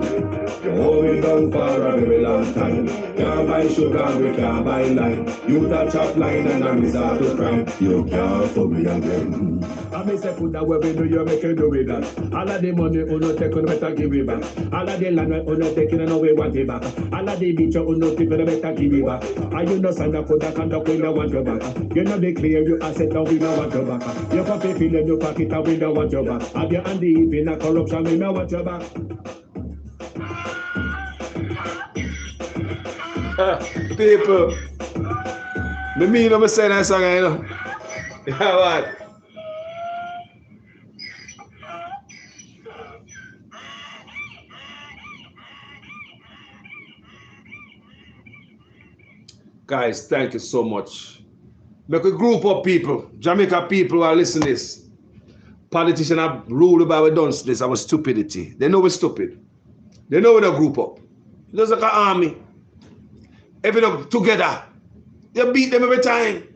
You hold me down for a very long time. Can't buy sugar, we can't buy lime. You touch up line and I resort to crime. You can't pull me again. I may say put that where we do you make you do with that. All of the money you no take, you better give it back. All of the land you no take, you know we want it back. All of the beach you no take, you better give it back. And you know stand up for that conduct, we don't want your back. You know declare you asset, now we don't want your back. You can pay fill in your pocket, and we don't want your back. Have your hand deep in a corruption, we don't want your back. People, the mean of me saying that song, you know. Yeah, what? Guys, thank you so much. Make a group of people, Jamaica people who are listening to this. Politicians have ruled by we done this, our stupidity. They know we're stupid. They know we're not group up. It's like an army. Everything together. They beat them every time.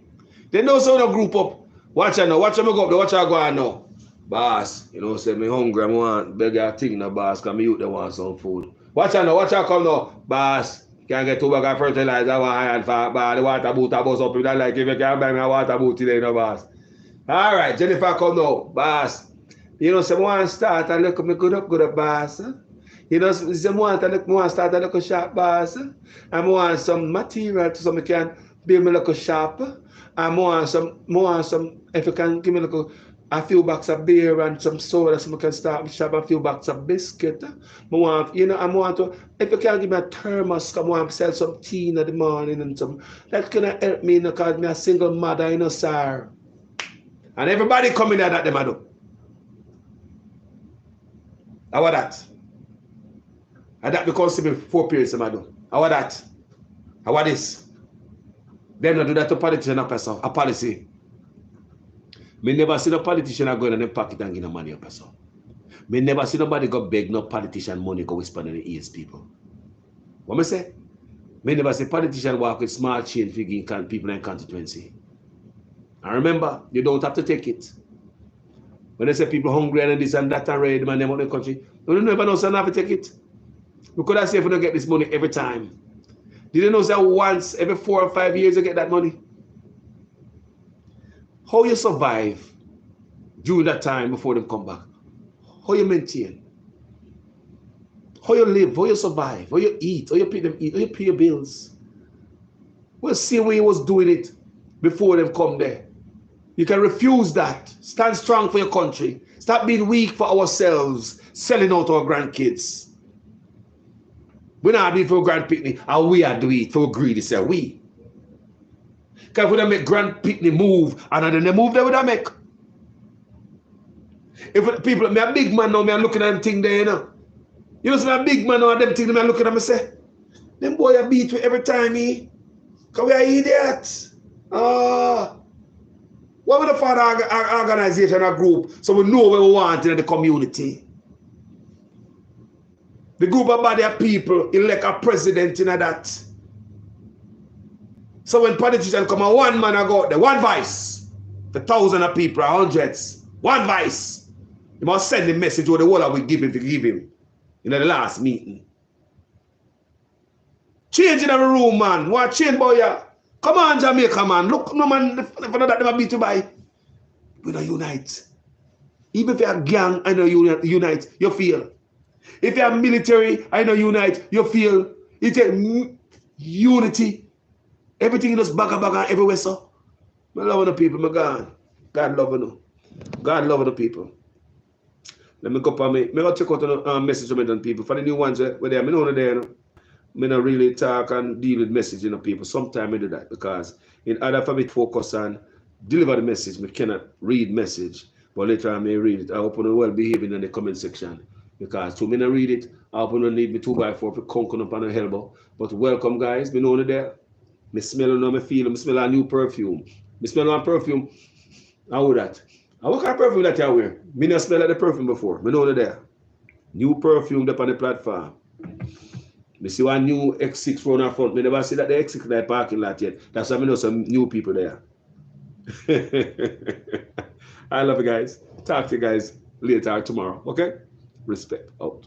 They know so they group up. Watch out now. Watch them go up there. Watch out go on now. Boss, you know, say me hungry. I want beg a thing now, boss, because me youth they want some food. Watch out now. Watch out come now. Boss, can't get 2 bags of fertilizer. I want iron for the water boot. I bust up. You don't like if you can't buy me a water boot today, no, boss. All right, Jennifer come now. Boss, you know, someone start and look me good up, boss. You know, someone start a little shop, boss. I want some material so I can build me a little shop. I want some, if you can give me a few boxes of beer and some soda so I can start my shop, a few boxes of biscuit. I want to, if you can give me a thermos, I want to sell some tea in the morning and some, that can help me, because me a single mother, you know, sir. And everybody coming there that them I do. How about that? And that becomes 4 periods I do. How about that? How about this? Them not do that to politician a policy. Me never see no politician going in their pocket and give no money a person. Me never see nobody go beg no politician money go whisper in the ears people. What me say? Me never see politician walk with small change for giving people in constituency. And remember, you don't have to take it. When they say people hungry and this and that and ready, man, they want the country, you never know so have to take it. We could have said if we don't get this money every time. Did you know that once every 4 or 5 years you get that money? How you survive during that time before them come back? How you maintain? How you live? How you survive? How you eat? How you pay them eat? How you pay your bills? We'll see where you was doing it before them come there. You can refuse that. Stand strong for your country. Stop being weak for ourselves, selling out our grandkids. We're not doing it for Grand Picnic, and we are doing it for greedy, say we. Because if we don't make Grand Picnic move, and then they move, they would have make. If people, me a big man now, me are looking at them thing there, you know. You know, so me a big man now, and them thing, me are looking at me say, them boy are beat me every time, eh? Because we are idiots. What would the father organization or group so we know what we want in the community? The group of body of people elect a president in that. So when politicians come out, one man I go out there, one vice. The thousands of people, hundreds, one vice. You must send the message what the world we give him to give him in the last meeting. Change in every room, man. What change, boy? Yeah. Come on, Jamaica, man. Look, no, man. If that never beat you by, we don't unite. Even if you're a gang, I know you unite, you feel. If you're military, I know unite, you feel. It's a unity. Everything is baga everywhere, so. I love the people, my God. God love you. God love the people. Let me go up on me. May I check out the message from the people. For the new ones, where they are, I know there, you know. I don't really talk and deal with messaging of people. Sometimes I do that because in order for me to focus on deliver the message, I cannot read message. But later I may read it. I hope you well behaving in the comment section. Because to me not read it, I hope you need me 2x4 to conquer up on the elbow. But welcome guys, me know there. Me smell and me feel, me smell a new perfume. Me smell one perfume. How that? What kind of perfume that you wear? Me not smell like the perfume before. Me know there. New perfume up on the platform. Me see one new X6 round our front. Me never see that the X6 in the parking lot yet. That's why I know some new people there. I love you guys. Talk to you guys later tomorrow. Okay? Respect. Out.